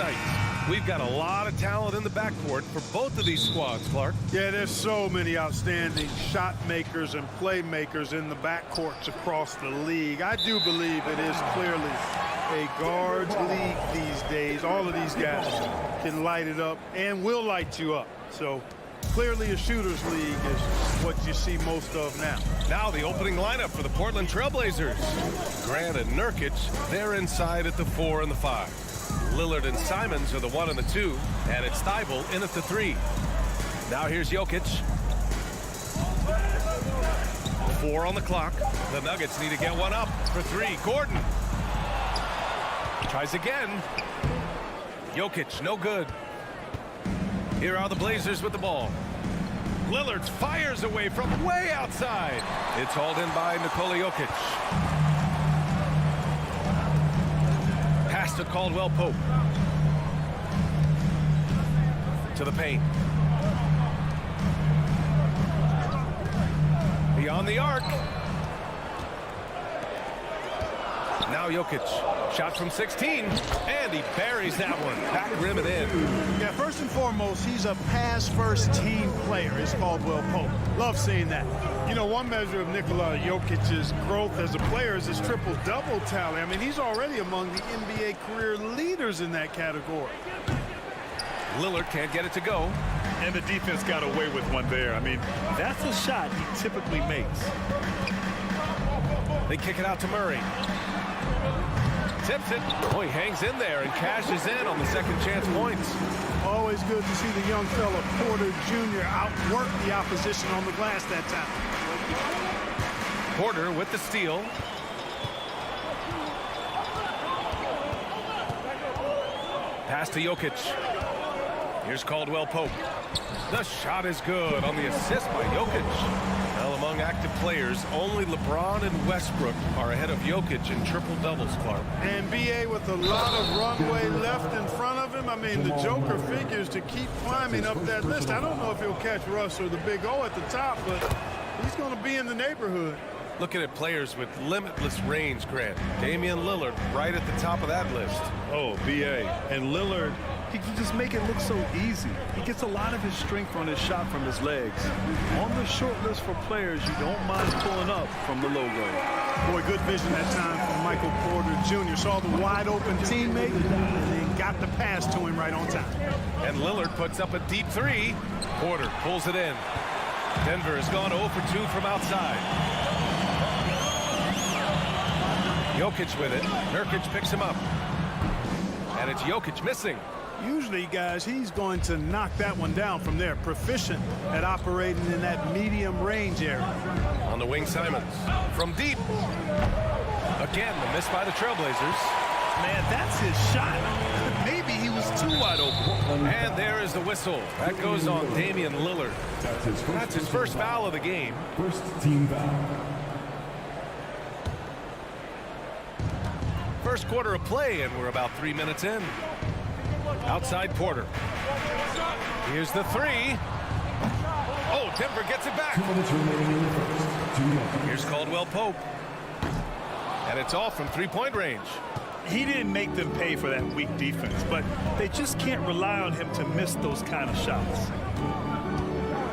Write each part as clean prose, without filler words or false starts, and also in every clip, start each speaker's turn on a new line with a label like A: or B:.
A: night. We've got a lot of talent in the backcourt for both of these squads, Clark.
B: Yeah, there's so many outstanding shot makers and playmakers in the backcourts across the league. I do believe it is clearly a guards league these days. All of these guys can light it up and will light you up. So clearly a shooter's league is what you see most of now.
A: Now the opening lineup for the Portland Trailblazers. Grant and Nurkic, they're inside at the 4 and the 5. Lillard and Simons are the 1 and the 2, and it's Thibault in at the 3. Now here's Jokic. 4 on the clock. The Nuggets need to get one up for 3. Gordon tries again. Jokic, no good. Here are the Blazers with the ball. Lillard fires away from way outside. It's hauled in by Nikola Jokic. Pass to Caldwell Pope. To the paint. Beyond the arc. Now Jokic. Shot from 16. And he buries that one. Back rim and in.
B: Yeah, first and foremost, he's a pass-first team player. It's Caldwell Pope. Love seeing that. You know, one measure of Nikola Jokic's growth as a player is his triple-double tally. I mean, he's already among the NBA career leaders in that category.
A: Lillard can't get it to go.
C: And the defense got away with one there. I mean, that's a shot he typically makes.
A: They kick it out to Murray. Tips it. Oh, he hangs in there and cashes in on the second chance points.
B: Always good to see the young fella Porter Jr. outwork the opposition on the glass that time.
A: Porter with the steal. Pass to Jokic. Here's Caldwell Pope. The shot is good on the assist by Jokic. Well, among active players, only LeBron and Westbrook are ahead of Jokic in triple-doubles, Clark.
B: And B.A. with a lot of runway left in front of him. I mean, the Joker figures to keep climbing up that list. I don't know if he'll catch Russ or the Big O at the top, but he's going to be in the neighborhood.
A: Looking at players with limitless range, Grant. Damian Lillard right at the top of that list.
C: Oh, B.A. And Lillard, he can just make it look so easy. He gets a lot of his strength on his shot from his legs. On the short list for players you don't mind pulling up from the logo.
B: Boy, good vision that time from Michael Porter Jr. Saw the wide-open teammate and then got the pass to him right on time.
A: And Lillard puts up a deep 3. Porter pulls it in. Denver has gone 0 for 2 from outside. Jokic with it. Nurkic picks him up. And it's Jokic missing.
B: Usually, guys, he's going to knock that one down from there. Proficient at operating in that medium range area.
A: On the wing, Simons. From deep. Again, the miss by the Trailblazers.
C: Man, that's his shot. Maybe he was too wide open.
A: And there is the whistle. That goes on Damian Lillard. That's his first foul of the game.
D: First team foul.
A: First quarter of play, and we're about 3 minutes in. Outside Porter. Here's the 3. Oh, Denver gets it back.
D: 2 minutes remaining in the first. 2 minutes.
A: Here's Caldwell Pope. And it's off from three-point range.
C: He didn't make them pay for that weak defense, but they just can't rely on him to miss those kind of shots.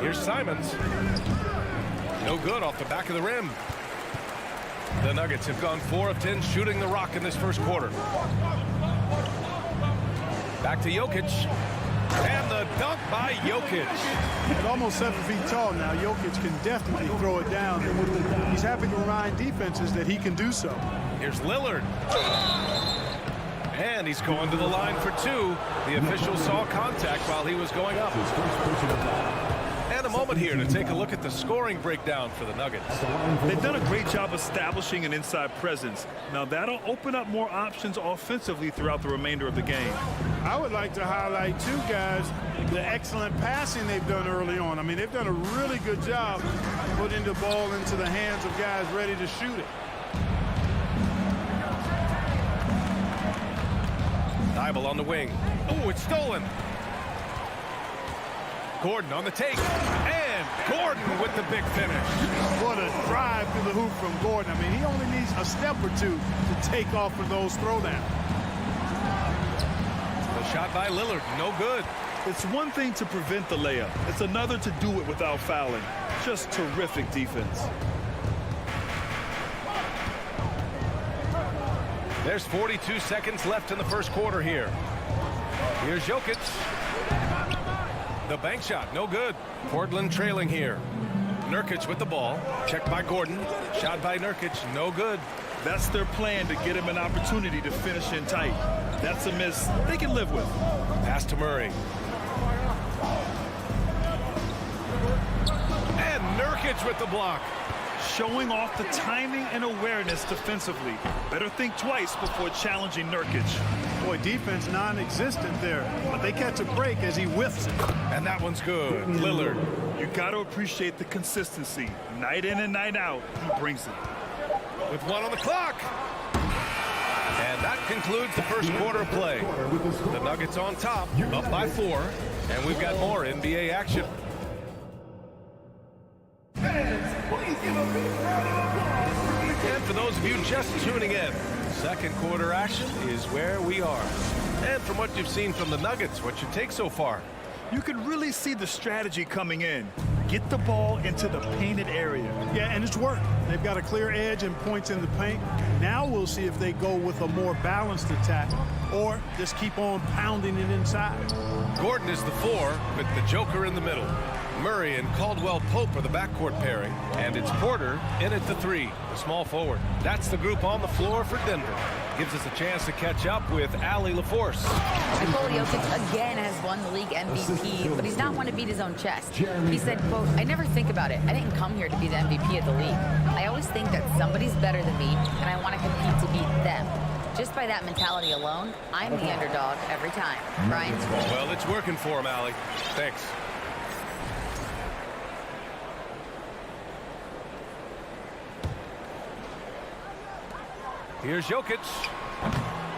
A: Here's Simons. No good off the back of the rim. The Nuggets have gone 4 of 10 shooting the rock in this first quarter. Back to Jokic. And the dunk by Jokic.
B: At almost 7 feet tall now, Jokic can definitely throw it down. He's happy to remind defenses that he can do so.
A: Here's Lillard. And he's going to the line for 2. The official saw contact while he was going up.
D: His first personal foul.
A: And a moment here to take a look at the scoring breakdown for the Nuggets.
C: They've done a great job establishing an inside presence. Now that'll open up more options offensively throughout the remainder of the game.
B: I would like to highlight, too, guys, the excellent passing they've done early on. I mean, they've done a really good job putting the ball into the hands of guys ready to shoot it.
A: Thibault on the wing. Oh, it's stolen. Gordon on the take. And Gordon with the big finish.
B: What a drive to the hoop from Gordon. I mean, he only needs a step or two to take off for those throwdowns.
A: The Shot by Lillard, no good.
C: It's one thing to prevent the layup. It's another to do it without fouling. Just terrific defense.
A: There's 42 seconds left in the first quarter here. Here's Jokic. The bank shot, no good. Portland trailing here. Nurkic with the ball. Checked by Gordon. Shot by Nurkic, no good.
C: That's their plan, to get him an opportunity to finish in tight. That's a miss they can live with.
A: Pass to Murray. And Nurkic with the block.
C: Showing off the timing and awareness defensively. Better think twice before challenging Nurkic.
B: Boy, defense non-existent there, but they catch a break as he whiffs it.
A: And that one's good. Lillard.
C: You got to appreciate the consistency. Night in and night out, he brings it.
A: With 1 on the clock. And that concludes the first quarter of play. The Nuggets on top, up by 4. And we've got more NBA action. And for those of you just tuning in, second quarter action is where we are. And from what you've seen from the Nuggets, what's your take so far?
C: You can really see the strategy coming in. Get the ball into the painted area.
B: Yeah, and it's worked. They've got a clear edge and points in the paint. Now we'll see if they go with a more balanced attack or just keep on pounding it inside.
A: Gordon is the 4 with the Joker in the middle. Murray and Caldwell Pope are the backcourt pairing, and it's Porter in at the 3, the small forward. That's the group on the floor for Denver. Gives us a chance to catch up with Allie LaForce.
E: Nikola Jokic again has won the league MVP, but he's not one to beat his own chest. He said, quote, "I never think about it. I didn't come here to be the MVP of the league. I always think that somebody's better than me, and I want to compete to beat them. Just by that mentality alone, I'm the underdog every time." Brian?
A: Well, it's working for him, Allie. Thanks. Here's Jokic.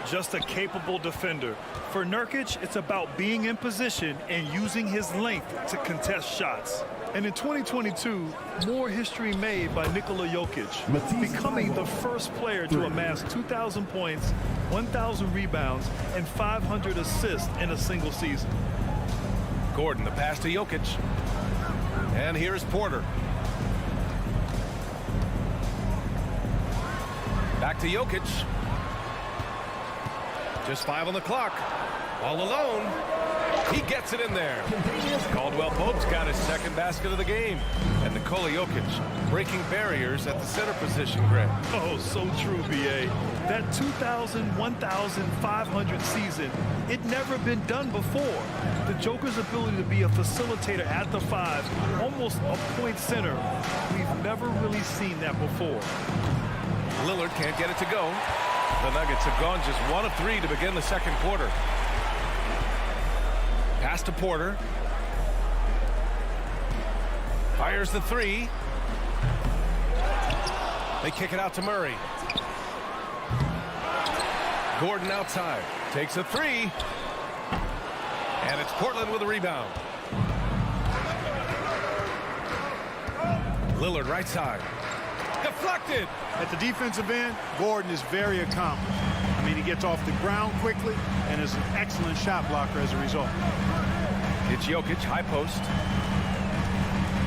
C: Just a capable defender. For Nurkic, it's about being in position and using his length to contest shots. And in 2022, more history made by Nikola Jokic, becoming the first player to amass 2,000 points, 1,000 rebounds, and 500 assists in a single season.
A: Gordon, the pass to Jokic. And here's Porter. Back to Jokic. Just 5 on the clock. All alone. He gets it in there. Caldwell Pope's got his second basket of the game. And Nikola Jokic breaking barriers at the center position, Greg.
C: Oh, so true, B.A. That 2,000, 1,500 season, it never been done before. The Joker's ability to be a facilitator at the 5, almost a point center, we've never really seen that before.
A: Lillard can't get it to go. The Nuggets have gone just 1 of 3 to begin the second quarter. Pass to Porter. Fires the 3. They kick it out to Murray. Gordon outside. Takes a 3. And it's Portland with a rebound. Lillard right side. Deflected.
B: At the defensive end, Gordon is very accomplished. I mean, he gets off the ground quickly and is an excellent shot blocker as a result.
A: It's Jokic, high post.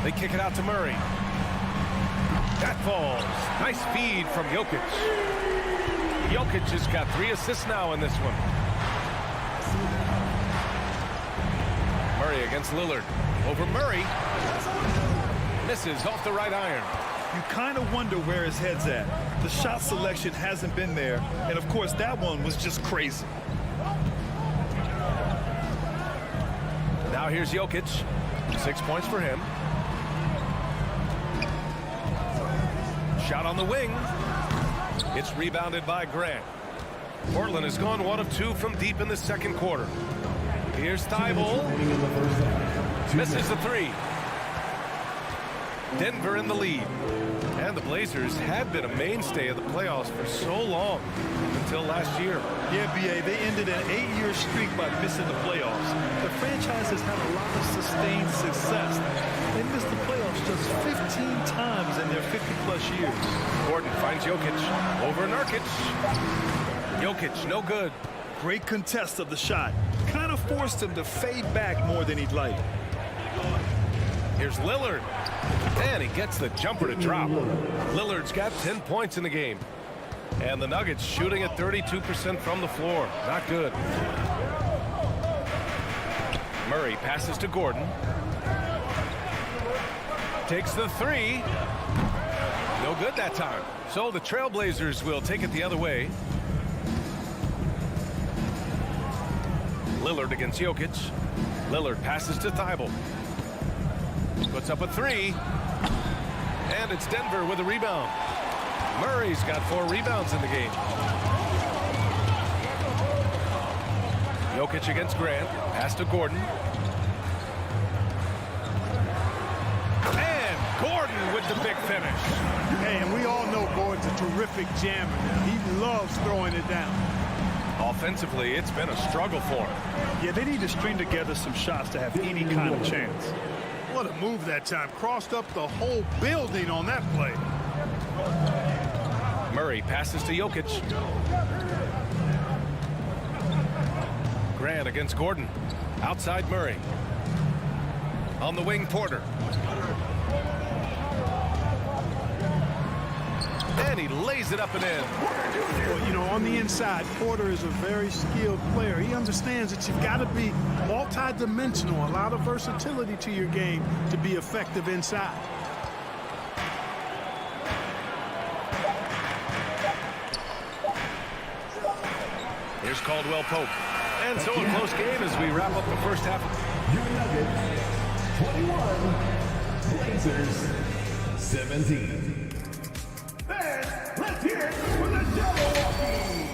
A: They kick it out to Murray. That falls. Nice feed from Jokic. Jokic has got 3 assists now in this one. Murray against Lillard. Over Murray. Misses off the right iron.
C: You kind of wonder where his head's at. The shot selection hasn't been there, and of course that one was just crazy.
A: Now here's Jokic. 6 points for him. Shot on the wing. It's rebounded by Grant. Portland has gone 1 of 2 from deep in the second quarter. Here's Thibault. Misses the 3. Denver in the lead. And the Blazers had been a mainstay of the playoffs for so long, until last year.
C: Yeah, B.A., they ended an 8-year streak by missing the playoffs. The franchise has had a lot of sustained success. They missed the playoffs just 15 times in their 50-plus years.
A: Gordon finds Jokic. Over Nurkic. Jokic, no good.
C: Great contest of the shot. Kind forced him to fade back more than he'd like.
A: Here's Lillard. And he gets the jumper to drop. Lillard's got 10 points in the game. And the Nuggets shooting at 32% from the floor. Not good. Murray passes to Gordon. Takes the three. No good that time. So the Trailblazers will take it the other way. Lillard against Jokic. Lillard passes to Thibault. Puts up a three. And it's Denver with a rebound. Murray's got 4 rebounds in the game. Jokic against Grant. Pass to Gordon. And Gordon with the big finish.
B: Hey, and we all know Gordon's a terrific jammer. He loves throwing it down.
A: Offensively, it's been a struggle for him.
C: Yeah, they need to string together some shots to have any kind of chance.
B: What a move that time. Crossed up the whole building on that play.
A: Murray passes to Jokic. Grant against Gordon. Outside Murray. On the wing, Porter. And he lays it up and in.
B: Well, you know, on the inside, Porter is a very skilled player. He understands that you've got to be multi-dimensional, a lot of versatility to your game to be effective inside.
A: Here's Caldwell Pope. And so a close game as we wrap up the first half.
D: Your Nuggets, 21. Blazers, 17. And let's hear it for the Milwaukee.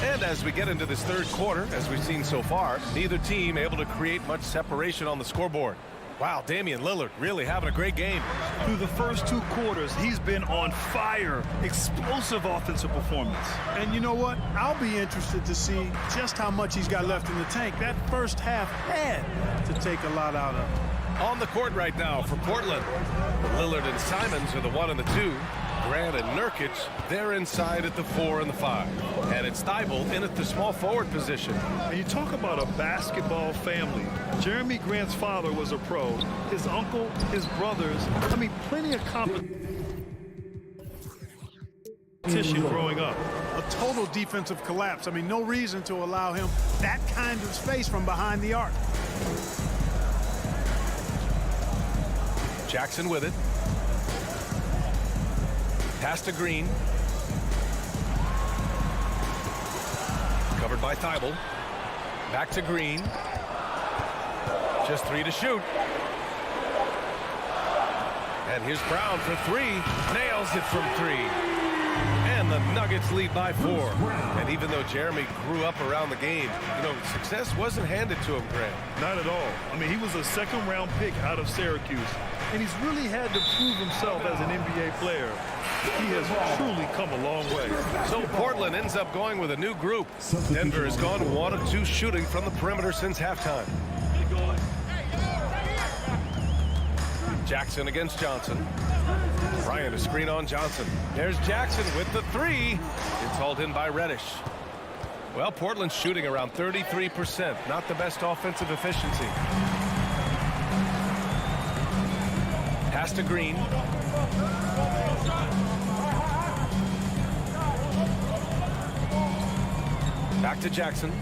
A: And as we get into this third quarter, as we've seen so far, neither team able to create much separation on the scoreboard. Wow, Damian Lillard really having a great game.
C: Through the first 2 quarters, he's been on fire. Explosive offensive performance.
B: And you know what? I'll be interested to see just how much he's got left in the tank. That first half had to take a lot out of him.
A: On the court right now for Portland. Lillard and Simons are the 1 and the 2. Grant and Nurkic, they're inside at the 4 and the 5. And it's Thibault in at the small forward position.
C: And you talk about a basketball family. Jeremy Grant's father was a pro. His uncle, his brothers, I mean, plenty of competition growing up.
B: A total defensive collapse. I mean, no reason to allow him that kind of space from behind the arc.
A: Jackson with it. Pass to Green. Covered by Thibault. Back to Green. Just 3 to shoot. And here's Brown for 3. Nails it from 3. And the Nuggets lead by 4. And even though Jeremy grew up around the game, you know, success wasn't handed to him, Grant.
C: Not at all. I mean, he was a second-round pick out of Syracuse. And he's really had to prove himself as an NBA player. He has truly come a long way.
A: So Portland ends up going with a new group. Denver has gone 1 of 2 shooting from the perimeter since halftime. Jackson against Johnson. Bryant a screen on Johnson. There's Jackson with the 3. It's hauled in by Reddish. Well, Portland's shooting around 33%. Not the best offensive efficiency. Pass to Green. Back to Jackson.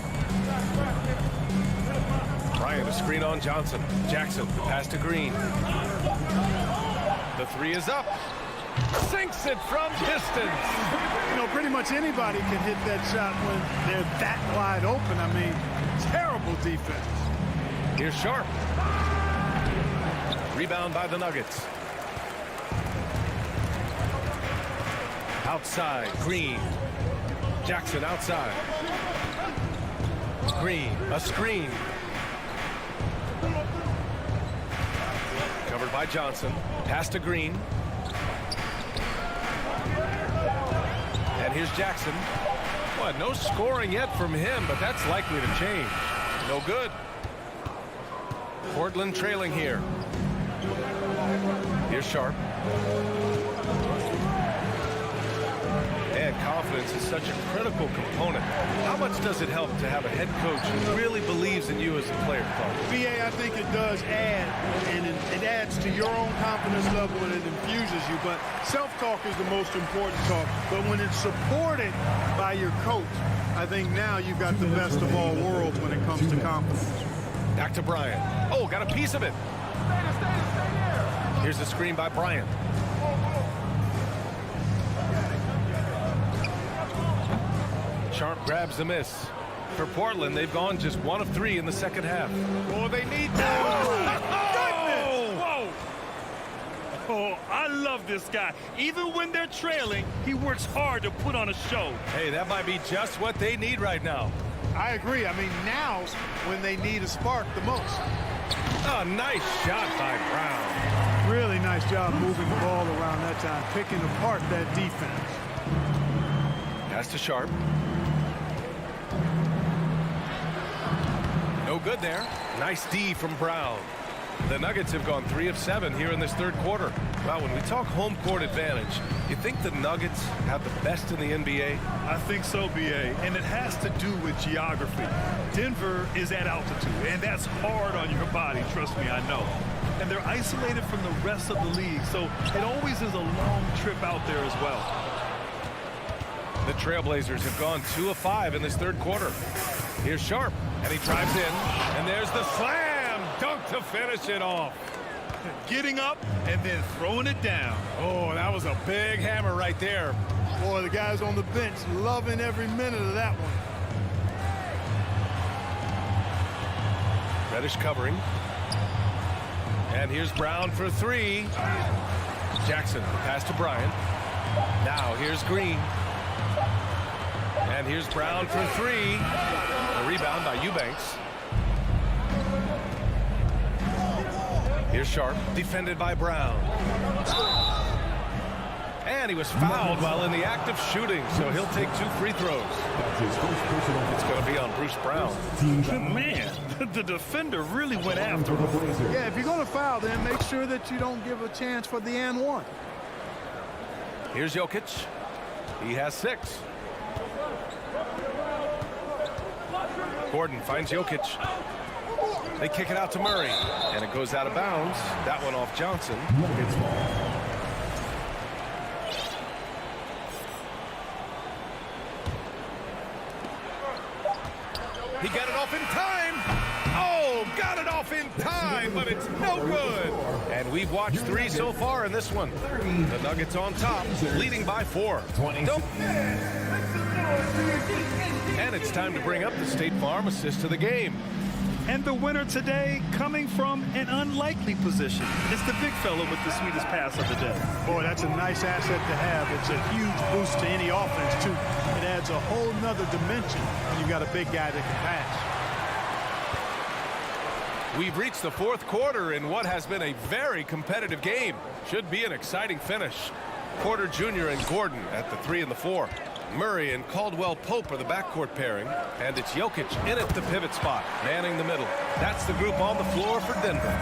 A: Bryant a screen on Johnson. Jackson pass to Green. The 3 is up. Sinks it from distance.
B: You know, pretty much anybody can hit that shot when they're that wide open. I mean, terrible defense.
A: Here's Sharp. Rebound by the Nuggets. Outside, Green. Jackson outside. Green, a screen. Covered by Johnson. Pass to Green. And here's Jackson. Well, no scoring yet from him, but that's likely to change. No good. Portland trailing here. Here's Sharp. defense is such a critical component. How much does it help to have a head coach who really believes in you as a player, Clark?
B: BA, I think it does add, and it adds to your own confidence level and it infuses you. But self-talk is the most important talk. But when it's supported by your coach, I think now you've got the best of all worlds when it comes to confidence.
A: Back to Bryant. Oh, got a piece of it. Here's the screen by Bryant. Sharp grabs the miss. For Portland, they've gone just 1 of 3 in the second half.
B: Oh, they need that.
C: Whoa! Oh, I love this guy. Even when they're trailing, he works hard to put on a show.
A: Hey, that might be just what they need right now.
B: I agree. I mean, now's when they need a spark the most.
A: Oh, nice shot by Brown.
B: Really nice job moving the ball around that time, picking apart that defense.
A: Pass to Sharp. No good there. Nice D from Brown. The Nuggets have gone 3 of 7 here in this third quarter. Well, when we talk home court advantage, you think the Nuggets have the best in the NBA?
C: I think so, BA, and it has to do with geography. Denver is at altitude, and that's hard on your body, trust me, I know. And they're isolated from the rest of the league, so it always is a long trip out there as well.
A: The Trailblazers have gone 2 of 5 in this third quarter. Here's Sharp, and he drives in, and there's the slam dunk to finish it off.
C: Getting up and then throwing it down.
A: Oh, that was a big hammer right there.
B: Boy, the guys on the bench loving every minute of that one.
A: Reddish covering. And here's Brown for 3. Jackson, pass to Bryant. Now here's Green. And here's Brown for 3. A rebound by Eubanks. Here's Sharp, defended by Brown. And he was fouled while in the act of shooting, so he'll take 2 free throws. It's going to be on Bruce Brown.
C: Man, the defender really went after him.
B: Yeah, if you're going to foul, then make sure that you don't give a chance for the and one.
A: Here's Jokic. He has 6. Gordon finds Jokic. They kick it out to Murray, and it goes out of bounds. That one off Johnson. He got it off in time. Oh, got it off in time, but it's no good. And we've watched 3 so far in this one. The Nuggets on top, leading by 4. And it's time to bring up the State Farm assist of the game.
C: And the winner today coming from an unlikely position. It's the big fella with the sweetest pass of the day.
B: Boy, that's a nice asset to have. It's a huge boost to any offense, too. It adds a whole nother dimension when you've got a big guy that can pass.
A: We've reached the 4th quarter in what has been a very competitive game. Should be an exciting finish. Porter Jr. and Gordon at the 3 and the 4. Murray and Caldwell Pope are the backcourt pairing, and it's Jokic in at the pivot spot, manning the middle. That's the group on the floor for Denver.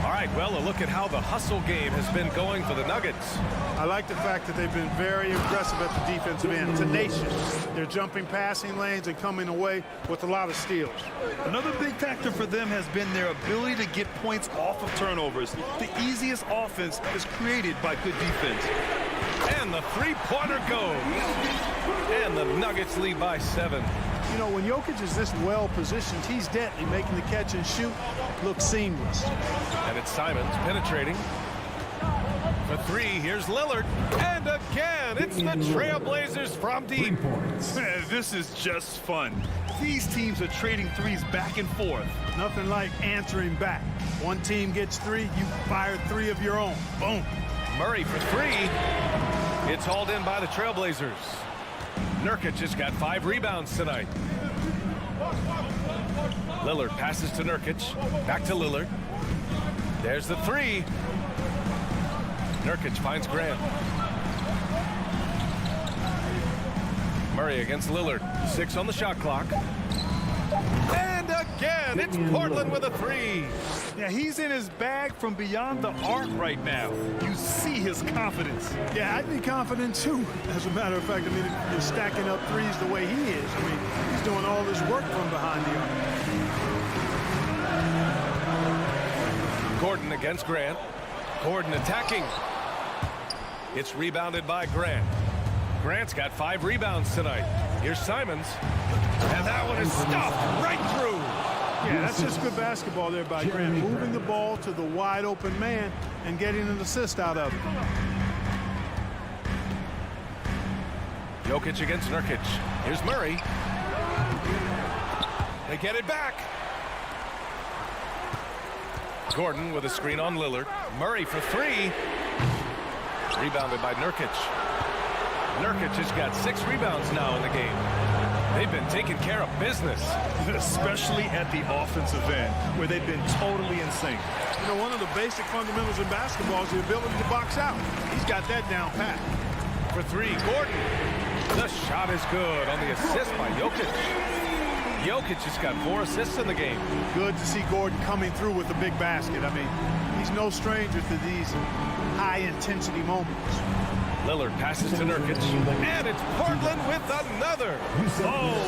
A: All right, well, a look at how the hustle game has been going for the Nuggets.
B: I like the fact that they've been very aggressive at the defensive end, tenacious. They're jumping passing lanes and coming away with a lot of steals.
C: Another big factor for them has been their ability to get points off of turnovers. The easiest offense is created by good defense.
A: And the three-pointer goes. And the Nuggets lead by 7.
B: You know, when Jokic is this well positioned, he's deadly, making the catch and shoot look seamless.
A: And it's Simons penetrating. For 3, here's Lillard. And again, it's the Trailblazers from deep.
C: This is just fun. These teams are trading threes back and forth.
B: Nothing like answering back. One team gets 3, you fire 3 of your own. Boom.
A: Murray for 3. It's hauled in by the Trailblazers. Nurkic has got 5 rebounds tonight. Lillard passes to Nurkic. Back to Lillard. There's the 3. Nurkic finds Grant. Murray against Lillard. 6 on the shot clock. And again. It's Portland with a three.
C: Yeah, he's in his bag from beyond the arc right now. You see his confidence.
B: Yeah, I'd be confident too. As a matter of fact, I mean, if you're stacking up threes the way he is, I mean, he's doing all this work from behind the arc.
A: Gordon against Grant. Gordon attacking. It's rebounded by Grant. Grant's got 5 rebounds tonight. Here's Simons. And that one is stuffed right through.
B: Yeah, that's just good basketball there by Grant. Moving the ball to the wide open man and getting an assist out of it.
A: Jokic against Nurkic. Here's Murray. They get it back. Gordon with a screen on Lillard. Murray for 3. Rebounded by Nurkic. Nurkic has got 6 rebounds now in the game. They've been taking care of business.
C: Especially at the offensive end, where they've been totally insane.
B: You know, one of the basic fundamentals in basketball is the ability to box out. He's got that down pat.
A: For 3, Gordon. The shot is good on the assist by Jokic. Jokic has got 4 assists in the game.
B: Good to see Gordon coming through with a big basket. I mean, he's no stranger to these high-intensity moments.
A: Lillard passes to Nurkic, and it's Portland with another.
C: Oh,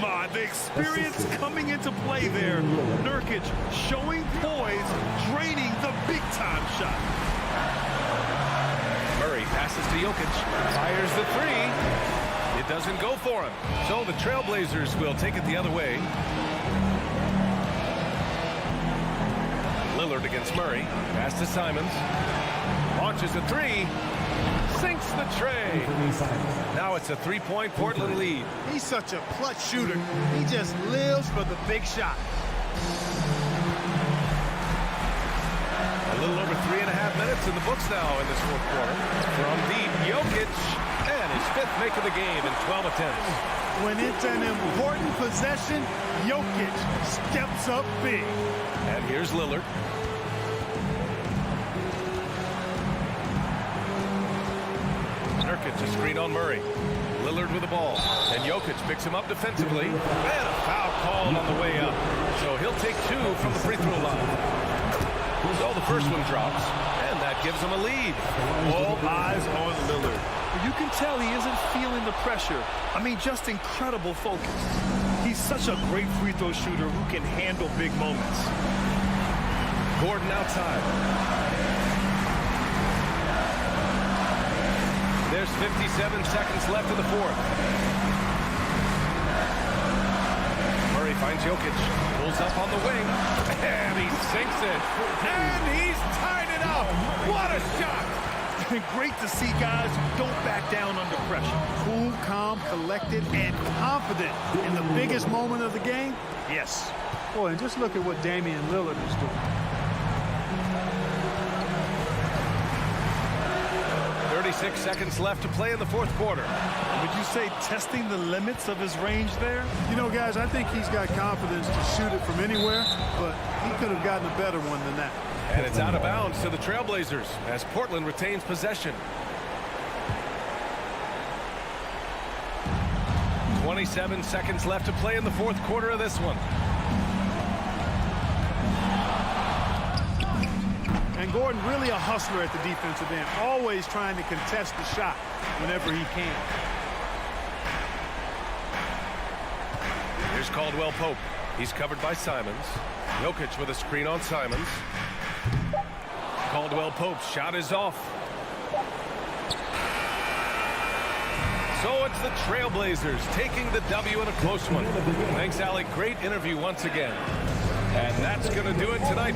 C: my. The experience coming into play there. Nurkic showing poise, draining the big-time shot.
A: Murray passes to Jokic, fires the 3. It doesn't go for him. So the Trailblazers will take it the other way. Lillard against Murray. Pass to Simons. Launches a 3. Sinks the tray. Now it's a 3-point Portland lead.
B: He's such a clutch shooter. He just lives for the big shot.
A: A little over 3.5 minutes in the books now in this fourth quarter. From deep, Jokic, and his 5th make of the game in 12 attempts.
B: When it's an important possession, Jokic steps up big.
A: And here's Lillard. Nurkic a screen on Murray. Lillard with the ball. And Jokic picks him up defensively. And a foul called on the way up. So he'll take 2 from the free throw line. So the first one drops. And that gives him a lead.
C: All eyes on Lillard. You can tell he isn't feeling the pressure. I mean, just incredible focus. He's such a great free throw shooter who can handle big moments.
A: Gordon outside. There's 57 seconds left in the fourth. Murray finds Jokic. Pulls up on the wing. And he sinks it. And he's tied it up. What a shot.
C: Great to see guys who don't back down under pressure.
B: Cool, calm, collected, and confident in the biggest moment of the game. Yes. Boy, and just look at what Damian Lillard is doing.
A: 36 seconds left to play in the fourth quarter.
C: Would you say testing the limits of his range there?
B: You know, guys, I think he's got confidence to shoot it from anywhere, but he could have gotten a better one than that.
A: And it's out of bounds to the Trailblazers as Portland retains possession. 27 seconds left to play in the fourth quarter of this one.
B: And Gordon really a hustler at the defensive end, always trying to contest the shot whenever he can.
A: Here's Caldwell Pope. He's covered by Simons. Jokic with a screen on Simons. Caldwell Pope's shot is off. So it's the Trailblazers taking the W in a close one. Thanks, Alec. Great interview once again. And that's going to do it tonight.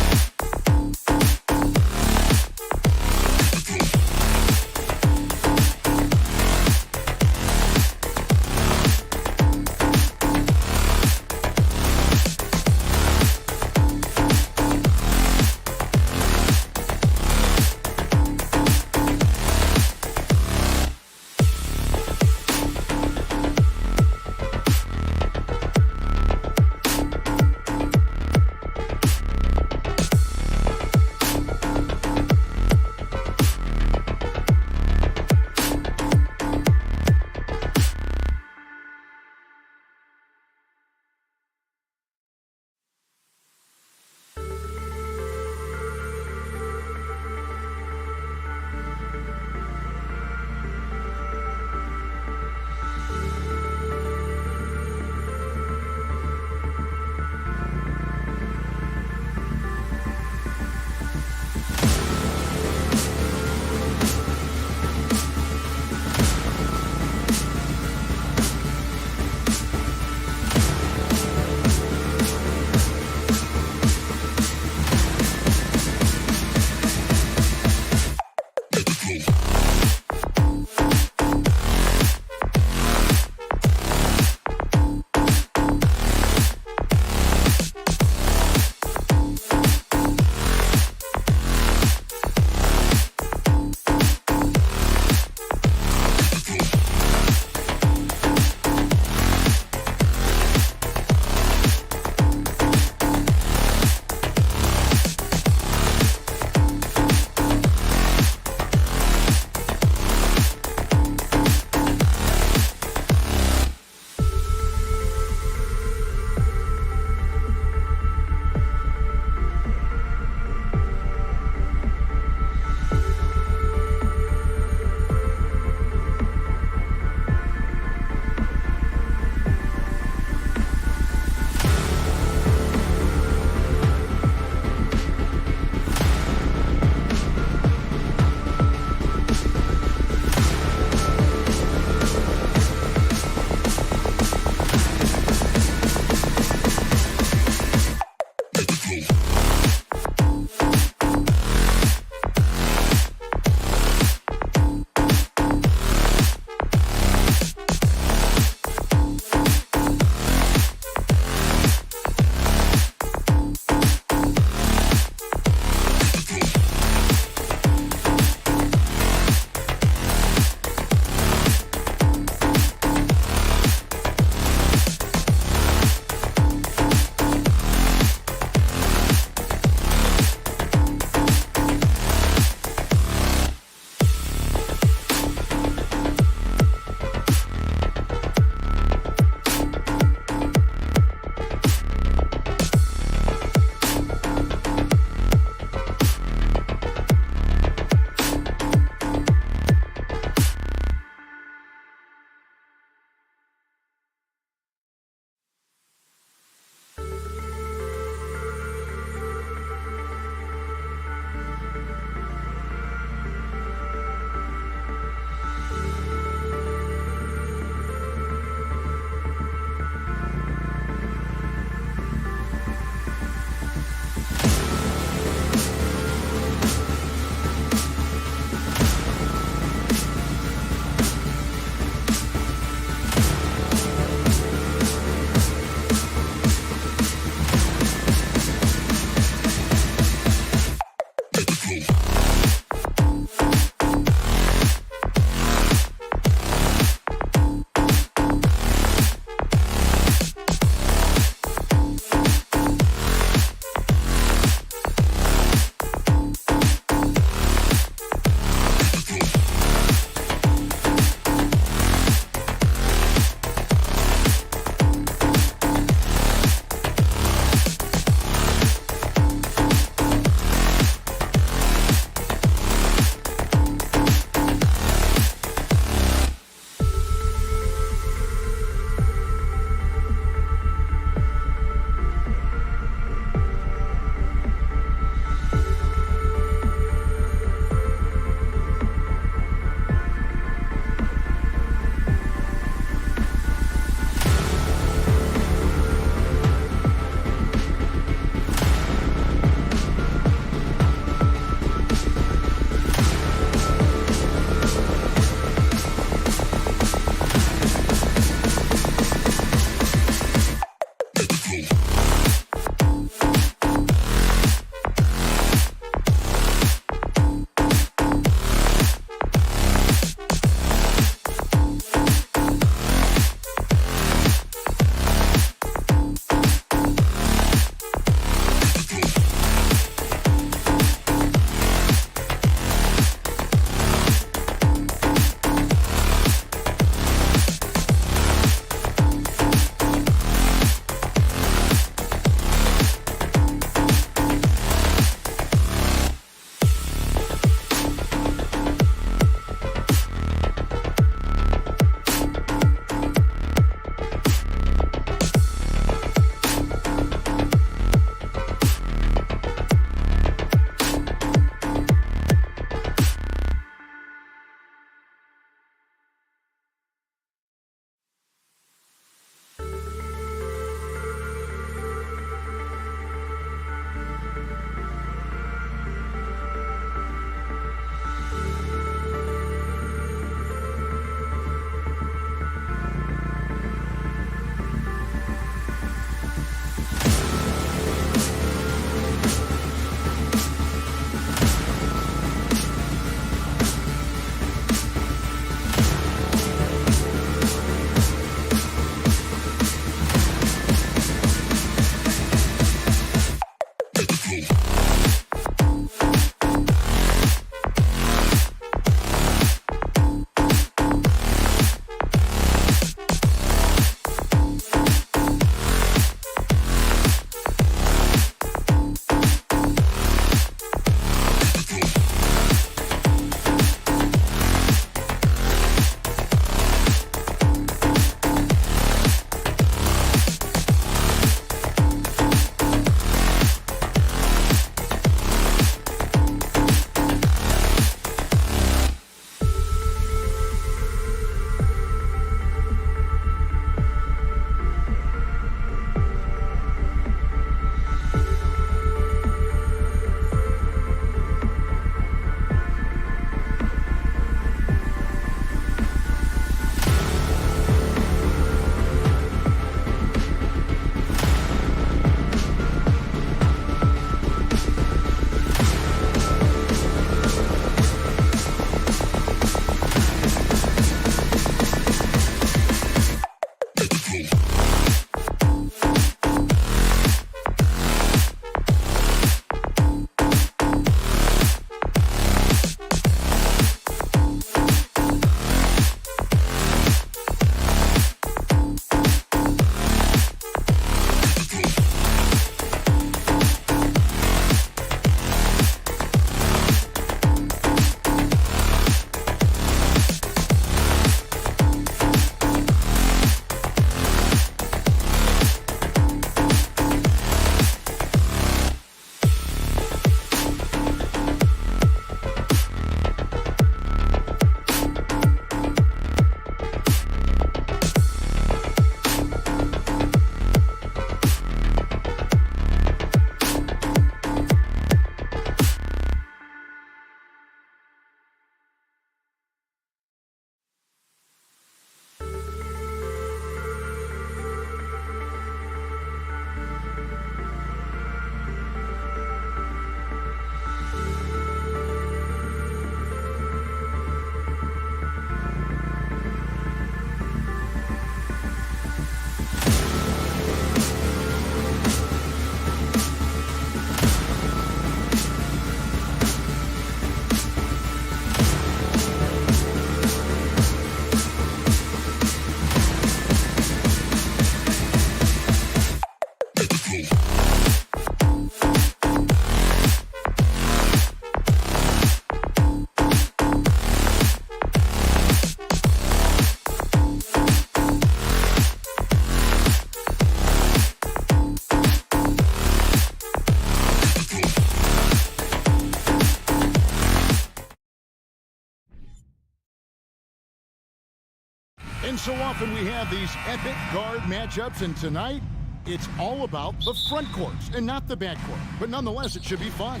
F: so often we have these epic guard matchups, and tonight, it's all about the front courts and not the back court. But nonetheless, it should be fun.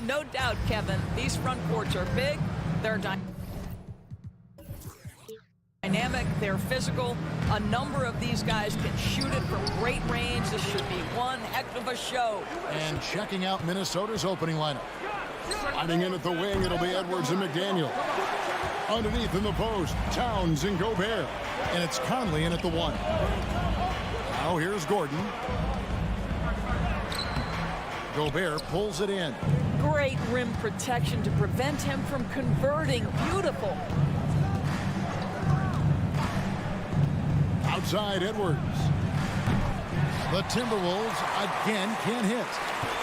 G: No doubt, Kevin. These front courts are big. They're dynamic. They're physical. A number of these guys can shoot it from great range. This should be one heck of a show.
F: And checking out Minnesota's opening lineup. Sliding in at the wing, it'll be Edwards and McDaniel. Underneath in the post, Towns and Gobert. And it's Conley in at the 1. Now here's Gordon. Gobert pulls it in.
G: Great rim protection to prevent him from converting. Beautiful.
F: Outside Edwards. The Timberwolves again can't hit.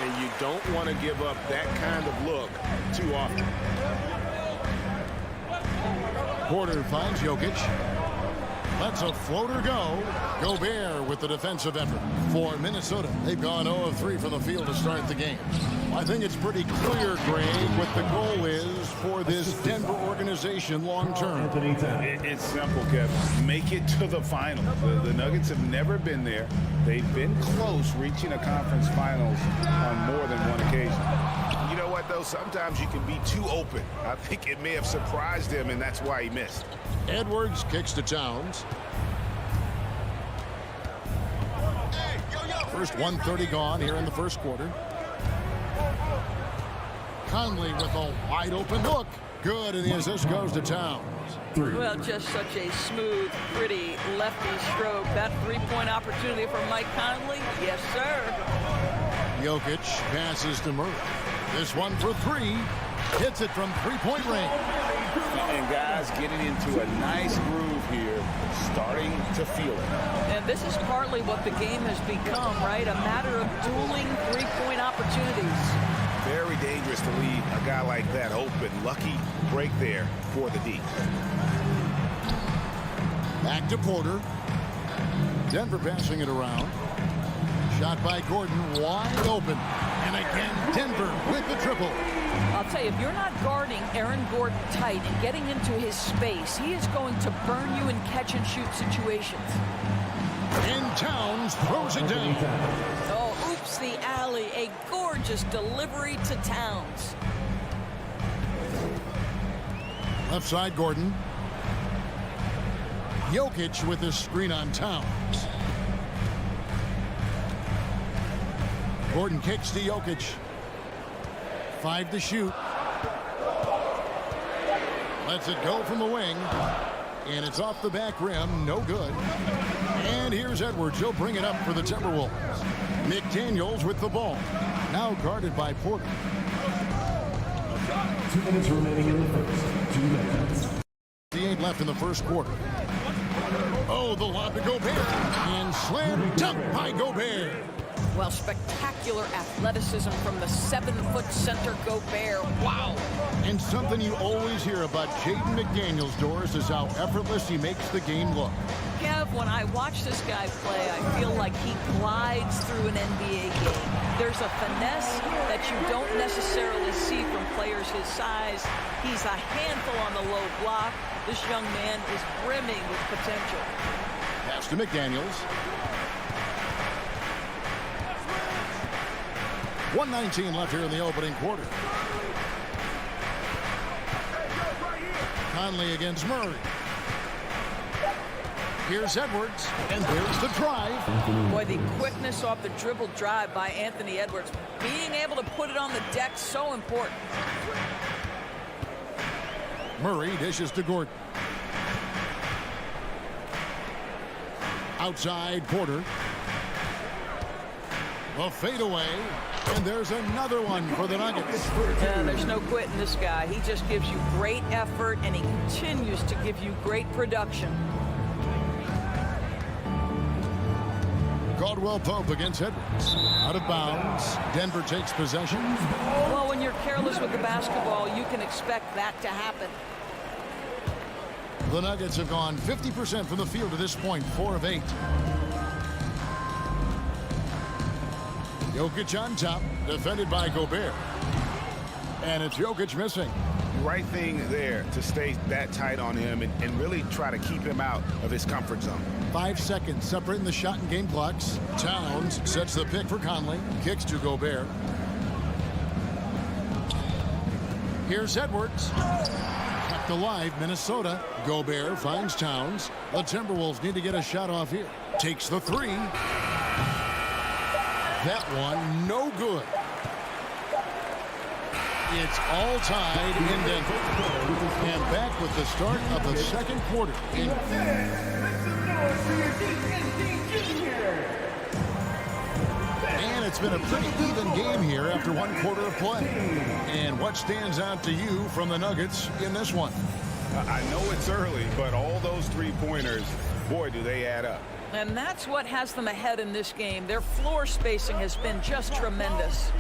H: And you don't want to give up that kind of look too often.
F: Porter finds Jokic. Lets a floater go. Gobert with the defensive effort. For Minnesota, they've gone 0 of 3 from the field to start the game. I think it's pretty clear, Greg, what the goal is for this Denver organization long term.
H: It's simple, Kevin. Make it to the final. The Nuggets have never been there. They've been close reaching a conference finals on more than one occasion. You know what, though? Sometimes you can be too open. I think it may have surprised him, and that's why he missed.
F: Edwards kicks to Towns. First 1:30 gone here in the first quarter. Conley with a wide open look. Good, and the assist goes to Towns.
G: Well, just such a smooth, pretty lefty stroke. That three-point opportunity for Mike Conley. Yes, sir.
F: Jokic passes to Murray. This one for 3. Hits it from three-point range.
H: And guys getting into a nice groove here, starting to feel it.
G: And this is partly what the game has become, right? A matter of dueling three-point opportunities.
H: Very dangerous to leave a guy like that open. Lucky break there for the D.
F: Back to Porter. Denver passing it around. Shot by Gordon, wide open. And again, Denver with the triple.
G: I'll tell you, if you're not guarding Aaron Gordon tight and getting into his space, he is going to burn you in catch-and-shoot situations.
F: And Towns throws it down.
G: Oh, oops, the alley. A gorgeous delivery to Towns.
F: Left side, Gordon. Jokic with his screen on Towns. Gordon kicks to Jokic. 5 to shoot. Lets it go from the wing. And it's off the back rim. No good. And here's Edwards. He'll bring it up for the Timberwolves. McDaniels with the ball. Now guarded by Porter.
D: 2 minutes remaining in the first. 2 minutes.
F: 8 left in the first quarter. Oh, the lob to Gobert. And slam dunk by Gobert.
G: Well, spectacular athleticism from the 7-foot center Gobert. Wow.
F: And something you always hear about Jaden McDaniels, Doris, is how effortless he makes the game look.
G: Kev, when I watch this guy play, I feel like he glides through an NBA game. There's a finesse that you don't necessarily see from players his size. He's a handful on the low block. This young man is brimming with potential.
F: Pass to McDaniels. 1:19 left here in the opening quarter. Conley against Murray. Here's Edwards, and there's the drive.
G: Boy, the quickness off the dribble drive by Anthony Edwards. Being able to put it on the deck, so important.
F: Murray dishes to Gordon. Outside, Porter. A fadeaway. And there's another one for the Nuggets.
G: Yeah, there's no quitting this guy. He just gives you great effort, and he continues to give you great production.
F: Caldwell Pope against Edwards. Out of bounds. Denver takes possession.
G: Well, when you're careless with the basketball, you can expect that to happen.
F: The Nuggets have gone 50% from the field to this point, 4 of 8. Jokic on top, defended by Gobert. And it's Jokic missing.
H: Right thing there to stay that tight on him and really try to keep him out of his comfort zone.
F: 5 seconds separating the shot and game clocks. Towns sets the pick for Conley. Kicks to Gobert. Here's Edwards. Kept alive, Minnesota. Gobert finds Towns. The Timberwolves need to get a shot off here. Takes the three. That one, no good. It's all tied in Denver. And back with the start of the second quarter. And it's been a pretty even game here after 1 quarter of play. And what stands out to you from the Nuggets in this one?
H: I know it's early, but all those three-pointers, boy, do they add up.
G: And that's what has them ahead in this game. Their floor spacing has been just tremendous.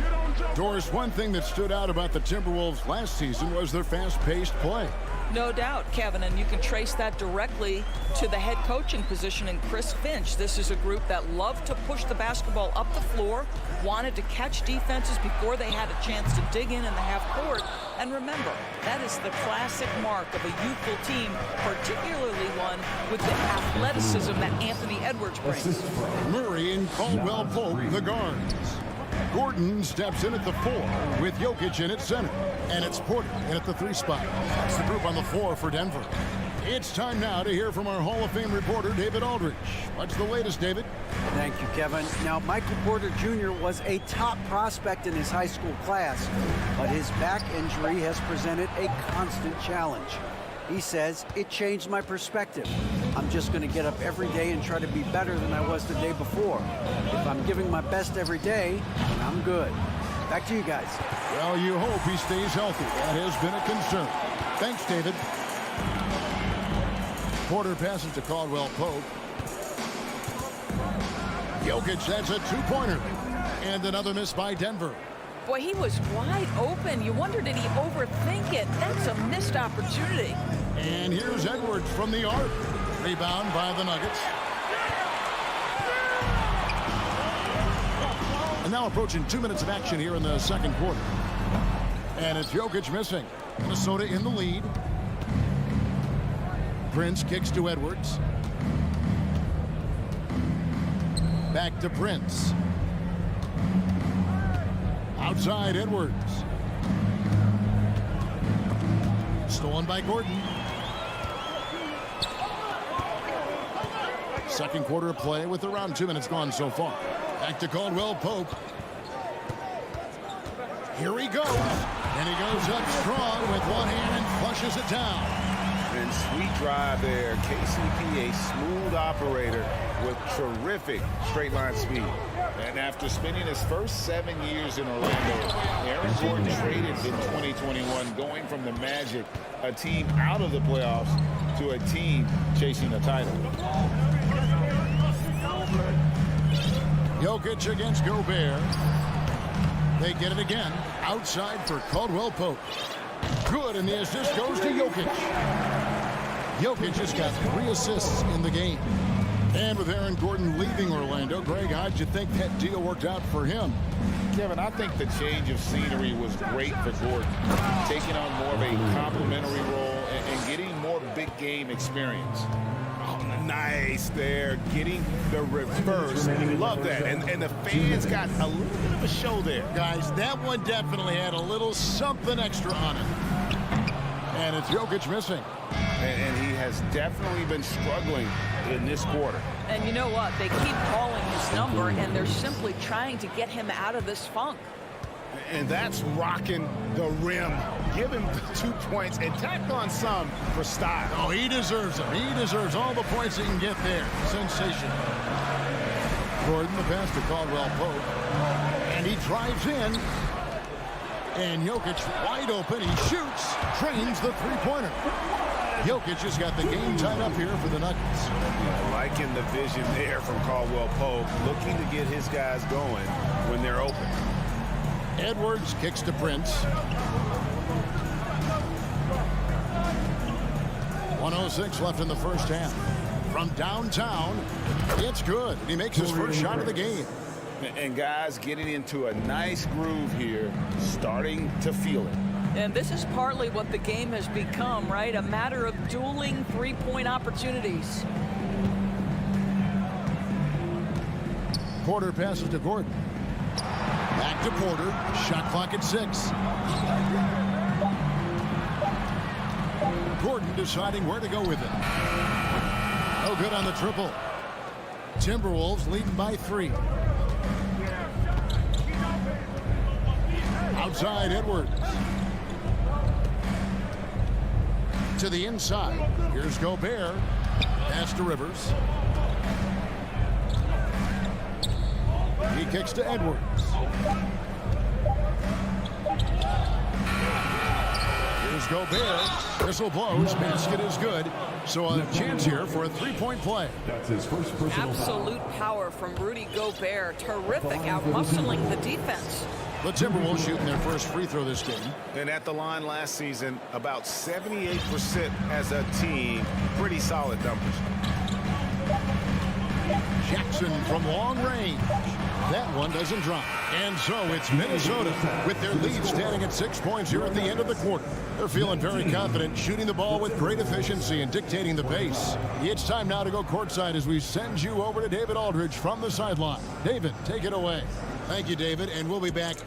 F: Doris, one thing that stood out about the Timberwolves last season was their fast-paced play.
G: No doubt, Kevin, and you can trace that directly to the head coaching position in Chris Finch. This is a group that loved to push the basketball up the floor, wanted to catch defenses before they had a chance to dig in the half court. And remember, that is the classic mark of a youthful team, particularly one with the athleticism that Anthony Edwards brings.
F: Murray and Caldwell Pope, the guards. Gordon steps in at the 4 with Jokic in at center. And it's Porter in at the 3 spot. That's the group on the floor for Denver. It's time now to hear from our Hall of Fame reporter, David Aldridge. What's the latest, David?
I: Thank you, Kevin. Now, Michael Porter Jr. was a top prospect in his high school class, but his back injury has presented a constant challenge. He says, it changed my perspective. I'm just going to get up every day and try to be better than I was the day before. If I'm giving my best every day, I'm good. Back to you guys.
F: Well, you hope he stays healthy. That has been a concern. Thanks, David. Porter passes to Caldwell Pope. Jokic, that's a 2-pointer. And another miss by Denver.
G: Boy, he was wide open. You wonder, did he overthink it? That's a missed opportunity.
F: And here's Edwards from the arc. Rebound by the Nuggets. And now approaching 2 minutes of action here in the second quarter. And it's Jokic missing. Minnesota in the lead. Prince kicks to Edwards. Back to Prince. Outside Edwards. Stolen by Gordon. Second quarter of play with around 2 minutes gone so far. Back to Caldwell Pope. Here he goes. And he goes up strong with one hand and flushes it down.
H: And sweet drive there. KCP, a smooth operator with terrific straight line speed. And after spending his first 7 years in Orlando, Aaron Gordon traded in 2021, going from the Magic, a team out of the playoffs, to a team chasing a title.
F: Jokic against Gobert. They get it again. Outside for Caldwell Pope. Good, and the assist goes to Jokic. Jokic has got 3 assists in the game. And with Aaron Gordon leaving Orlando, Greg, how'd you think that deal worked out for him?
H: Kevin, I think the change of scenery was great for Gordon, taking on more of a complimentary role and getting more big game experience. Oh, nice there, getting the reverse. Love that. And the fans got a little bit of a show there.
F: Guys, that one definitely had a little something extra on it. And it's Jokic missing.
H: And he has definitely been struggling in this quarter.
G: And you know what? They keep calling his number, and they're simply trying to get him out of this funk.
H: And that's rocking the rim. Give him 2 points and tack on some for style.
F: Oh, he deserves them. He deserves all the points he can get there. Sensational. Gordon, the pass to Caldwell Pope. And he drives in. And Jokic wide open. He shoots. Trains the three-pointer. Jokic has got the game tied up here for the Nuggets.
H: Liking the vision there from Caldwell Pope, looking to get his guys going when they're open.
F: Edwards kicks to Prince. 1:06 left in the first half. From downtown, it's good. He makes his first shot of the game.
H: And guys getting into a nice groove here, starting to feel it.
G: And this is partly what the game has become, right? A matter of dueling three-point opportunities.
F: Porter passes to Gordon. Back to Porter. Shot clock at 6. Gordon deciding where to go with it. No good on the triple. Timberwolves leading by 3. Outside Edwards. To the inside. Here's Gobert. Pass to Rivers. He kicks to Edwards. Here's Gobert. Whistle blows. Basket is good. So a chance here for a three-point play.
D: That's his first personal
G: Absolute power from Rudy Gobert. Terrific, out-muscling the defense.
F: The Timberwolves shooting their first free throw this game.
H: And at the line last season, about 78% as a team. Pretty solid numbers.
F: Jackson from long range. That one doesn't drop. And so it's Minnesota with their lead standing at 6 points here at the end of the quarter. They're feeling very confident, shooting the ball with great efficiency and dictating the pace. It's time now to go courtside as we send you over to David Aldridge from the sideline. David, take it away. Thank you, David, and we'll be back.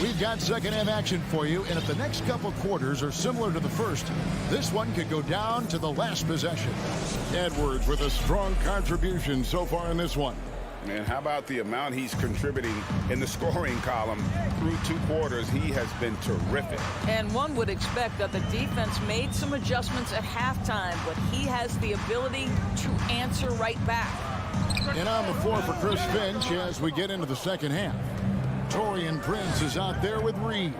F: We've got second half action for you, and if the next couple quarters are similar to the first, this one could go down to the last possession. Edwards with a strong contribution so far in this one.
H: And how about the amount he's contributing in the scoring column through 2 quarters? He has been terrific.
G: And one would expect that the defense made some adjustments at halftime, but he has the ability to answer right back.
F: And on the floor for Chris Finch as we get into the second half. Taurean Prince is out there with Reed.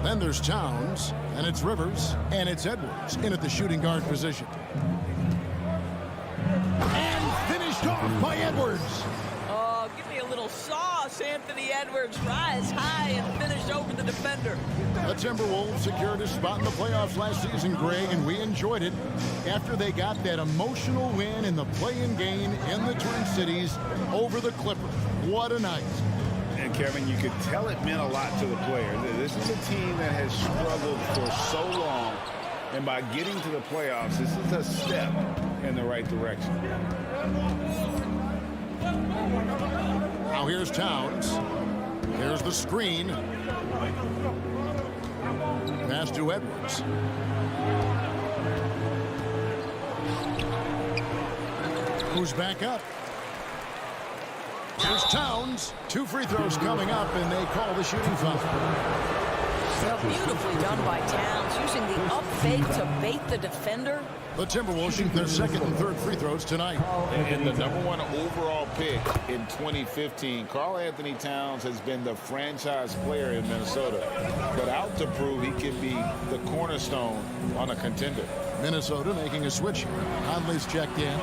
F: Then there's Towns, and it's Rivers, and it's Edwards in at the shooting guard position. And finished off by Edwards.
G: Oh, give me a little sauce. Anthony Edwards rise high and finish over the defender.
F: The Timberwolves secured a spot in the playoffs last season, Greg, and we enjoyed it after they got that emotional win in the play-in game in the Twin Cities over the Clippers. What a night.
H: And Kevin, you could tell it meant a lot to the players. This is a team that has struggled for so long, and by getting to the playoffs, this is a step in the right direction.
F: Now here's Towns. Here's the screen. Pass to Edwards. Who's back up? Here's Towns. 2 free throws coming up, and they call the shooting foul.
G: Beautifully done by Towns, using the up fake to bait the defender.
F: The Timberwolves shoot their second and third free throws tonight.
H: And the #1 overall pick in 2015, Karl Anthony Towns has been the franchise player in Minnesota, but out to prove he can be the cornerstone on a contender.
F: Minnesota making a switch. Conley's checked in.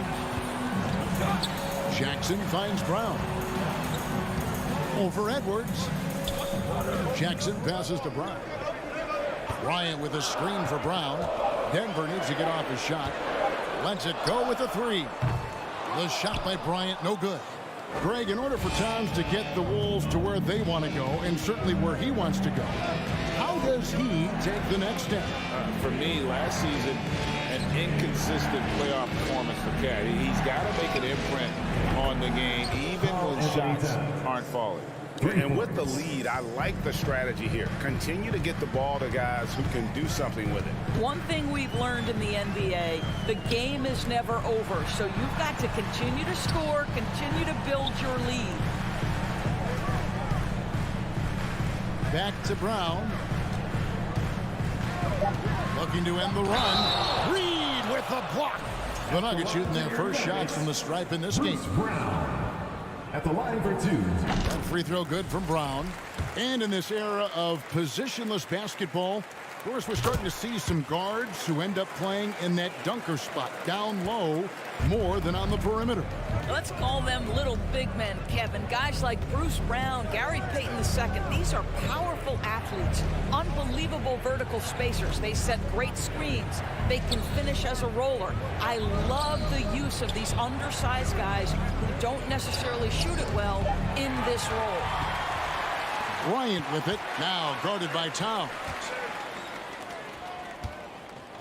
F: Jackson finds Brown. Over Edwards. Jackson passes to Bryant. Bryant with a screen for Brown. Denver needs to get off his shot. Lets it go with a 3. The shot by Bryant, no good. Greg, in order for Towns to get the Wolves to where they want to go, and certainly where he wants to go, how does he take the next step?
H: For me, last season, an inconsistent playoff performance for Cat. He's got to make an imprint on the game, even when shots aren't falling. And with the lead, I like the strategy here. Continue to get the ball to guys who can do something with it.
G: One thing we've learned in the NBA, the game is never over. So you've got to continue to score, continue to build your lead.
F: Back to Brown. Looking to end the run. Reed with the block. The Nuggets shooting their first shots from the stripe in this game.
D: Brown at the line for 2.
F: That free throw good from Brown. And in this era of positionless basketball, Of course, we're starting to see some guards who end up playing in that dunker spot, down low, more than on the perimeter.
G: Let's call them little big men, Kevin. Guys like Bruce Brown, Gary Payton II. These are powerful athletes, unbelievable vertical spacers. They set great screens. They can finish as a roller. I love the use of these undersized guys who don't necessarily shoot it well in this role.
F: Bryant with it, now guarded by Towns.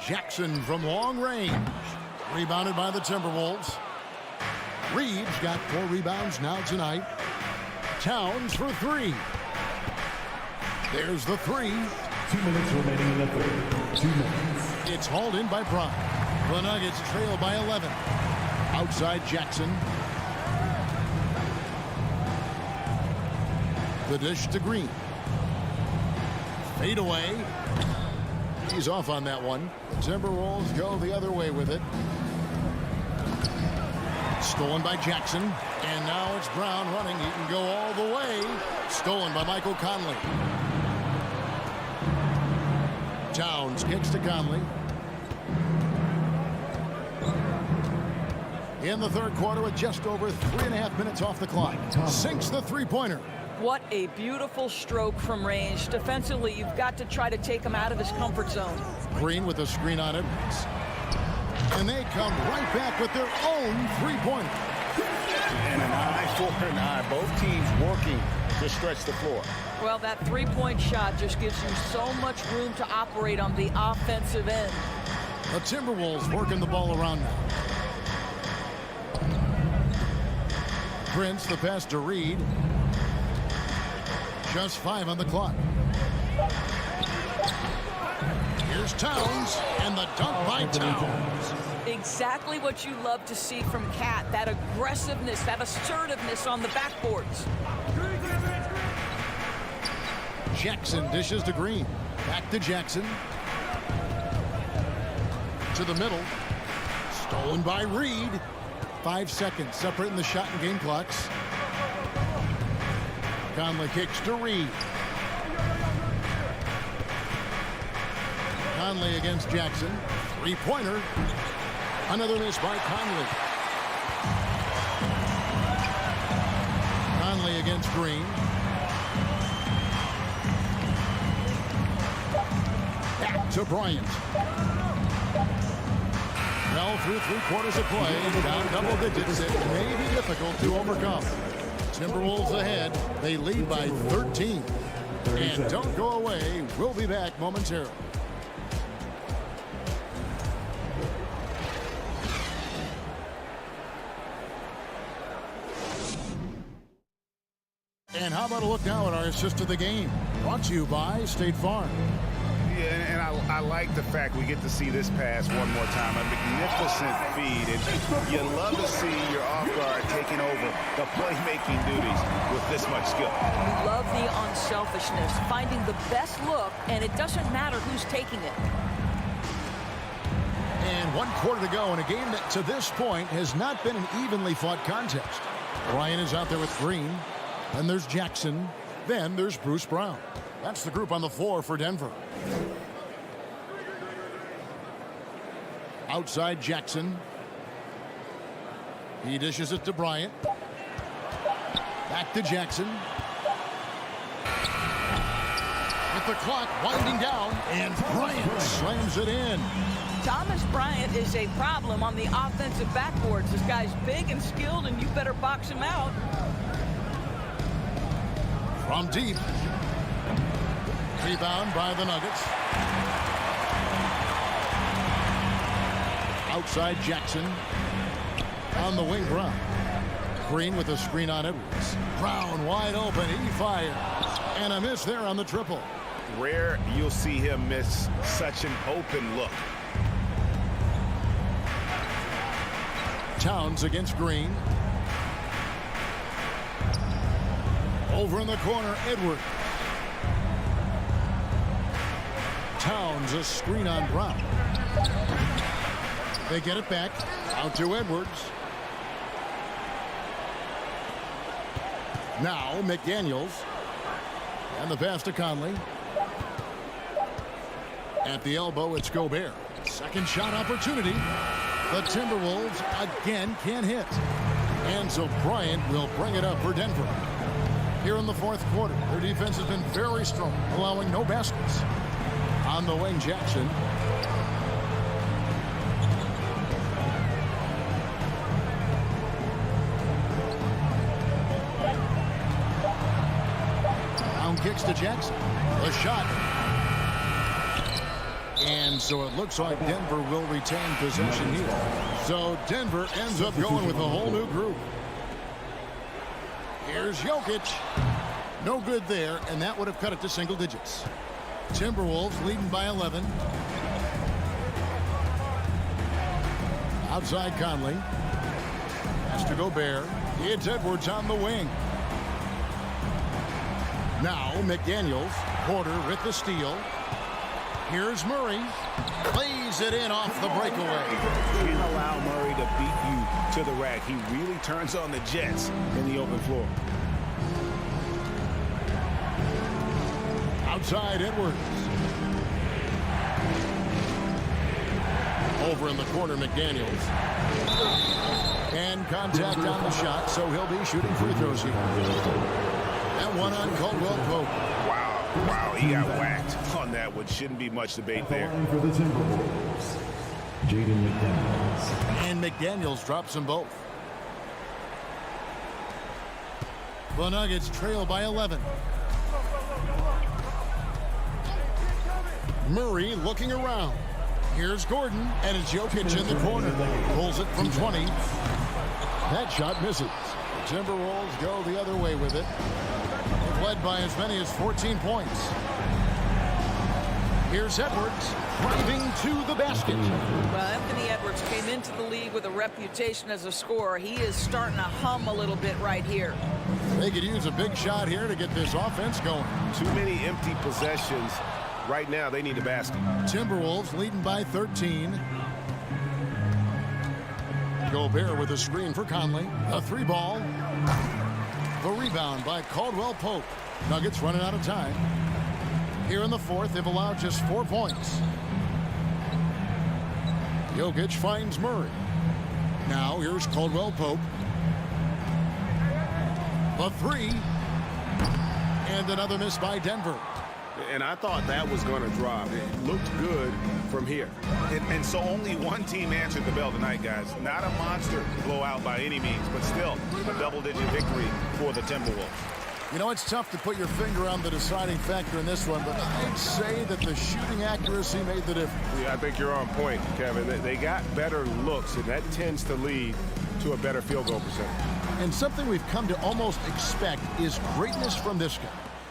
F: Jackson from long range. Rebounded by the Timberwolves. Reeves got 4 rebounds now tonight. Towns for 3. There's the 3.
D: 2 minutes remaining in the third. 2 minutes.
F: It's hauled in by Brown. The Nuggets trail by 11. Outside Jackson. The dish to Green. Fade away. He's off on that one. The Timberwolves go the other way with it. Stolen by Jackson. And now it's Brown running. He can go all the way. Stolen by Michael Conley. Towns kicks to Conley. In the third quarter with just over 3.5 minutes off the clock. Sinks the three-pointer.
G: What a beautiful stroke from range. Defensively, you've got to try to take him out of his comfort zone.
F: Green with a screen on it. And they come right back with their own three-pointer.
H: And an eye for an eye. Both teams working to stretch the floor.
G: Well, that three-point shot just gives you so much room to operate on the offensive end.
F: The Timberwolves working the ball around now. Prince, the pass to Reed. Just 5 on the clock. Here's Towns, and the dunk by Towns.
G: Exactly what you love to see from Cat, that aggressiveness, that assertiveness on the backboards.
F: Jackson dishes to Green. Back to Jackson. To the middle. Stolen by Reed. 5 seconds separating the shot and game clocks. Conley kicks to Reed. Conley against Jackson. Three-pointer. Another miss by Conley. Conley against Green. Back to Bryant. Well, through 3 quarters of play, down double digits, it may be difficult to overcome. Timberwolves ahead. They lead by 13. And don't go away. We'll be back momentarily. And how about a look now at our assist of the game? Brought to you by State Farm.
H: Yeah, and I like the fact we get to see this pass one more time. A magnificent feed. And you love to see your off guard taking over the playmaking duties with this much skill.
G: You love the unselfishness, finding the best look, and it doesn't matter who's taking it.
F: And 1 quarter to go in a game that to this point has not been an evenly fought contest. Ryan is out there with Green. Then there's Jackson. Then there's Bruce Brown. That's the group on the floor for Denver. Outside Jackson. He dishes it to Bryant. Back to Jackson. With the clock winding down, and Bryant slams it in.
G: Thomas Bryant is a problem on the offensive backboards. This guy's big and skilled, and you better box him out.
F: From deep. Rebound by the Nuggets. Outside Jackson. On the wing, Brown. Green with a screen on Edwards. Brown wide open. He fires. And a miss there on the triple.
H: Rare you'll see him miss such an open look.
F: Towns against Green. Over in the corner, Edwards. Towns, a screen on Brown. They get it back. Out to Edwards. Now McDaniels. And the pass to Conley. At the elbow, it's Gobert. Second shot opportunity. The Timberwolves again can't hit. And so Bryant will bring it up for Denver. Here in the fourth quarter, their defense has been very strong, allowing no baskets. On the wing, Jackson. Down kicks to Jackson. The shot. And so it looks like Denver will retain possession here. So Denver ends up going with a whole new group. Here's Jokic. No good there, and that would have cut it to single digits. Timberwolves leading by 11. Outside Conley. Pass to Gobert. It's Edwards on the wing. Now McDaniels. Porter with the steal. Here's Murray. Plays it in off the breakaway.
H: You can't allow Murray to beat you to the rack. He really turns on the Jets in the open floor.
F: Outside Edwards. Over in the corner, McDaniels. And contact on the shot, so he'll be shooting free throws here. And one on Caldwell Pope.
H: Wow, he got whacked on that one. Shouldn't be much debate there.
D: For the Timberwolves, Jaden McDaniels.
F: And McDaniels drops them both. The Nuggets trail by 11. Murray looking around. Here's Gordon, and it's Jokic in the corner. Pulls it from 20. That shot misses. The Timberwolves go the other way with it. They've led by as many as 14 points. Here's Edwards driving to the basket.
G: Well, Anthony Edwards came into the league with a reputation as a scorer. He is starting to hum a little bit right here.
F: They could use a big shot here to get this offense going.
H: Too many empty possessions. Right now, they need a basket.
F: Timberwolves leading by 13. Gobert with a screen for Conley. A three ball. The rebound by Caldwell Pope. Nuggets running out of time. Here in the fourth, they've allowed just 4 points. Jokic finds Murray. Now here's Caldwell Pope. The three. And another miss by Denver.
H: And I thought that was going to drop. It looked good from here. And so only one team answered the bell tonight, guys. Not a monster blowout by any means, but still a double-digit victory for the Timberwolves.
F: You know, it's tough to put your finger on the deciding factor in this one, but I'd say that the shooting accuracy made the difference.
H: Yeah, I think you're on point, Kevin. They got better looks, and that tends to lead to a better field goal percentage.
F: And something we've come to almost expect is greatness from this guy.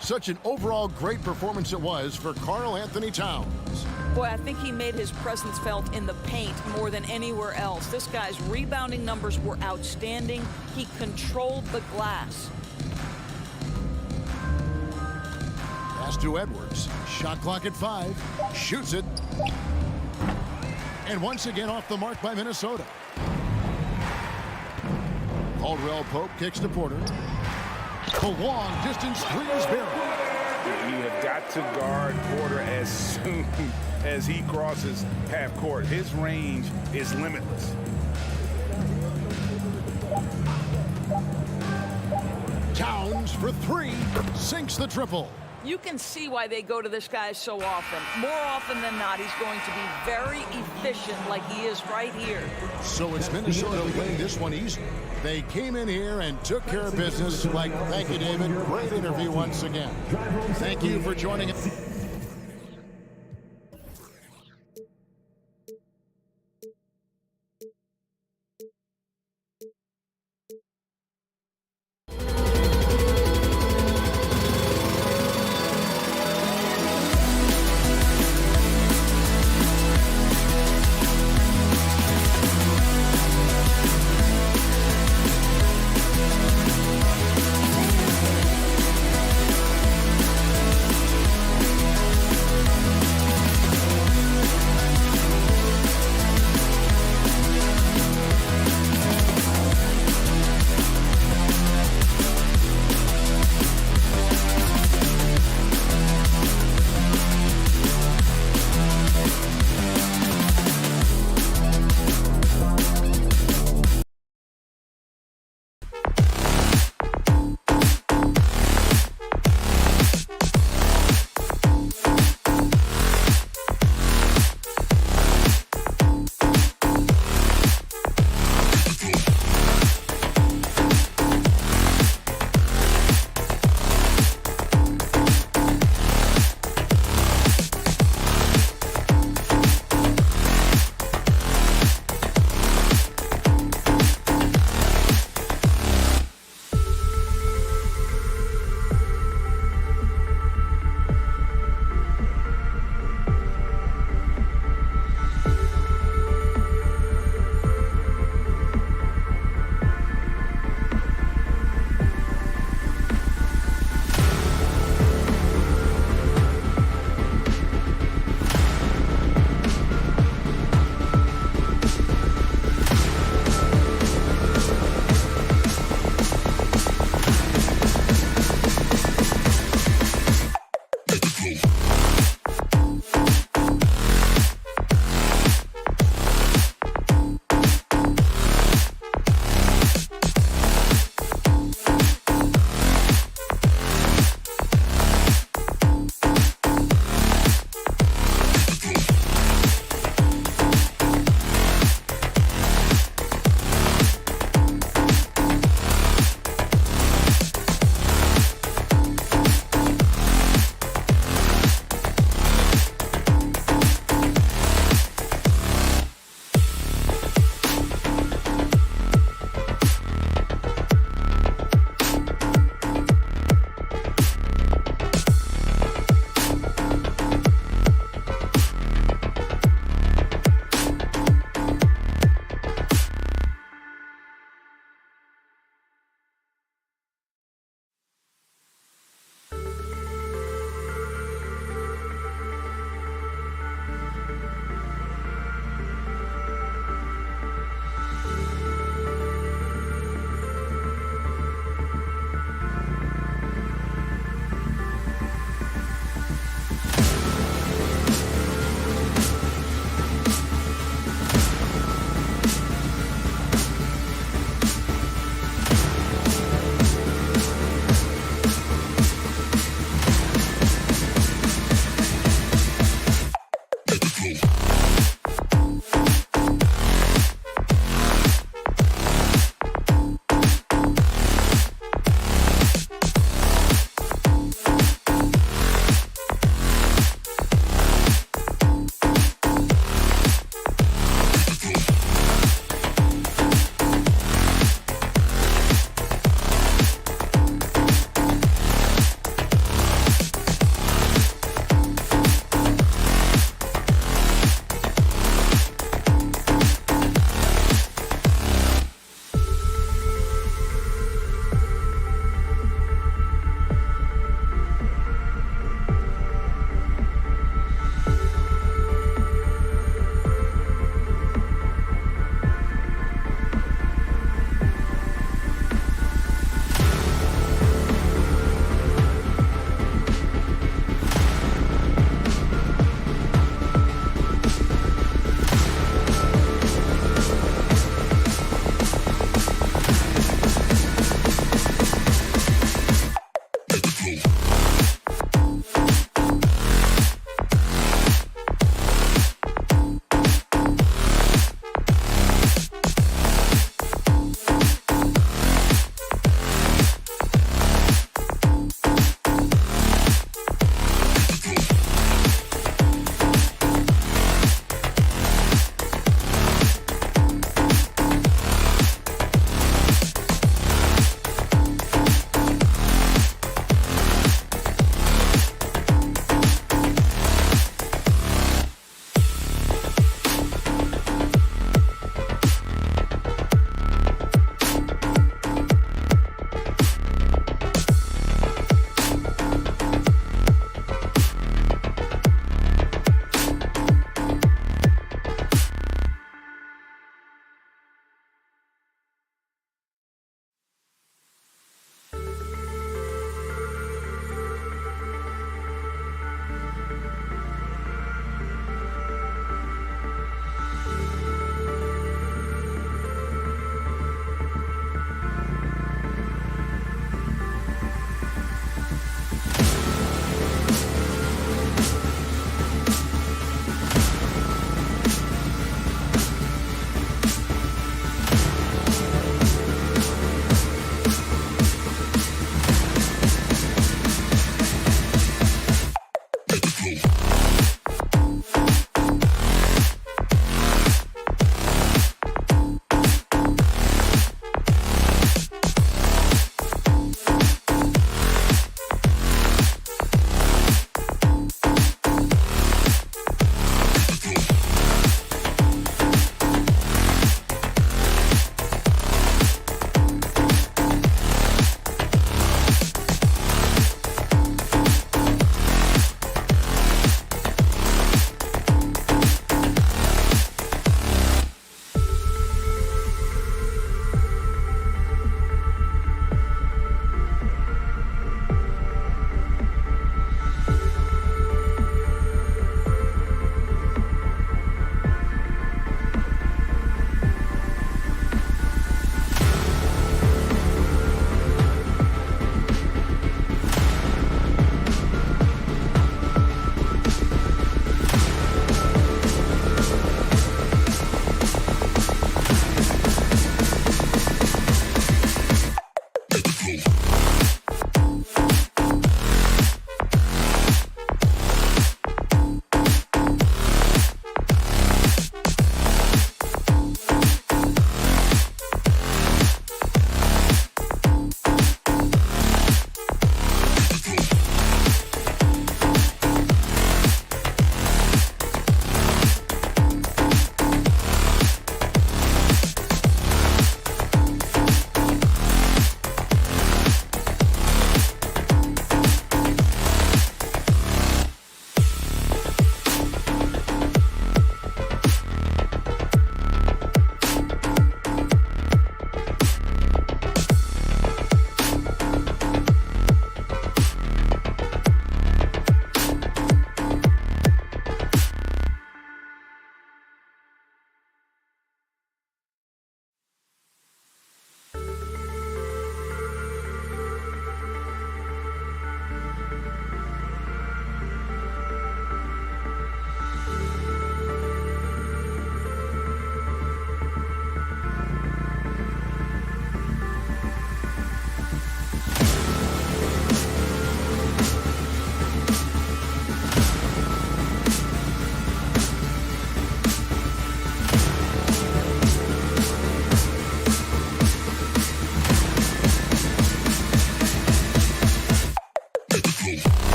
F: Such an overall great performance it was for Karl Anthony Towns.
G: Boy, I think he made his presence felt in the paint more than anywhere else. This guy's rebounding numbers were outstanding. He controlled the glass.
F: Pass to Edwards. Shot clock at 5. Shoots it. And once again off the mark by Minnesota. Caldwell Pope kicks to Porter. The long distance three is buried.
H: You have got to guard Porter as soon as he crosses half court. His range is limitless.
F: Towns for 3. Sinks the triple.
G: You can see why they go to this guy so often. More often than not, he's going to be very efficient like he is right here.
F: So it's Minnesota winning this one easily. They came in here and took care of business. Thank you, David. Great interview once again. Thank you for joining us.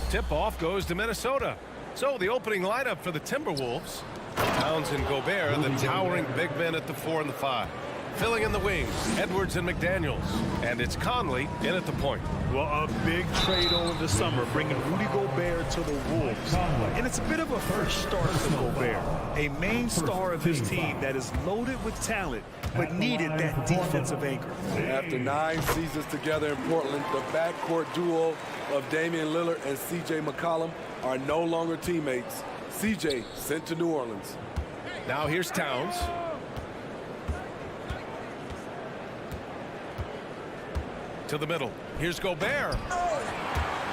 A: Tip-off goes to Minnesota. So the opening lineup for the Timberwolves. Towns and Gobert, the towering big men at the 4 and the 5. Filling in the wings, Edwards and McDaniels. And it's Conley in at the point.
C: Well, a big trade over the summer, bringing Rudy Gobert to the Wolves. And it's a bit of a fresh start for Gobert, a main star of his team that is loaded with talent, but needed that defensive anchor.
J: After 9 seasons together in Portland, the backcourt duo of Damian Lillard and C.J. McCollum are no longer teammates. C.J. sent to New Orleans.
A: Now here's Towns. To the middle. Here's Gobert.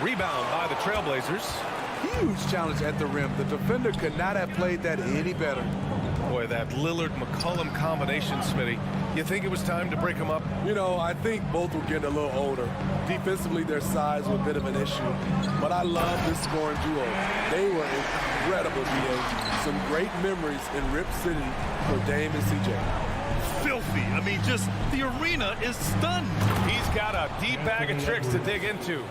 A: Rebound by the Trailblazers.
J: Huge challenge at the rim. The defender could not have played that any better.
A: Boy, that Lillard-McCollum combination, Smitty. You think it was time to break them up?
J: You know, I think both were getting a little older. Defensively, their size was a bit of an issue. But I love this scoring duo. They were incredible, D.A. Some great memories in Rip City for Dame and C.J.
C: Filthy. I mean, just the arena is stunned.
A: He's got a deep bag of tricks to dig into.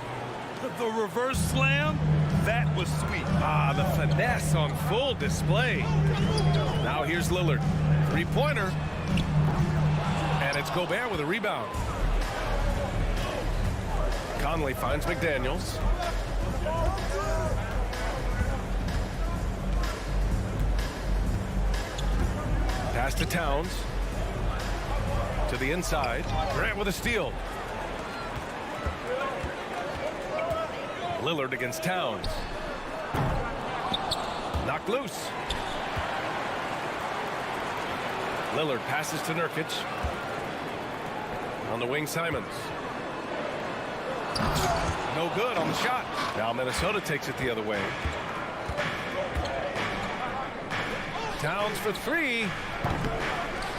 C: The reverse slam, that was sweet.
A: Ah, the finesse on full display. Now here's Lillard. Three-pointer. And it's Gobert with a rebound. Conley finds McDaniels. Pass to Towns. To the inside. Grant with a steal. Lillard against Towns. Knocked loose. Lillard passes to Nurkic. On the wing, Simons. No good on the shot. Now Minnesota takes it the other way. Towns for 3.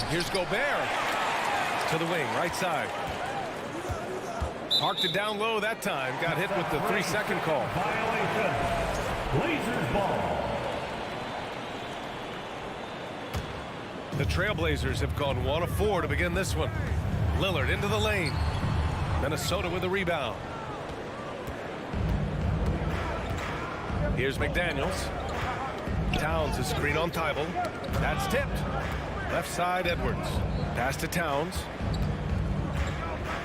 A: Here's Gobert. To the wing, right side. Parked it down low that time. Got hit with the 3-second call.
D: Blazers ball.
A: The Trailblazers have gone 1 of 4 to begin this one. Lillard into the lane. Minnesota with a rebound. Here's McDaniels. Towns is screen on Tybal. That's tipped. Left side, Edwards. Pass to Towns.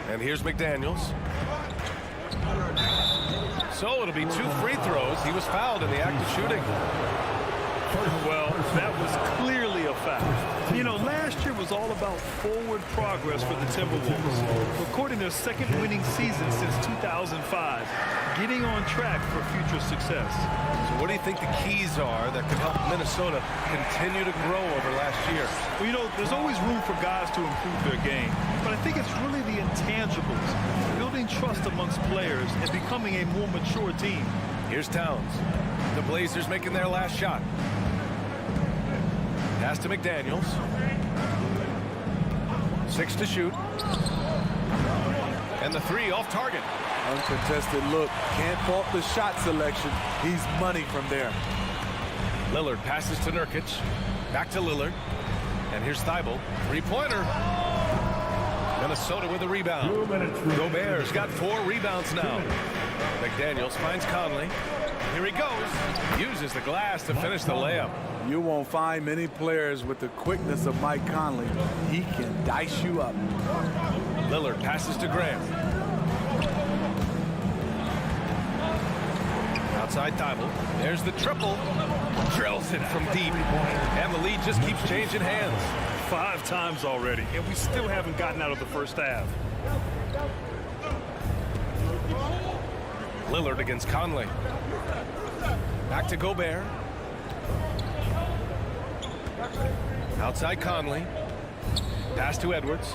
A: And here's McDaniels. So it'll be 2 free throws. He was fouled in the act of shooting.
C: Well, that was clearly a foul. You know, last year was all about forward progress for the Timberwolves, recording their second winning season since 2005, getting on track for future success.
A: So what do you think the keys are that could help Minnesota continue to grow over last year?
C: Well, you know, there's always room for guys to improve their game, but I think it's really the intangibles, building trust amongst players and becoming a more mature team.
A: Here's Towns. The Blazers making their last shot. Pass to McDaniels. 6 to shoot. And the 3 off target.
J: Uncontested look. Can't fault the shot selection. He's money from there.
A: Lillard passes to Nurkic. Back to Lillard. And here's Thybulle. 3-pointer. Minnesota with a rebound. Gobert's got 4 rebounds now. McDaniels finds Conley. Here he goes. Uses the glass to finish the layup.
J: You won't find many players with the quickness of Mike Conley. He can dice you up.
A: Lillard passes to Graham. Outside Thybulle. There's the triple. Drills it from deep. And the lead just keeps changing hands.
C: 5 times already, and we still haven't gotten out of the first half.
A: Lillard against Conley. Back to Gobert. Outside Conley. Pass to Edwards.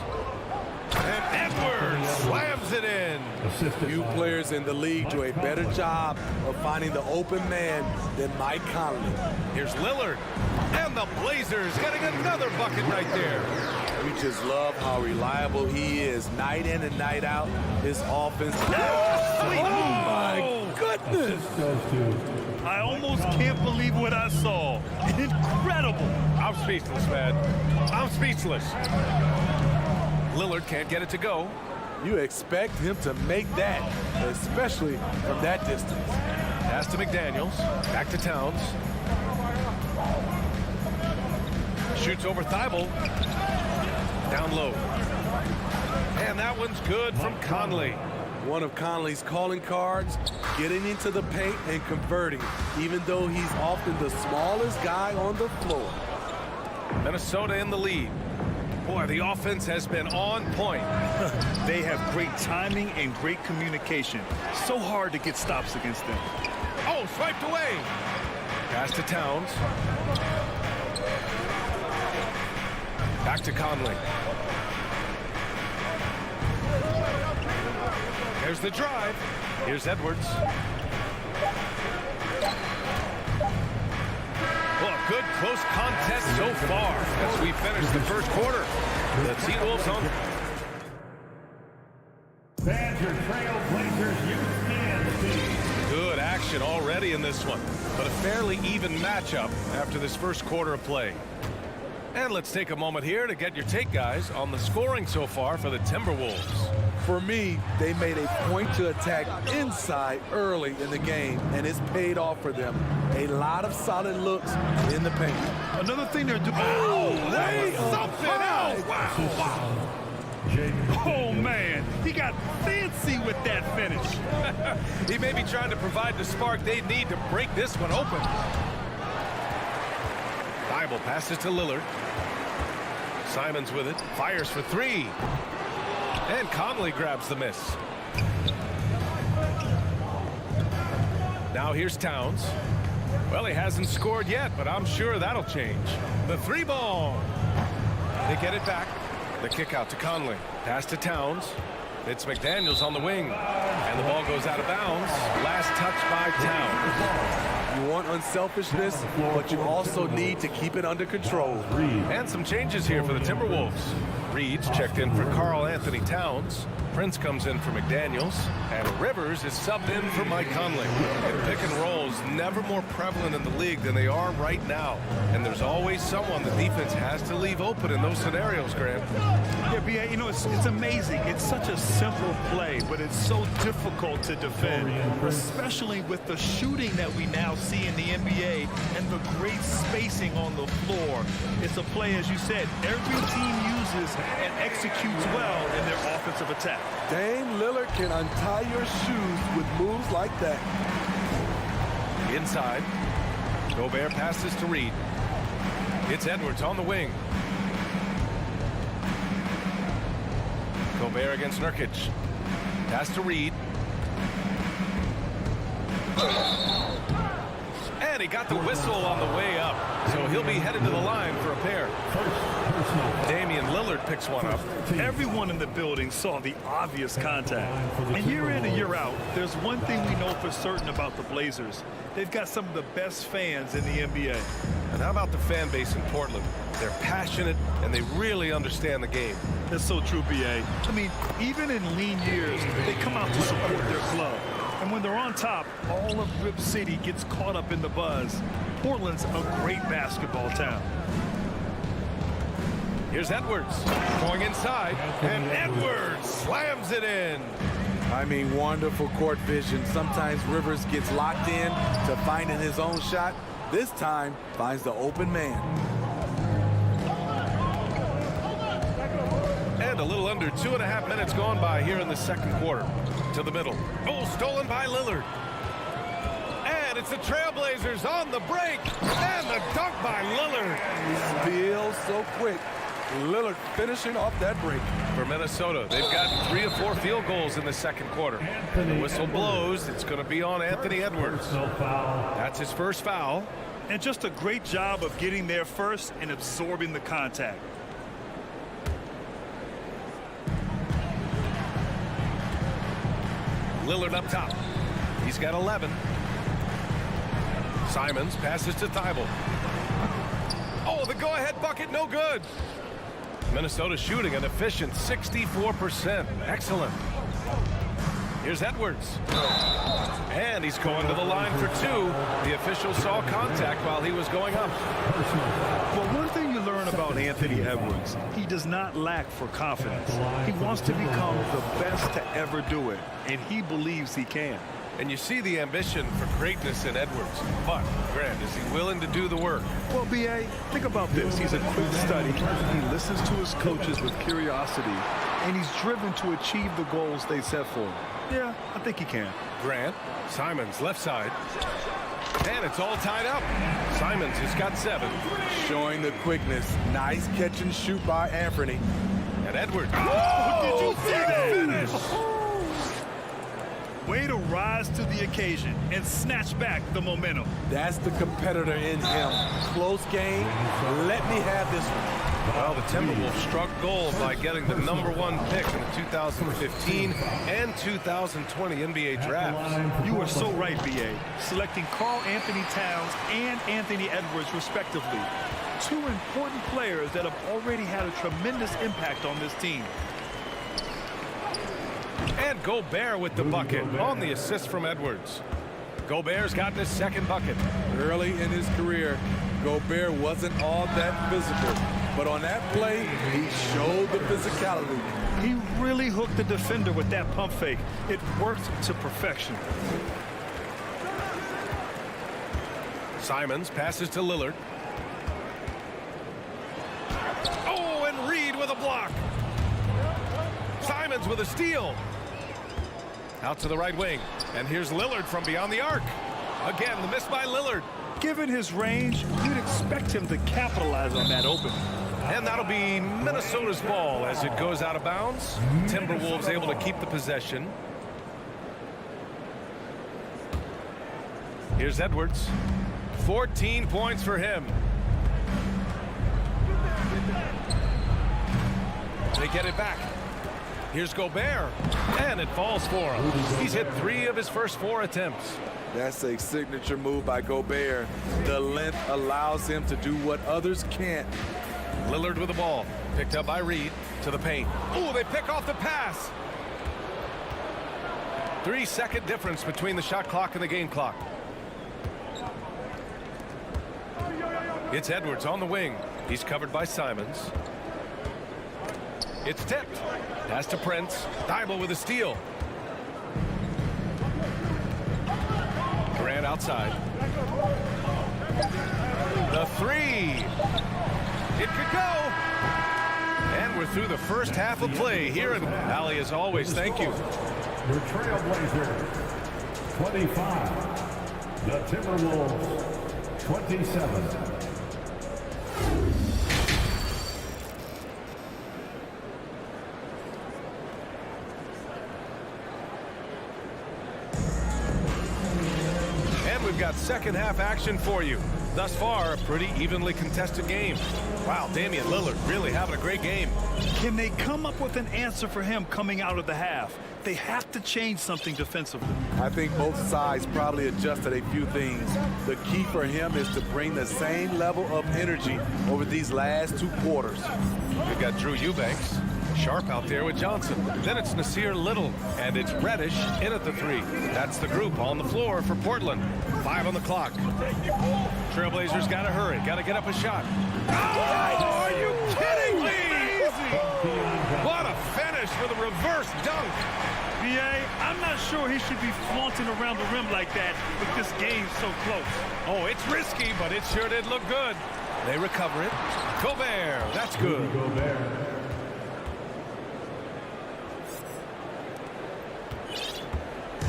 A: And Edwards slams it in.
J: Few players in the league do a better job of finding the open man than Mike Conley.
A: Here's Lillard. And the Blazers getting another bucket right there.
J: We just love how reliable he is night in and night out. His offense.
C: Oh, my
J: goodness.
C: I almost can't believe what I saw. Incredible.
A: I'm speechless, man. I'm speechless. Lillard can't get it to go.
J: You expect him to make that, especially from that distance.
A: Pass to McDaniels. Back to Towns. Shoots over Thibault. Down low. And that one's good from Conley.
J: One of Conley's calling cards, getting into the paint and converting, even though he's often the smallest guy on the floor.
A: Minnesota in the lead. Boy, the offense has been on point.
C: They have great timing and great communication. So hard to get stops against them.
A: Oh, swiped away. Pass to Towns. Back to Conley. There's the drive. Here's Edwards. Well, good close contest so far as we finish the first quarter. The T-Wolves on.
D: Badger Trailblazers UNC.
A: Good action already in this one, but a fairly even matchup after this first quarter of play. And let's take a moment here to get your take, guys, on the scoring so far for the Timberwolves.
J: For me, they made a point to attack inside early in the game, and it's paid off for them. A lot of solid looks in the paint.
C: Another thing they're doing.
A: Oh, hey, something else. Wow.
C: Oh, man. He got fancy with that finish.
A: He may be trying to provide the spark they need to break this one open. Thibault passes to Lillard. Simons with it. Fires for three. And Conley grabs the miss. Now here's Towns. Well, he hasn't scored yet, but I'm sure that'll change. The three ball. They get it back. The kick out to Conley. Pass to Towns. It's McDaniels on the wing. And the ball goes out of bounds. Last touch by Towns.
J: You want unselfishness, but you also need to keep it under control.
A: And some changes here for the Timberwolves. Reed's checked in for Karl Anthony Towns. Prince comes in for McDaniels. And Rivers is subbed in for Mike Conley. And pick and rolls never more prevalent in the league than they are right now. And there's always someone the defense has to leave open in those scenarios, Grant.
C: Yeah, B.A., you know, it's amazing. It's such a simple play, but it's so difficult to defend, especially with the shooting that we now see in the NBA and the great spacing on the floor. It's a play, as you said, every team uses and executes well in their offensive attack.
J: Dame Lillard can untie your shoes with moves like that.
A: Inside. Gobert passes to Reed. It's Edwards on the wing. Gobert against Nurkic. Pass to Reed. And he got the whistle on the way up. So he'll be headed to the line for a pair. Damian Lillard picks one up.
C: Everyone in the building saw the obvious contact. And year in and year out, there's one thing we know for certain about the Blazers. They've got some of the best fans in the NBA.
A: And how about the fan base in Portland? They're passionate and they really understand the game.
C: That's so true, B.A. I mean, even in lean years, they come out to support their club. And when they're on top, all of Rip City gets caught up in the buzz. Portland's a great basketball town.
A: Here's Edwards going inside, and Edwards slams it in.
J: I mean, wonderful court vision. Sometimes Rivers gets locked in to finding his own shot. This time, finds the open man.
A: And a little under 2.5 minutes gone by here in the second quarter. To the middle. Oh, stolen by Lillard. And it's the Trailblazers on the break. And the dunk by Lillard.
J: Feels so quick. Lillard finishing off that break.
A: For Minnesota, they've got 3 of 4 field goals in the second quarter. The whistle blows. It's going to be on Anthony Edwards. That's his first foul.
C: And just a great job of getting there first and absorbing the contact.
A: Lillard up top. He's got 11. Simons passes to Thibault. Oh, the go-ahead bucket, no good. Minnesota shooting an efficient 64%. Excellent. Here's Edwards. And he's going to the line for 2. The official saw contact while he was going up.
C: Well, one thing you learn about Anthony Edwards. He does not lack for confidence. He wants to become the best to ever do it, and he believes he can.
A: And you see the ambition for greatness in Edwards. But, Grant, is he willing to do the work?
C: Well, B.A., think about this. He's a quick study. He listens to his coaches with curiosity, and he's driven to achieve the goals they set for him. Yeah, I think he can.
A: Grant, Simons, left side. And it's all tied up. Simons has got 7.
J: Showing the quickness. Nice catch and shoot by Anthony.
A: And Edwards.
C: Oh, did you see that finish? Way to rise to the occasion and snatch back the momentum.
J: That's the competitor in him. Close game. Let me have this one.
A: Well, the Timberwolves struck gold by getting the #1 pick in the 2015 and 2020 NBA drafts.
C: You are so right, B.A. Selecting Karl Anthony Towns and Anthony Edwards, respectively. 2 important players that have already had a tremendous impact on this team.
A: And Gobert with the bucket on the assist from Edwards. Gobert's gotten his 2nd bucket.
J: Early in his career, Gobert wasn't all that physical. But on that play, he showed the physicality.
C: He really hooked the defender with that pump fake. It worked to perfection.
A: Simons passes to Lillard. Oh, and Reed with a block. Simons with a steal. Out to the right wing. And here's Lillard from beyond the arc. Again, the miss by Lillard.
C: Given his range, you'd expect him to capitalize on that open.
A: And that'll be Minnesota's ball as it goes out of bounds. Timberwolves able to keep the possession. Here's Edwards. 14 points for him. They get it back. Here's Gobert. And it falls for him. He's hit 3 of his first 4 attempts.
J: That's a signature move by Gobert. The length allows him to do what others can't.
A: Lillard with the ball. Picked up by Reed to the paint. Oh, they pick off the pass. 3-second difference between the shot clock and the game clock. It's Edwards on the wing. He's covered by Simons. It's tipped. Pass to Prince. Dibble with a steal. Grant outside. The 3. It could go. And we're through the first half of play here in Valley. As always, thank you.
D: Your Trailblazers, 25. The Timberwolves, 27.
A: We've got second half action for you. Thus far, a pretty evenly contested game. Wow, Damian Lillard really having a great game.
C: Can they come up with an answer for him coming out of the half? They have to change something defensively.
J: I think both sides probably adjusted a few things. The key for him is to bring the same level of energy over these last 2 quarters.
A: We've got Drew Eubanks. Sharp out there with Johnson. Then it's Nasir Little, and it's Reddish in at the 3. That's the group on the floor for Portland. 5 on the clock. Trailblazers got to hurry. Got to get up a shot. Oh, are you kidding me? What a finish with a reverse dunk.
C: B.A., I'm not sure he should be flaunting around the rim like that with this game so close.
A: Oh, it's risky, but it sure did look good. They recover it. Gobert, that's good.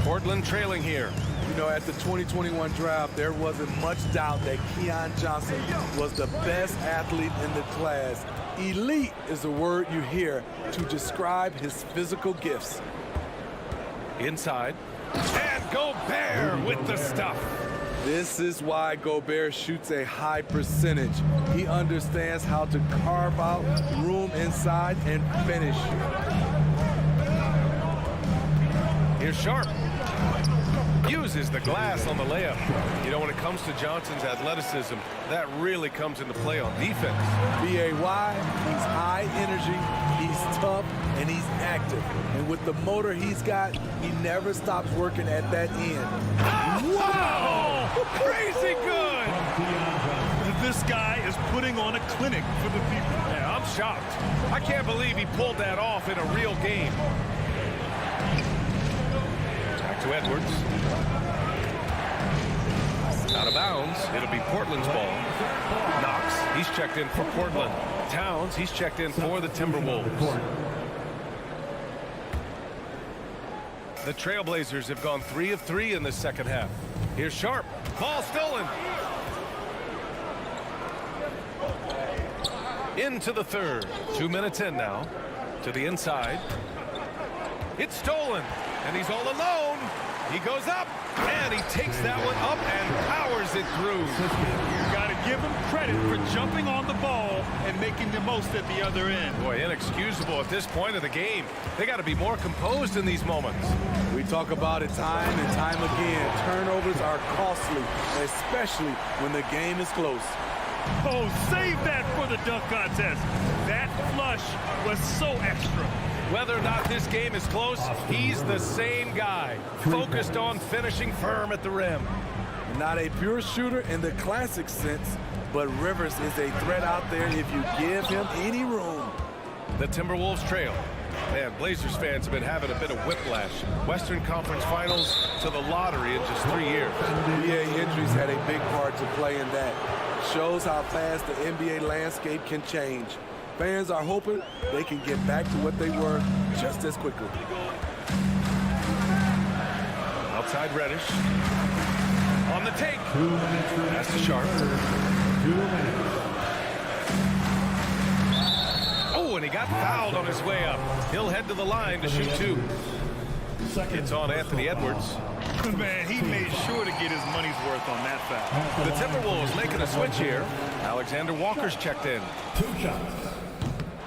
A: Portland trailing here.
J: You know, at the 2021 draft, there wasn't much doubt that Keon Johnson was the best athlete in the class. Elite is the word you hear to describe his physical gifts.
A: Inside. And Gobert with the stuff.
J: This is why Gobert shoots a high percentage. He understands how to carve out room inside and finish.
A: Here's Sharp. Uses the glass on the layup. You know, when it comes to Johnson's athleticism, that really comes into play on defense.
J: B.A.Y., he's high energy, he's tough, and he's active. And with the motor he's got, he never stops working at that end.
A: Wow! Crazy good!
C: This guy is putting on a clinic for the people.
A: Yeah, I'm shocked. I can't believe he pulled that off in a real game. Back to Edwards. Out of bounds. It'll be Portland's ball. Knox, he's checked in for Portland. Towns, he's checked in for the Timberwolves. The Trailblazers have gone 3 of 3 in the second half. Here's Sharp. Ball stolen. Into the third. 2 minutes in now. To the inside. It's stolen. And he's all alone. He goes up. And he takes that one up and powers it through.
C: You got to give him credit for jumping on the ball and making the most at the other end.
A: Boy, inexcusable at this point of the game. They got to be more composed in these moments.
J: We talk about it time and time again. Turnovers are costly, especially when the game is close.
C: Oh, save that for the dunk contest. That flush was so extra.
A: Whether or not this game is close, he's the same guy, focused on finishing firm at the rim.
J: Not a pure shooter in the classic sense, but Rivers is a threat out there if you give him any room.
A: The Timberwolves trail. Man, Blazers fans have been having a bit of whiplash. Western Conference Finals to the lottery in just 3 years.
J: NBA injuries had a big part to play in that. Shows how fast the NBA landscape can change. Fans are hoping they can get back to what they were just as quickly.
A: Outside Reddish. On the take. That's to Sharp. Oh, and he got fouled on his way up. He'll head to the line to shoot 2. It's on Anthony Edwards.
C: Man, he made sure to get his money's worth on that foul.
A: The Timberwolves making a switch here. Alexander Walker's checked in.
D: 2 shots.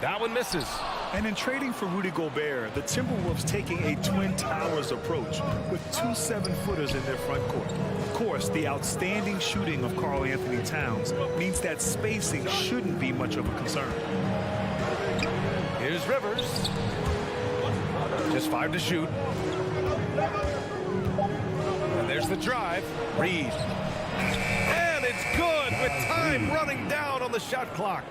A: That one misses.
C: And in trading for Rudy Gobert, the Timberwolves taking a Twin Towers approach with 2 7-footers in their front court. Of course, the outstanding shooting of Karl Anthony Towns means that spacing shouldn't be much of a concern.
A: Here's Rivers. Just 5 to shoot. And there's the drive. Reed. And it's good with time running down on the shot clock.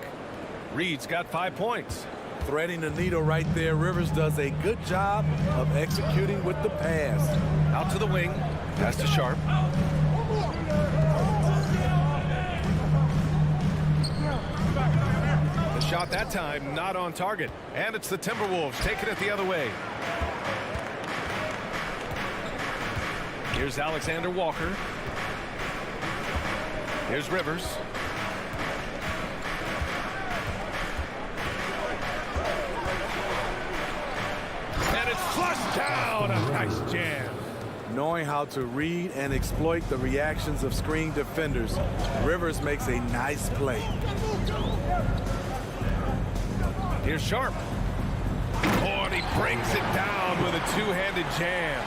A: Reed's got 5 points.
J: Threading the needle right there. Rivers does a good job of executing with the pass.
A: Out to the wing. Pass to Sharp. The shot that time not on target. And it's the Timberwolves taking it the other way. Here's Alexander Walker. Here's Rivers. And it's flushed down. A nice jam.
J: Knowing how to read and exploit the reactions of screen defenders, Rivers makes a nice play.
A: Here's Sharp. Oh, and he brings it down with a two-handed jam.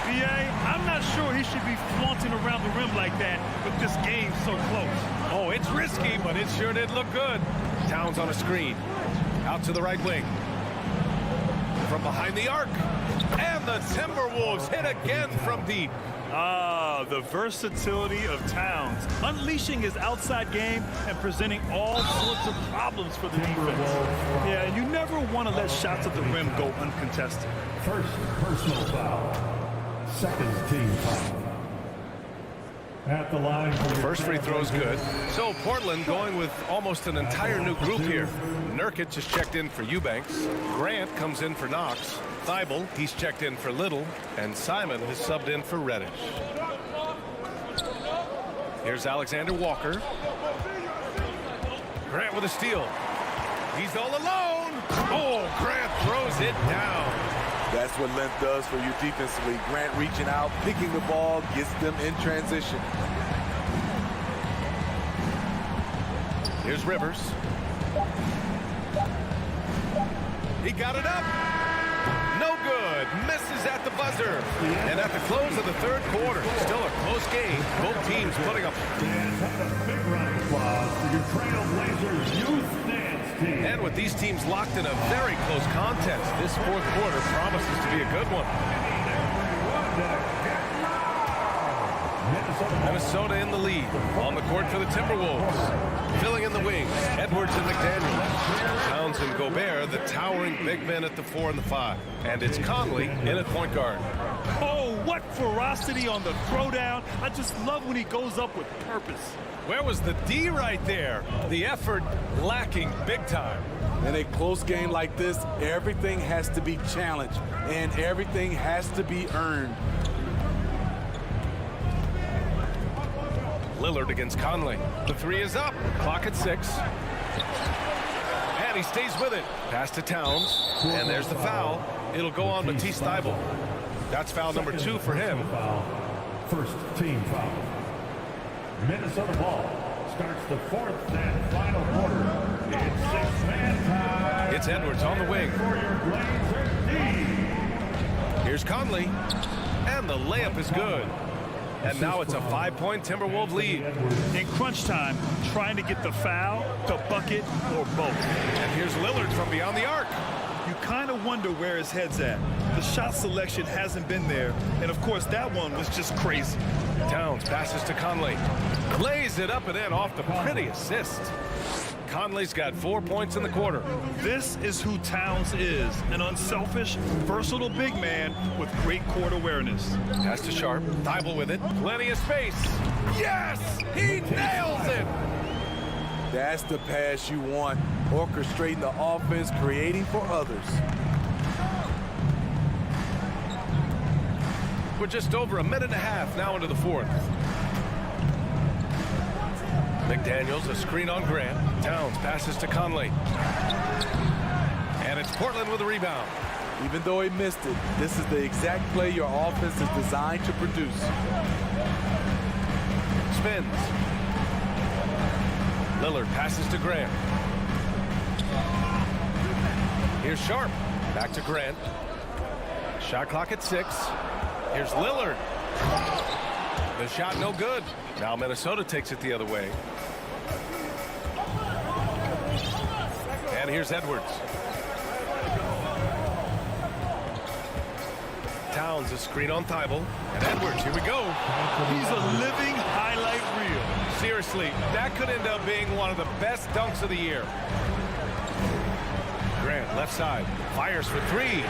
C: B.A., I'm not sure he should be flaunting around the rim like that, but this game's so close.
A: Oh, it's risky, but it sure did look good. Towns on a screen. Out to the right wing. From behind the arc. And the Timberwolves hit again from deep.
C: Ah, the versatility of Towns, unleashing his outside game and presenting all sorts of problems for the defense. Yeah, and you never want to let shots at the rim go uncontested.
D: First personal foul. Second team foul. At the line.
A: First free throw's good. So Portland going with almost an entire new group here. Nurkic is checked in for Eubanks. Grant comes in for Knox. Thibault, he's checked in for Little. And Simon has subbed in for Reddish. Here's Alexander Walker. Grant with a steal. He's all alone. Oh, Grant throws it down.
J: That's what length does for you defensively. Grant reaching out, picking the ball, gets them in transition.
A: Here's Rivers. He got it up. No good. Misses at the buzzer. And at the close of the third quarter, still a close game. Both teams putting up.
D: A big round of applause for your Trailblazers youth dance team.
A: And with these teams locked in a very close contest, this fourth quarter promises to be a good one. Minnesota in the lead. On the court for the Timberwolves. Filling in the wings, Edwards and McDaniels. Towns and Gobert, the towering big men at the 4 and the 5. And it's Conley in at point guard.
C: Oh, what ferocity on the throwdown. I just love when he goes up with purpose.
A: Where was the D right there? The effort lacking big time.
J: In a close game like this, everything has to be challenged, and everything has to be earned.
A: Lillard against Conley. The 3 is up. Clock at 6. And he stays with it. Pass to Towns. And there's the foul. It'll go on Matisse Thybulle. That's foul number 2 for him.
D: First team foul. Minnesota ball starts the 4th and final quarter. It's 6-man time.
A: It's Edwards on the wing.
D: For your Blazer D.
A: Here's Conley. And the layup is good. And now it's a 5-point Timberwolves lead.
C: In crunch time, trying to get the foul, the bucket, or both.
A: And here's Lillard from beyond the arc.
C: You kind of wonder where his head's at. The shot selection hasn't been there. And, of course, that one was just crazy.
A: Towns passes to Conley. Lays it up and in off the pretty assist. Conley's got 4 points in the quarter.
C: This is who Towns is, an unselfish, versatile big man with great court awareness.
A: Pass to Sharp. Thybulle with it. Plenty of space. Yes! He nails it!
J: That's the pass you want. Orchestrating the offense, creating for others.
A: We're just over a minute and a half now into the 4th. McDaniels, a screen on Grant. Towns passes to Conley. And it's Portland with a rebound.
J: Even though he missed it, this is the exact play your offense is designed to produce.
A: Spins. Lillard passes to Grant. Here's Sharp. Back to Grant. Shot clock at 6. Here's Lillard. The shot no good. Now Minnesota takes it the other way. And here's Edwards. Towns, a screen on Thybulle. And Edwards, here we go.
C: He's a living highlight reel.
A: Seriously, that could end up being one of the best dunks of the year. Grant, left side, fires for 3.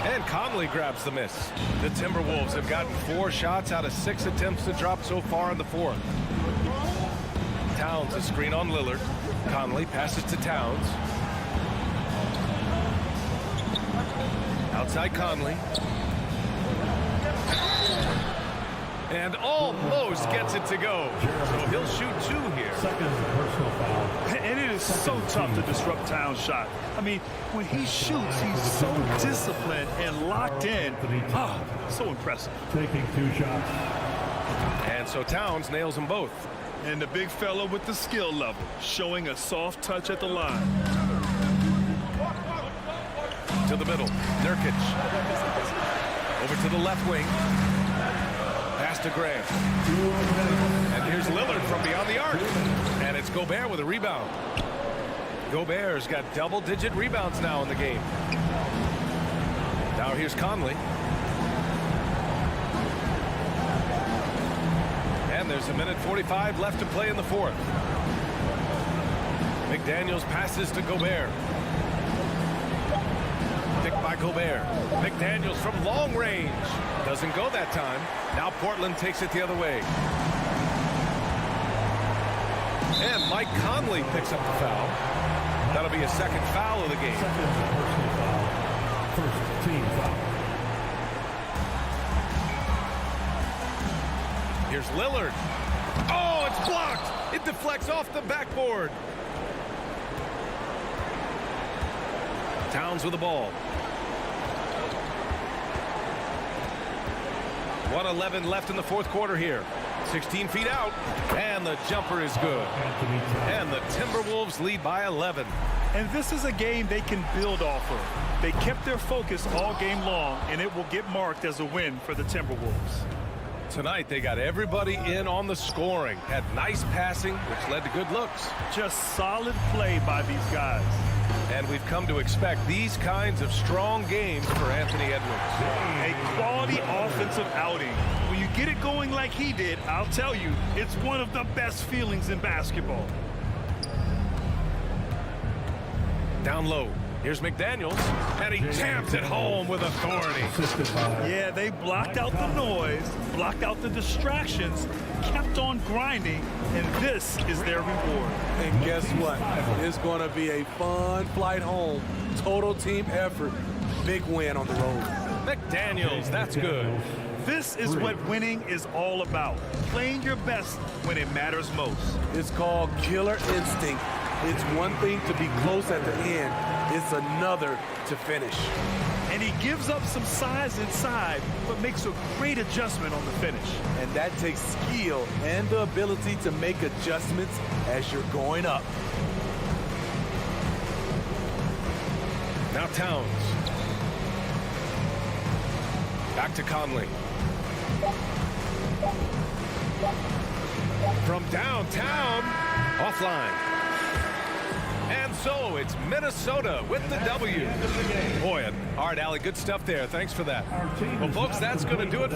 A: And Conley grabs the miss. The Timberwolves have gotten 4 shots out of 6 attempts to drop so far in the 4th. Towns, a screen on Lillard. Conley passes to Towns. Outside Conley. And almost gets it to go. So he'll shoot 2 here.
D: Second personal foul.
C: And it is so tough to disrupt Towns' shot. I mean, when he shoots, he's so disciplined and locked in. So impressive.
D: Taking 2 shots.
A: And so Towns nails them both.
C: And the big fella with the skill level, showing a soft touch at the line.
A: To the middle, Nurkic. Over to the left wing. Pass to Grant. And here's Lillard from beyond the arc. And it's Gobert with a rebound. Gobert's got double-digit rebounds now in the game. Now here's Conley. And there's a minute 45 left to play in the 4th. McDaniels passes to Gobert. Picked by Gobert. McDaniels from long range. Doesn't go that time. Now Portland takes it the other way. And Mike Conley picks up the foul. That'll be a second foul of the game.
D: Second personal foul. First team foul.
A: Here's Lillard. Oh, it's blocked. It deflects off the backboard. Towns with the ball. 1:11 left in the 4th quarter here. 16 feet out, and the jumper is good. And the Timberwolves lead by 11.
C: And this is a game they can build off of. They kept their focus all game long, and it will get marked as a win for the Timberwolves.
A: Tonight, they got everybody in on the scoring. Had nice passing, which led to good looks.
C: Just solid play by these guys.
A: And we've come to expect these kinds of strong games for Anthony Edwards.
C: A quality offensive outing. When you get it going like he did, I'll tell you, it's one of the best feelings in basketball.
A: Down low. Here's McDaniels, and he jams it home with authority.
C: Yeah, they blocked out the noise, blocked out the distractions, kept on grinding, and this is their reward.
J: And guess what? It's going to be a fun flight home. Total team effort. Big win on the road.
A: McDaniels, that's good.
C: This is what winning is all about. Playing your best when it matters most.
J: It's called killer instinct. It's one thing to be close at the end. It's another to finish.
C: And he gives up some size inside, but makes a great adjustment on the finish.
J: And that takes skill and the ability to make adjustments as you're going up.
A: Now Towns. Back to Conley. From downtown, offline. And so it's Minnesota with the W. Boy, all right, Allie, good stuff there. Thanks for that. Well, folks, that's going to do it.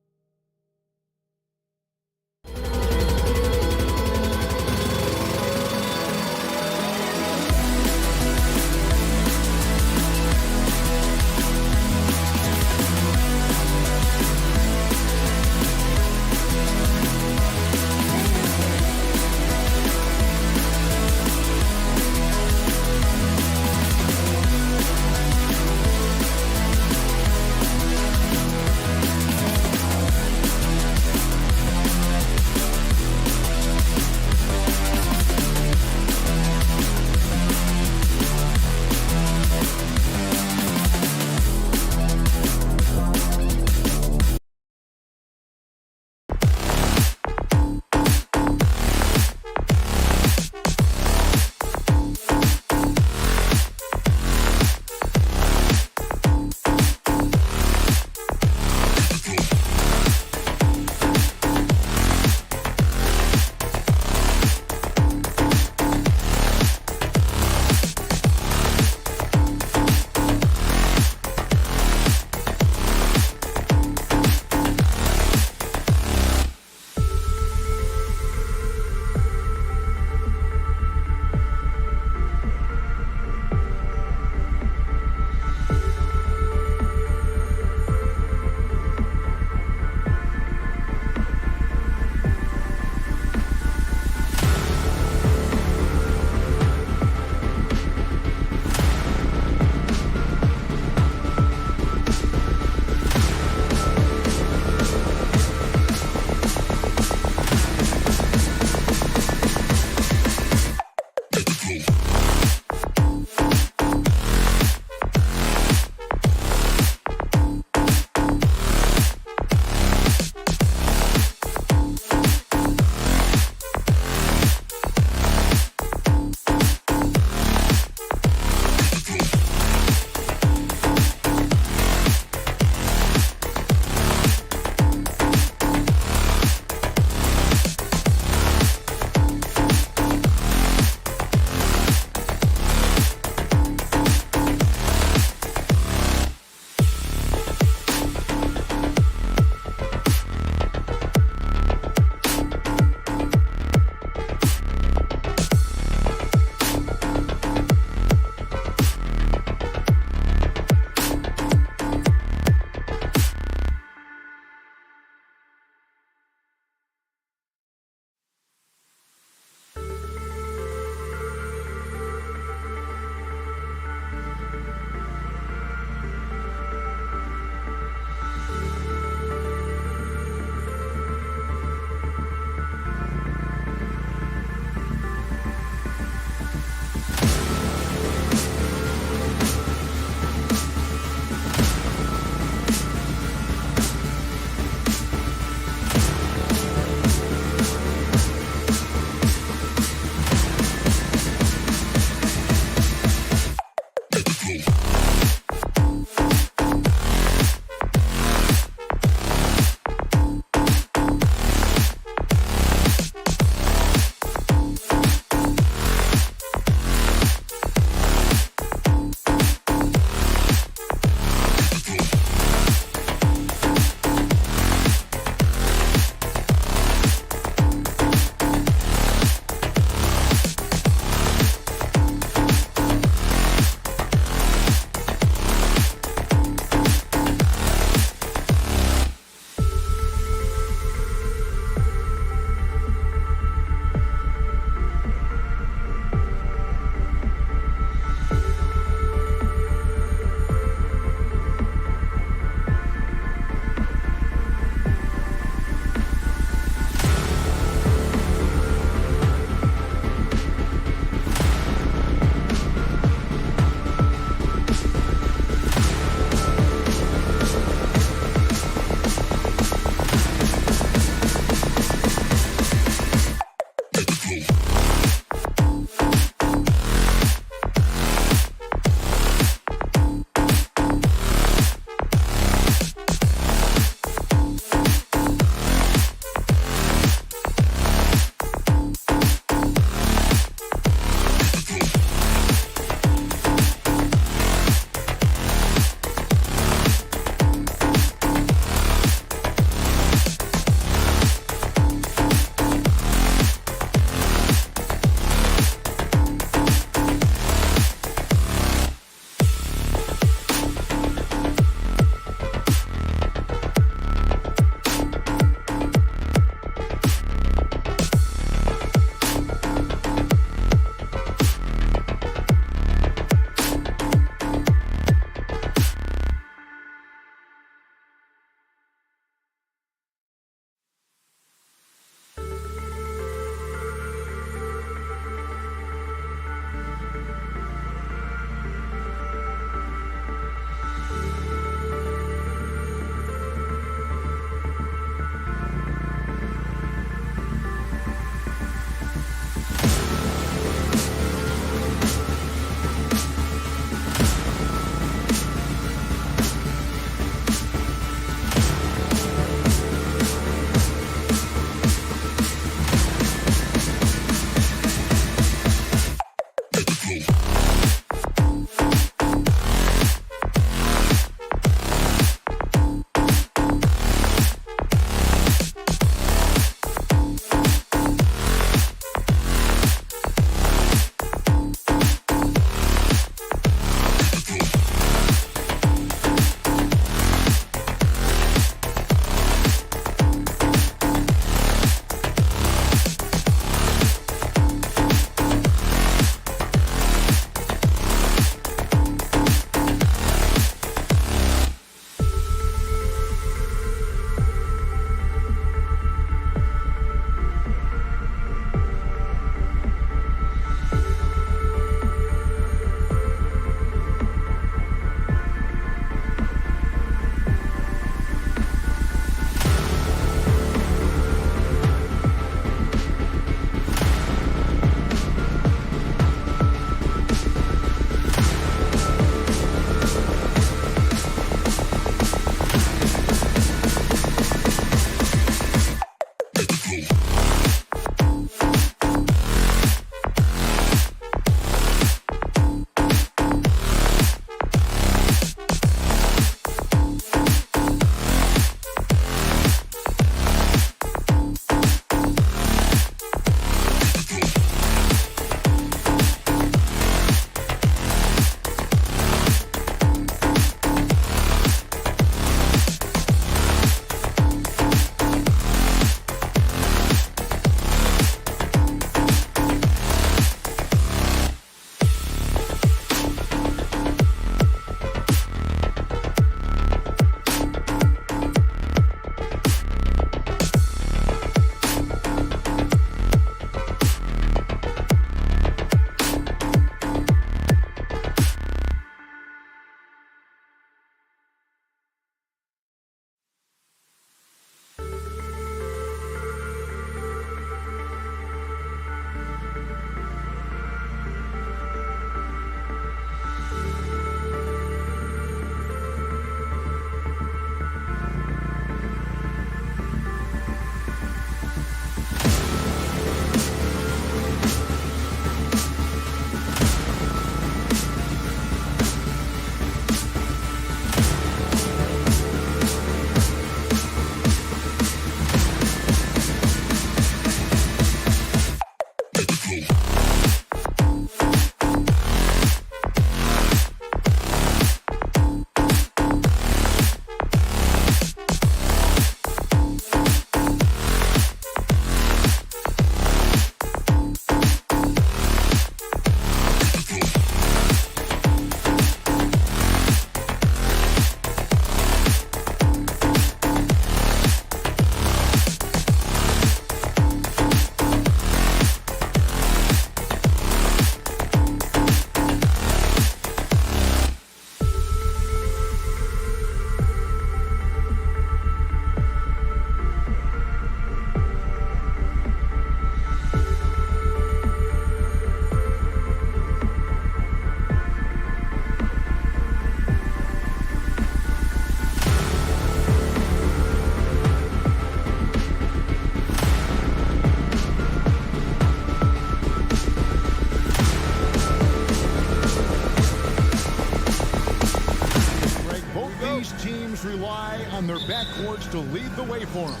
F: Blazers rely on their backcourts to lead the way for them.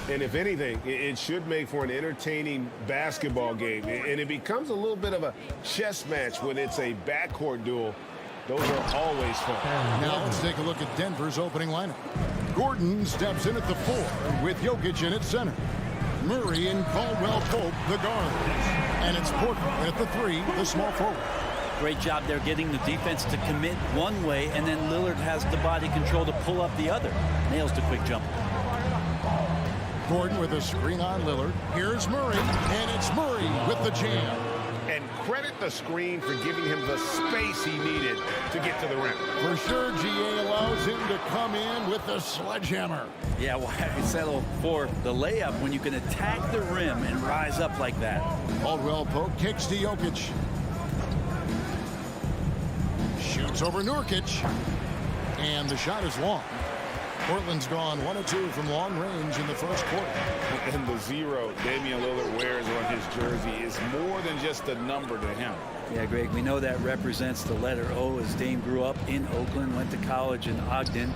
H: And if anything, it should make for an entertaining basketball game. And it becomes a little bit of a chess match when it's a backcourt duel. Those are always fun.
F: Now let's take a look at Denver's opening lineup. Gordon steps in at the 4 with Jokic in at center. Murray and Caldwell Pope, the guards. And it's Portland at the 3, the small forward.
K: Great job there getting the defense to commit one way, and then Lillard has the body control to pull up the other. Nails the quick jump.
F: Gordon with a screen on Lillard. Here's Murray, and it's Murray with the jam.
H: And credit the screen for giving him the space he needed to get to the rim.
F: For sure, GA allows him to come in with the sledgehammer.
K: Yeah, why have you settle for the layup when you can attack the rim and rise up like that?
F: Caldwell Pope kicks to Jokic. Shoots over Nurkic. And the shot is long. Portland's gone 1 of 2 from long range in the first quarter.
H: And the 0 Damian Lillard wears on his jersey is more than just a number to him.
K: Yeah, Greg, we know that represents the letter O, as Dame grew up in Oakland, went to college in Ogden,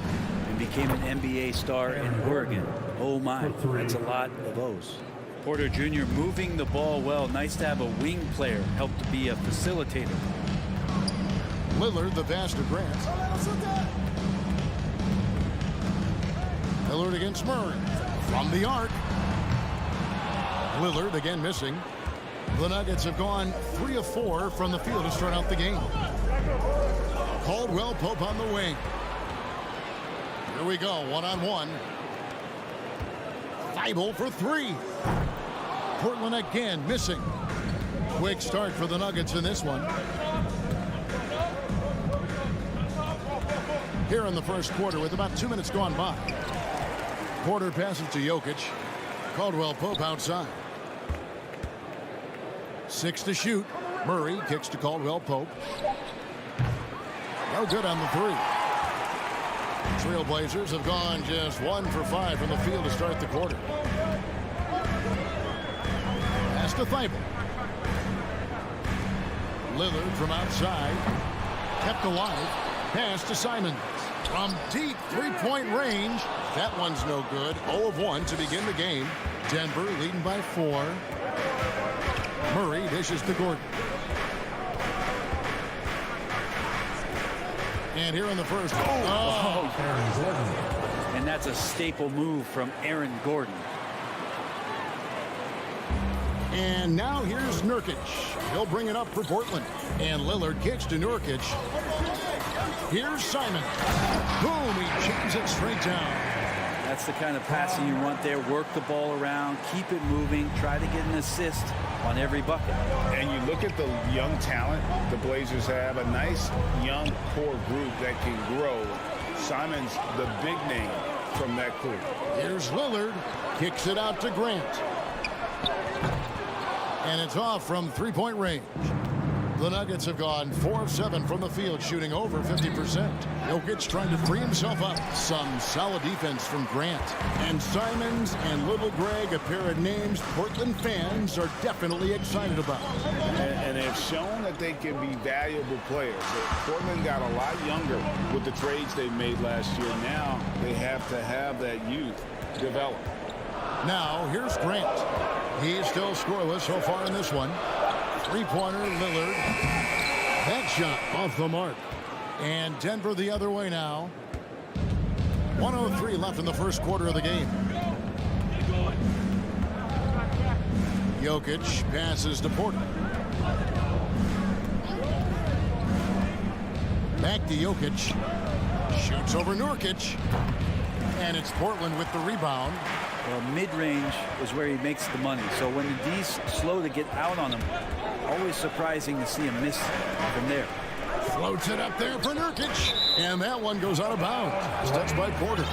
K: and became an NBA star in Oregon. Oh my, that's a lot of O's. Porter Jr. moving the ball well. Nice to have a wing player help to be a facilitator.
F: Lillard, the pass to Grant. Lillard against Murray. From the arc. Lillard again missing. The Nuggets have gone 3 of 4 from the field to start out the game. Caldwell Pope on the wing. Here we go, 1-on-1. Thibault for 3. Portland again missing. Quick start for the Nuggets in this one. Here in the first quarter with about 2 minutes gone by. Porter passes to Jokic. Caldwell Pope outside. 6 to shoot. Murray kicks to Caldwell Pope. No good on the 3. Trailblazers have gone just 1 for 5 from the field to start the quarter. Pass to Thibault. Lillard from outside. Kept alive. Pass to Simons. From deep three-point range. That one's no good. 0 of 1 to begin the game. Denver leading by 4. Murray dishes to Gordon. And here in the first.
K: And that's a staple move from Aaron Gordon.
F: And now here's Nurkic. He'll bring it up for Portland. And Lillard kicks to Nurkic. Here's Simon. Boom, he jams it straight down.
K: That's the kind of passing you want there. Work the ball around, keep it moving, try to get an assist on every bucket.
H: And you look at the young talent the Blazers have, a nice young core group that can grow. Simon's the big name from that group.
F: Here's Lillard. Kicks it out to Grant. And it's off from three-point range. The Nuggets have gone 4 of 7 from the field, shooting over 50%. Jokic trying to free himself up. Some solid defense from Grant. And Simons and Little Greg, a pair of names Portland fans are definitely excited about.
H: And they've shown that they can be valuable players. Portland got a lot younger with the trades they made last year. Now they have to have that youth develop.
F: Now here's Grant. He's still scoreless so far in this one. Three-pointer, Lillard. That shot off the mark. And Denver the other way now. 1:03 left in the first quarter of the game. Jokic passes to Porter. Back to Jokic. Shoots over Nurkic. And it's Portland with the rebound.
K: Well, mid-range is where he makes the money. So when the D's slow to get out on him, always surprising to see him miss from there.
F: Floats it up there for Nurkic. And that one goes out of bounds. It's touched by Porter.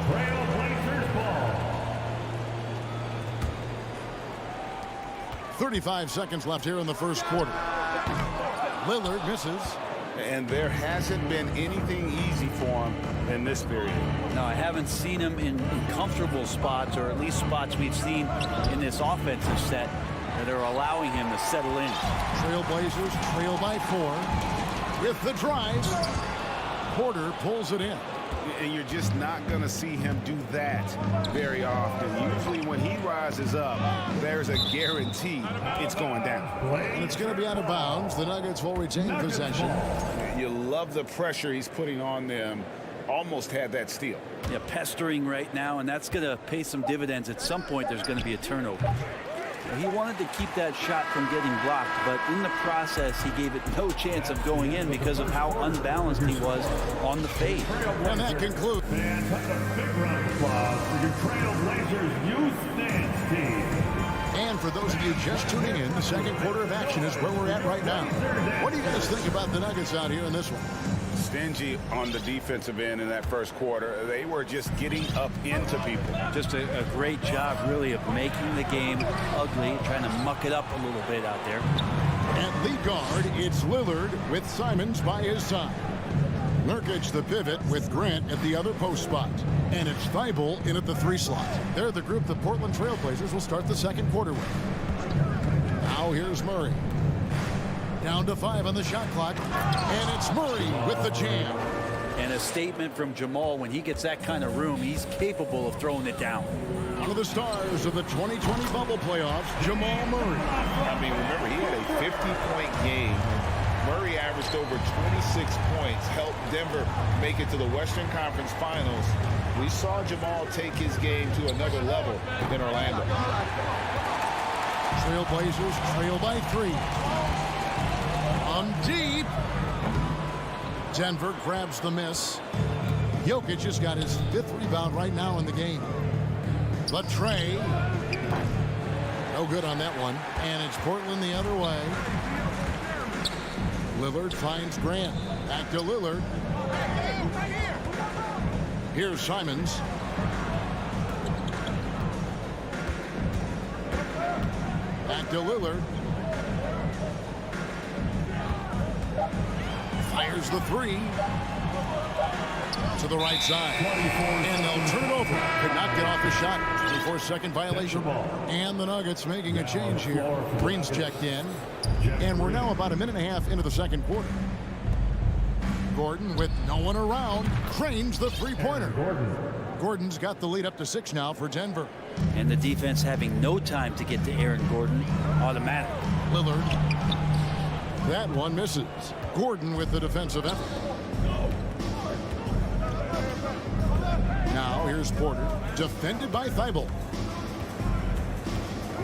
D: Trailblazers ball.
F: 35 seconds left here in the first quarter. Lillard misses.
H: And there hasn't been anything easy for him in this period.
K: No, I haven't seen him in comfortable spots, or at least spots we've seen in this offensive set that are allowing him to settle in.
F: Trailblazers trail by 4. With the drive, Porter pulls it in.
H: And you're just not going to see him do that very often. Usually when he rises up, there's a guarantee it's going down.
F: And it's going to be out of bounds. The Nuggets will retain possession.
H: You love the pressure he's putting on them. Almost had that steal.
K: Yeah, pestering right now, and that's going to pay some dividends. At some point, there's going to be a turnover. He wanted to keep that shot from getting blocked, but in the process, he gave it no chance of going in because of how unbalanced he was on the fade.
F: And that concludes.
D: And that's a big round of applause for your Trailblazers youth dance team.
F: And for those of you just tuning in, the second quarter of action is where we're at right now. What do you guys think about the Nuggets out here in this one?
H: Stingy on the defensive end in that first quarter. They were just getting up into people.
K: Just a great job, really, of making the game ugly, trying to muck it up a little bit out there.
F: At lead guard, it's Lillard with Simons by his side. Nurkic the pivot with Grant at the other post spot. And it's Thibault in at the 3 slot. They're the group the Portland Trailblazers will start the second quarter with. Now here's Murray. Down to 5 on the shot clock. And it's Murray with the jam.
K: And a statement from Jamal. When he gets that kind of room, he's capable of throwing it down.
F: One of the stars of the 2020 bubble playoffs, Jamal Murray.
H: I mean, remember, he had a 50-point game. Murray averaged over 26 points, helped Denver make it to the Western Conference Finals. We saw Jamal take his game to another level in Orlando.
F: Trailblazers trail by 3. Deep. Denver grabs the miss. Jokic has got his 5th rebound right now in the game. Latrey. No good on that one. And it's Portland the other way. Lillard finds Grant. Back to Lillard. Here's Simons. Back to Lillard. Fires the 3 to the right side. And they'll turn it over. Could not get off the shot. 24-second violation. And the Nuggets making a change here. Green's checked in. And we're now about a minute and a half into the second quarter. Gordon with no one around cranes the 3-pointer. Gordon's got the lead up to 6 now for Denver.
K: And the defense having no time to get to Aaron Gordon. Automatic.
F: Lillard. That one misses. Gordon with the defensive effort. Now here's Porter, defended by Thibault.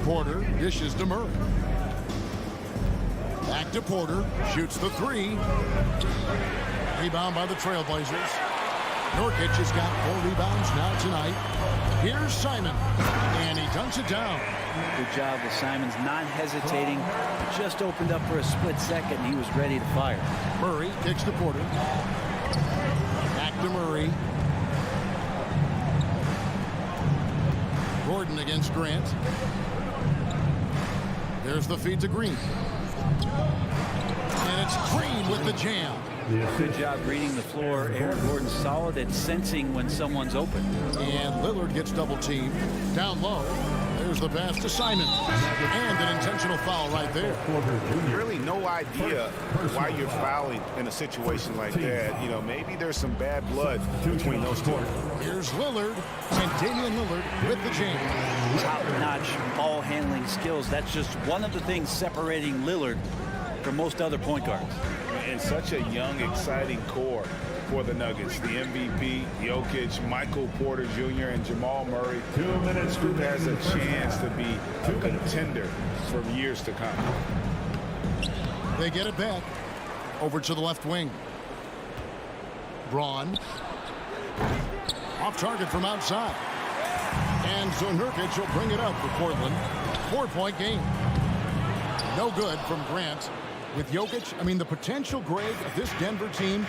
F: Porter dishes to Murray. Back to Porter, shoots the 3. Rebound by the Trailblazers. Nurkic has got 4 rebounds now tonight. Here's Simon, and he dunks it down.
K: Good job with Simons not hesitating. Just opened up for a split second, and he was ready to fire.
F: Murray kicks to Porter. Back to Murray. Gordon against Grant. There's the feed to Green. And it's Green with the jam.
K: Good job reading the floor. Aaron Gordon's solid at sensing when someone's open.
F: And Lillard gets double teamed. Down low. There's the pass to Simon. And an intentional foul right there.
H: Really no idea why you're fouling in a situation like that. You know, maybe there's some bad blood between those two.
F: Here's Lillard. And Damian Lillard with the jam.
K: Top-notch ball handling skills. That's just one of the things separating Lillard from most other point guards.
H: And such a young, exciting core for the Nuggets. The MVP, Jokic, Michael Porter Jr., and Jamal Murray.
D: 2 minutes.
H: This group has a chance to be a contender for years to come.
F: They get it back. Over to the left wing. Braun. Off target from outside. And so Nurkic will bring it up for Portland. 4-point game. No good from Grant. With Jokic, I mean, the potential, Greg, of this Denver team,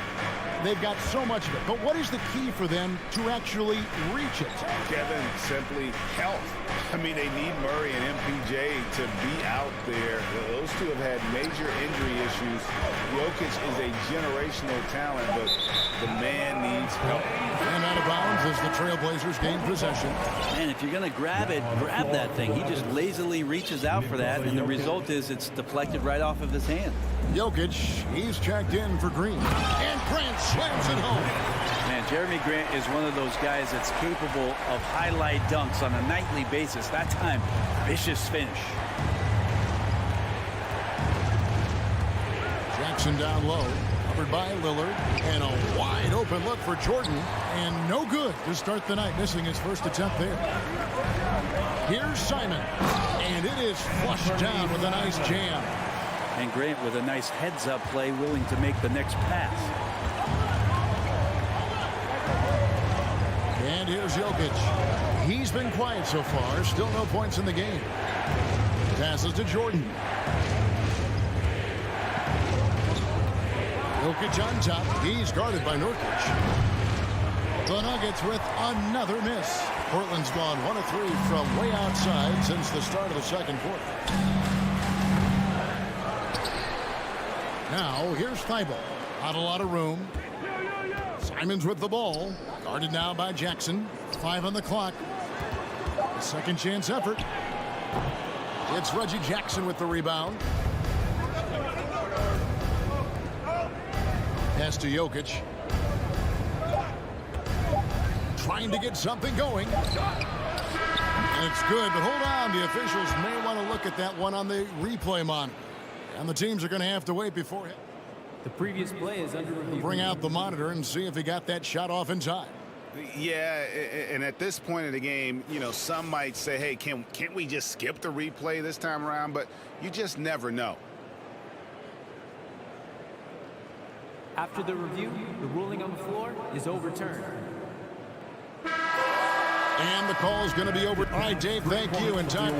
F: they've got so much of it. But what is the key for them to actually reach it?
H: Kevin, simply health. I mean, they need Murray and MPJ to be out there. Those two have had major injury issues. Jokic is a generational talent, but the man needs help.
F: And out of bounds as the Trailblazers gain possession.
K: And if you're going to grab it, grab that thing. He just lazily reaches out for that, and the result is it's deflected right off of his hand.
F: Jokic, he's checked in for Green. And Grant slams it home.
K: Man, Jeremy Grant is one of those guys that's capable of highlight dunks on a nightly basis. That time, vicious finish.
F: Jackson down low, covered by Lillard, and a wide open look for Jordan, and no good to start the night, missing his first attempt there. Here's Simon, and it is flushed down with a nice jam.
K: And Grant with a nice heads-up play, willing to make the next pass.
F: And here's Jokic. He's been quiet so far, still no points in the game. Passes to Jordan. Jokic on top. He's guarded by Nurkic. The Nuggets with another miss. Portland's gone 1 of 3 from way outside since the start of the second quarter. Now, here's Thibault. Not a lot of room. Simons with the ball. Guarded now by Jackson. 5 on the clock. A second chance effort. It's Reggie Jackson with the rebound. Pass to Jokic. Trying to get something going. And it's good, but hold on. The officials may want to look at that one on the replay monitor. And the teams are going to have to wait before it.
L: The previous play is under review.
F: Bring out the monitor and see if he got that shot off in time.
H: Yeah, and at this point in the game, you know, some might say, hey, can't we just skip the replay this time around? But you just never know.
L: After the review, the ruling on the floor is overturned.
F: And the call is going to be over. All right, Dave, thank you. And time.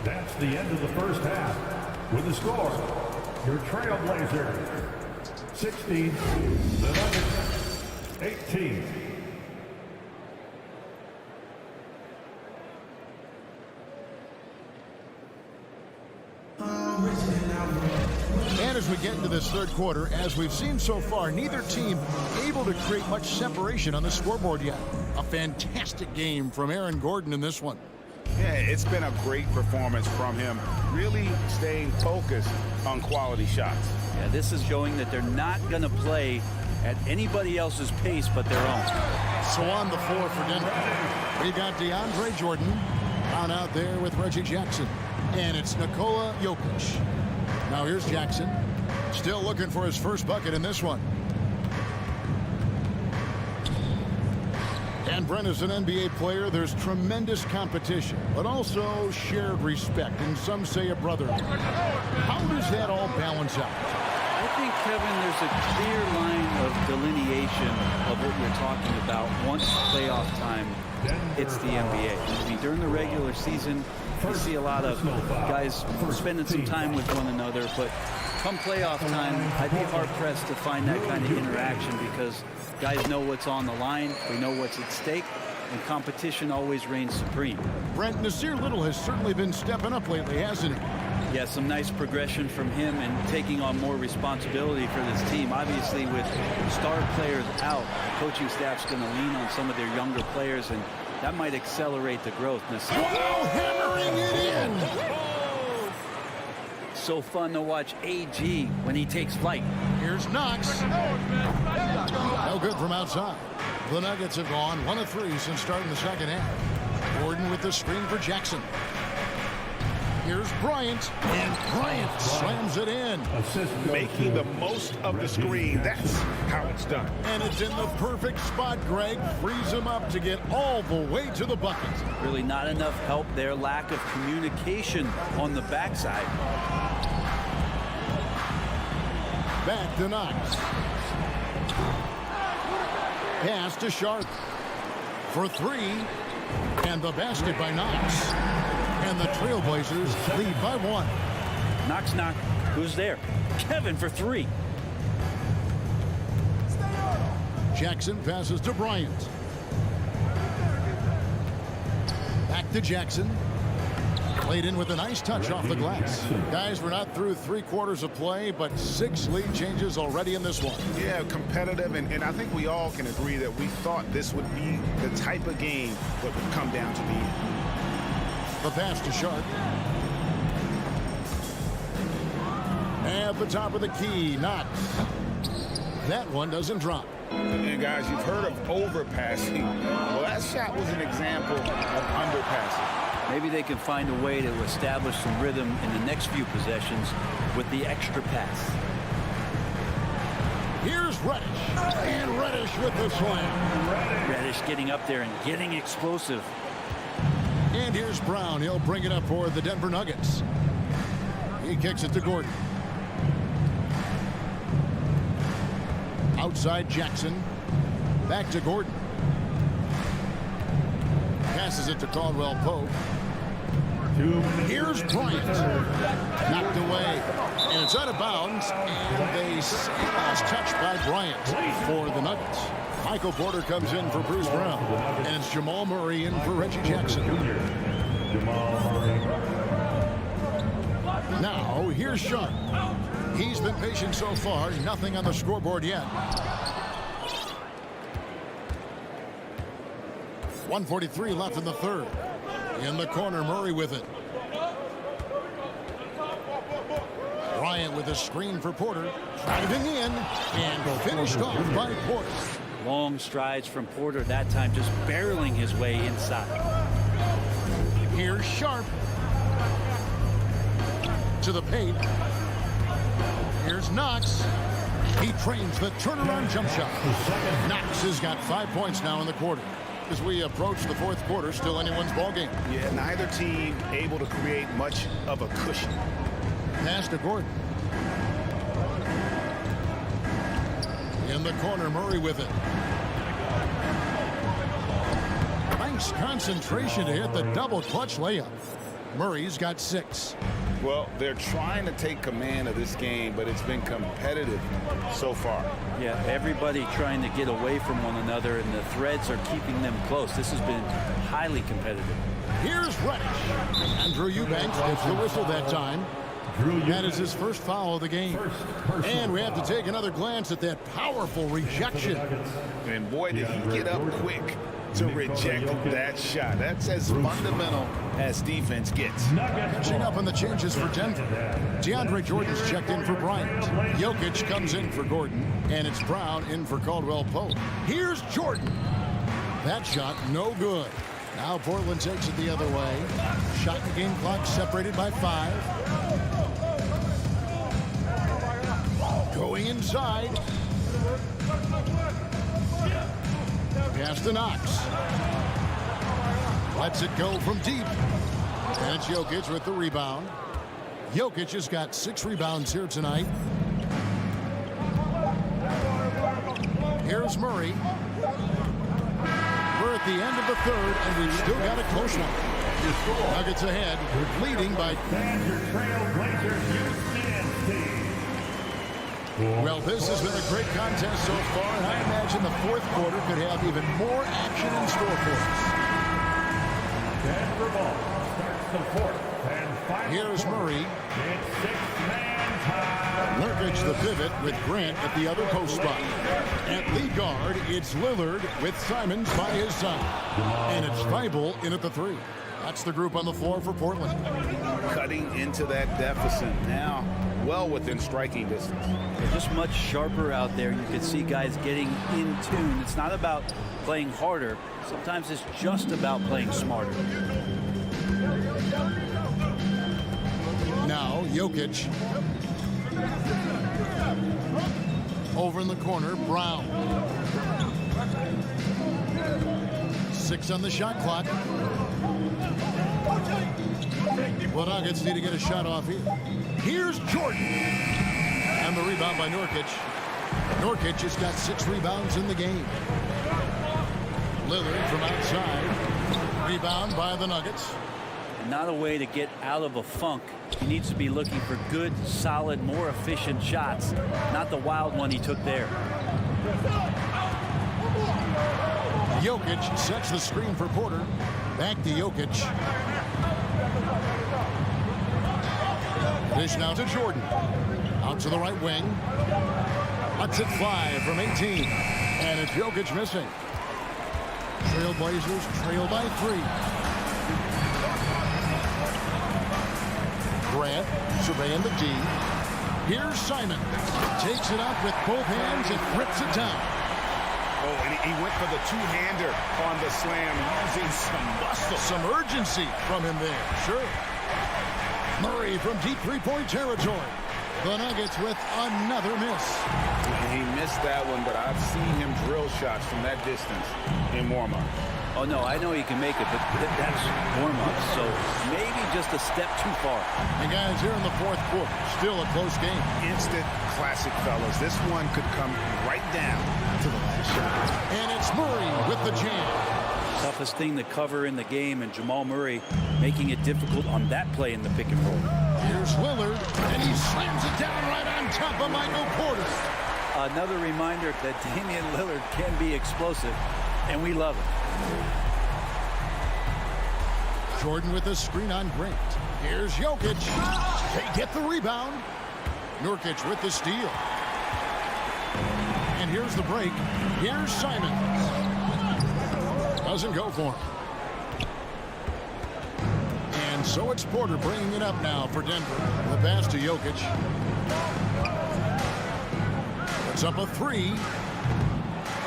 D: That's the end of the first half. With the score, your Trailblazers 16, the Nuggets 18.
F: And as we get into this third quarter, as we've seen so far, neither team able to create much separation on the scoreboard yet. A fantastic game from Aaron Gordon in this one.
H: Yeah, it's been a great performance from him, really staying focused on quality shots.
K: Yeah, this is showing that they're not going to play at anybody else's pace but their own.
F: So on the floor for Denver, we got DeAndre Jordan down out there with Reggie Jackson. And it's Nikola Jokic. Now here's Jackson, still looking for his first bucket in this one. And Brent, as an NBA player, there's tremendous competition, but also shared respect, and some say a brotherhood. How does that all balance out?
K: I think, Kevin, there's a clear line of delineation of what you're talking about. Once playoff time, it's the NBA. I mean, during the regular season, you see a lot of guys spending some time with one another, but come playoff time, I'd be hard-pressed to find that kind of interaction because guys know what's on the line, we know what's at stake, and competition always reigns supreme.
F: Brent, Nasir Little has certainly been stepping up lately, hasn't he?
K: Yeah, some nice progression from him and taking on more responsibility for this team. Obviously, with star players out, the coaching staff's going to lean on some of their younger players, and that might accelerate the growth.
F: Wow, hammering it in!
K: So fun to watch AG when he takes flight.
F: Here's Knox. No good from outside. The Nuggets have gone 1 of 3 since starting the second half. Gordon with the screen for Jackson. Here's Bryant, and Bryant slams it in.
H: Making the most of the screen. That's how it's done.
F: And it's in the perfect spot, Greg. Frees him up to get all the way to the bucket.
K: Really not enough help there. Lack of communication on the backside.
F: Back to Knox. Pass to Sharp. For 3. And the basket by Knox. And the Trailblazers lead by 1.
K: Knox, knock. Who's there? Kevin for 3.
F: Jackson passes to Bryant. Back to Jackson. Played in with a nice touch off the glass. Guys, we're not through 3 quarters of play, but 6 lead changes already in this one.
H: Yeah, competitive, and I think we all can agree that we thought this would be the type of game that would come down to the end.
F: The pass to Sharp. At the top of the key, Knox. That one doesn't drop.
H: And guys, you've heard of overpassing. Well, that shot was an example of underpassing.
K: Maybe they can find a way to establish some rhythm in the next few possessions with the extra pass.
F: Here's Reddish. And Reddish with the slam.
K: Reddish getting up there and getting explosive.
F: And here's Brown. He'll bring it up for the Denver Nuggets. He kicks it to Gordon. Outside Jackson. Back to Gordon. Passes it to Caldwell Pope. Here's Bryant. Knocked away. And it's out of bounds. And they say last touch by Bryant for the Nuggets. Michael Porter comes in for Bruce Brown. And it's Jamal Murray in for Reggie Jackson. Now, here's Sharp. He's been patient so far. Nothing on the scoreboard yet. 1:43 left in the third. In the corner, Murray with it. Bryant with a screen for Porter. Driving in and finished off by Porter.
K: Long strides from Porter that time, just barreling his way inside.
F: Here's Sharp. To the paint. Here's Knox. He trains the turnaround jump shot. Knox has got 5 points now in the quarter. As we approach the fourth quarter, still anyone's ball game.
H: Yeah, neither team able to create much of a cushion.
F: Pass to Gordon. In the corner, Murray with it. Nice concentration to hit the double clutch layup. Murray's got 6.
H: Well, they're trying to take command of this game, but it's been competitive so far.
K: Yeah, everybody trying to get away from one another, and the threads are keeping them close. This has been highly competitive.
F: Here's Reddish. Andrew Eubanks gets the whistle that time. That is his first foul of the game. And we have to take another glance at that powerful rejection.
H: And boy, did he get up quick to reject that shot. That's as fundamental as defense gets.
F: Catching up on the changes for Denver. DeAndre Jordan's checked in for Bryant. Jokic comes in for Gordon. And it's Brown in for Caldwell Pope. Here's Jordan. That shot no good. Now Portland takes it the other way. Shot and game clock separated by 5. Going inside. Pass to Knox. Lets it go from deep. And it's Jokic with the rebound. Jokic has got 6 rebounds here tonight. Here's Murray. We're at the end of the third, and we've still got a close one. Nuggets ahead, leading by... Well, this has been a great contest so far, and I imagine the fourth quarter could have even more action in store for us.
D: Denver ball starts the fourth and final.
F: Here's Murray.
D: It's 6-man time.
F: Nurkic the pivot with Grant at the other post spot. At lead guard, it's Lillard with Simons by his side. And it's Thibault in at the 3. That's the group on the floor for Portland.
H: Cutting into that deficit now, well within striking distance.
K: They're just much sharper out there. You can see guys getting in tune. It's not about playing harder. Sometimes it's just about playing smarter.
F: Now, Jokic. Over in the corner, Brown. 6 on the shot clock. Well, Nuggets need to get a shot off here. Here's Jordan. And the rebound by Nurkic. Nurkic has got 6 rebounds in the game. Lillard from outside. Rebound by the Nuggets.
K: Not a way to get out of a funk. He needs to be looking for good, solid, more efficient shots. Not the wild one he took there.
F: Jokic sets the screen for Porter. Back to Jokic. Dish now to Jordan. Out to the right wing. Lets it fly from 18. And it's Jokic missing. Trailblazers trail by 3. Grant surveying the D. Here's Simon. Takes it up with both hands and rips it down.
H: Oh, and he went for the two-hander on the slam, using some muscle.
F: Some urgency from him there. Sure. Murray from deep three-point territory. The Nuggets with another miss.
H: He missed that one, but I've seen him drill shots from that distance in warm-up.
K: Oh, no, I know he can make it, but that's warm-up, so maybe just a step too far.
F: And guys, here in the fourth quarter, still a close game.
H: Instant classic, fellas. This one could come right down to the last shot.
F: And it's Murray with the jam.
K: Toughest thing to cover in the game, and Jamal Murray making it difficult on that play in the pick and roll.
F: Here's Lillard, and he slams it down right on top of Michael Porter.
K: Another reminder that Damian Lillard can be explosive, and we love it.
F: Jordan with a screen on Grant. Here's Jokic. They get the rebound. Nurkic with the steal. And here's the break. Here's Simon. Doesn't go for him. And so it's Porter bringing it up now for Denver. The pass to Jokic. It's up a three.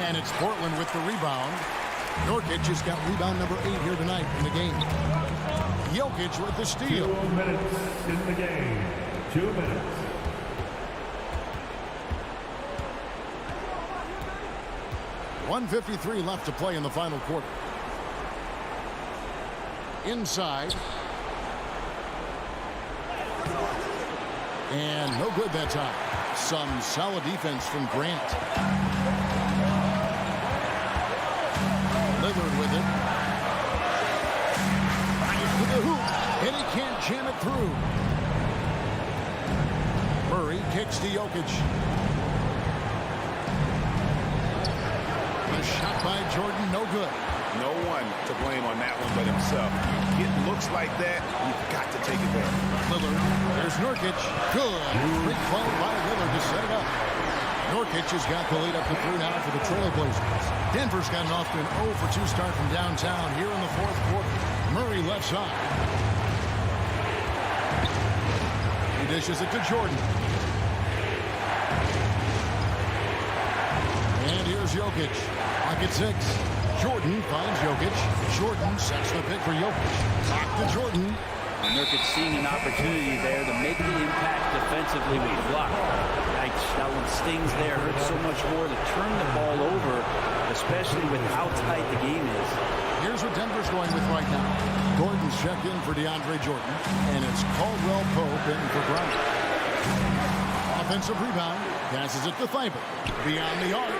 F: And it's Portland with the rebound. Nurkic has got rebound number 8 here tonight in the game. Jokic with the steal.
D: 2 minutes in the game. 2 minutes.
F: .153 left to play in the final quarter. Inside. And no good that time. Some solid defense from Grant. Lillard with it. Right to the hoop. And he can't jam it through. Murray kicks to Jokic. The shot by Jordan, no good.
H: No one to blame on that one but himself. It looks like that, you've got to take it back.
F: Lillard, there's Nurkic. Good. Quick ball by Lillard to set it up. Nurkic has got the lead up to 3 now for the Trailblazers. Denver's gotten off to an 0 for 2 start from downtown here in the fourth quarter. Murray left side. He dishes it to Jordan. And here's Jokic. Pocket 6. Jordan finds Jokic. Jordan sets the pick for Jokic. Back to Jordan.
K: And Nurkic seeing an opportunity there to make the impact defensively with the block. Yikes, that one stings there. Hurts so much more to turn the ball over, especially with how tight the game is.
F: Here's what Denver's going with right now. Gordon's checked in for DeAndre Jordan, and it's Caldwell Pope in for Bryant. Offensive rebound. Passes it to Thibault. Beyond the arc.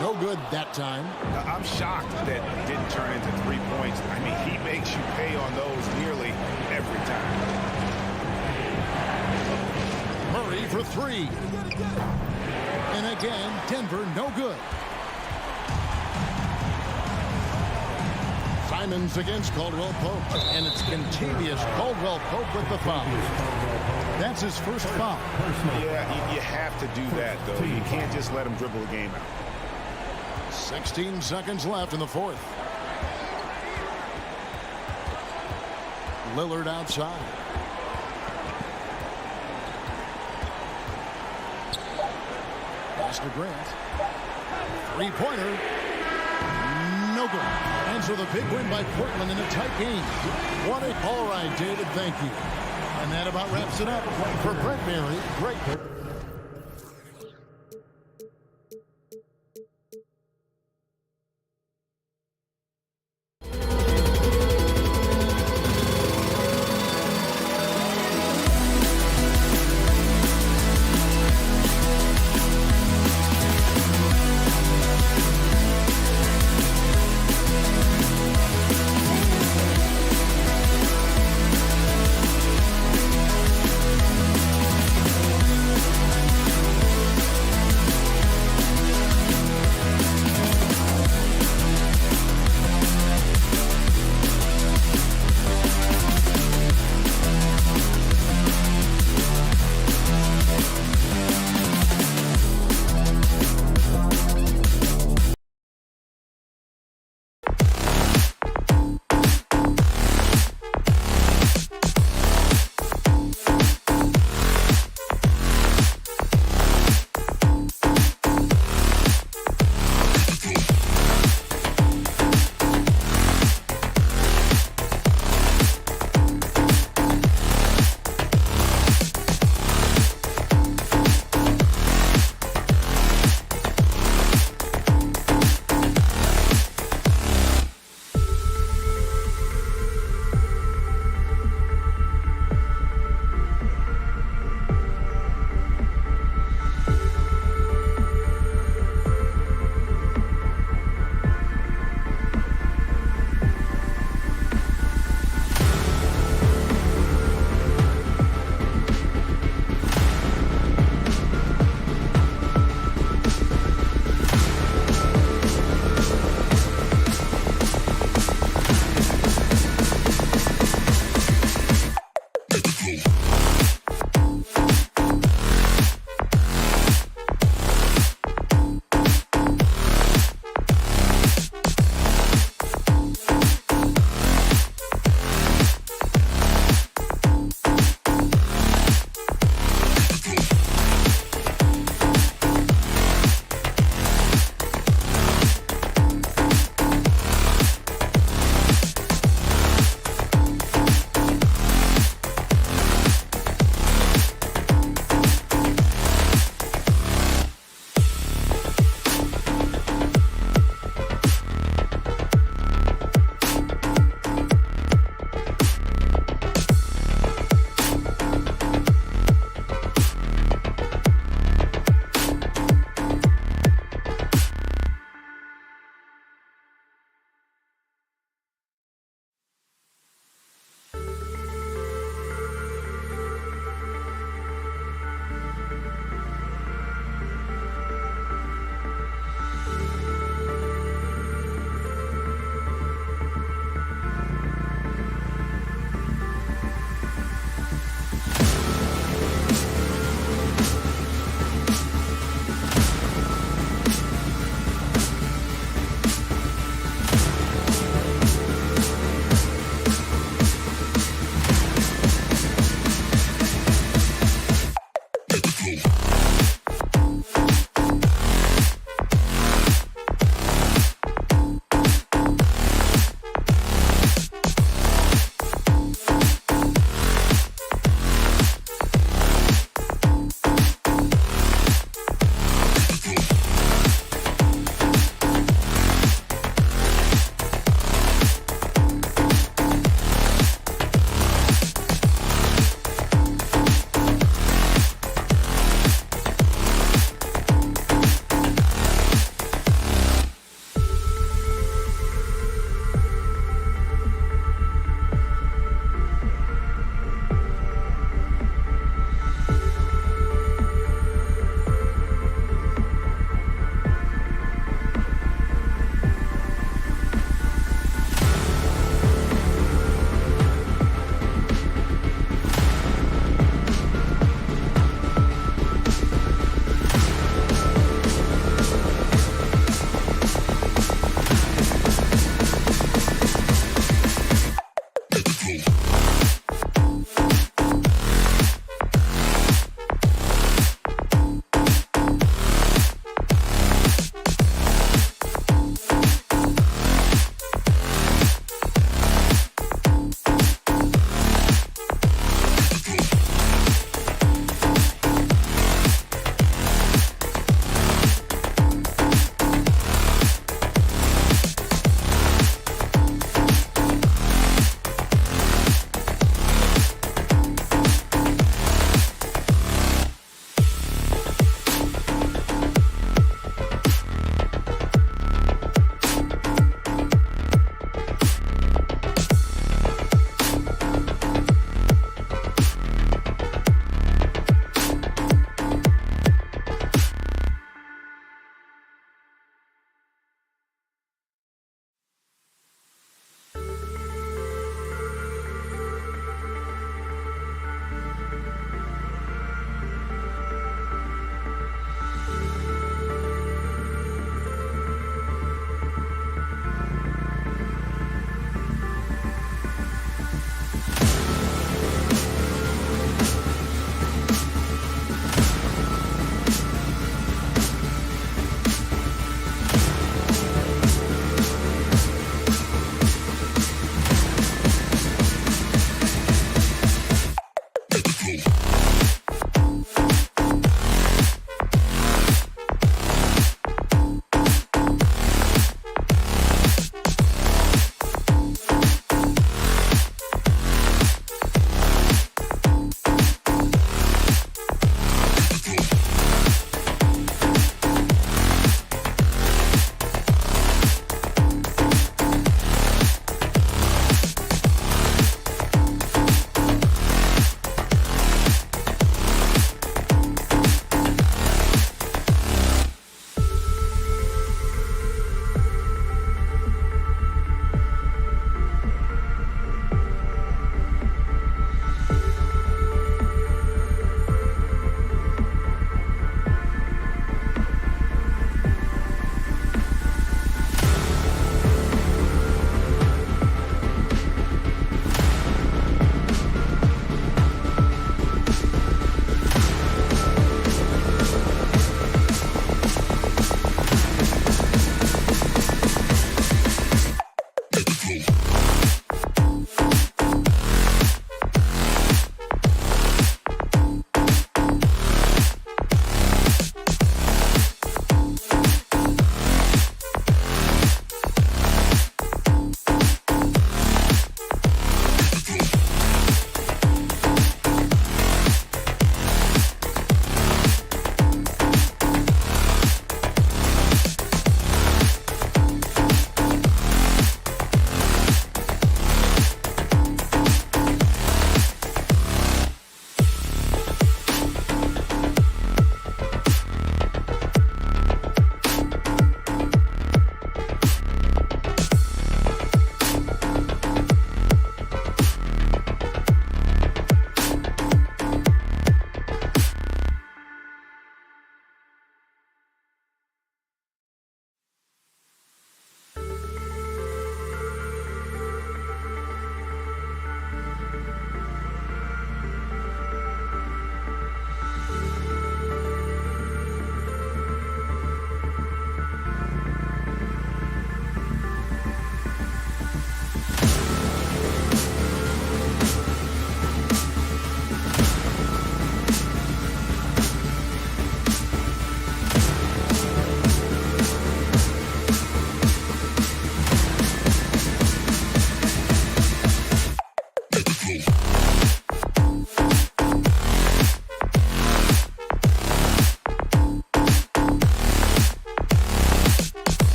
F: No good that time.
H: I'm shocked that it didn't turn into 3 points. I mean, he makes you pay on those nearly every time.
F: Murray for 3. And again, Denver no good. Simons against Caldwell Pope. And it's contagious. Caldwell Pope with the foul. That's his first foul.
H: Yeah, you have to do that, though. You can't just let him dribble the game out.
F: 16 seconds left in the fourth. Lillard outside. Pass to Grant. Three-pointer. No good. And so the big win by Portland in a tight game. What a... All right, David, thank you. And that about wraps it up for Brett Barry. Great.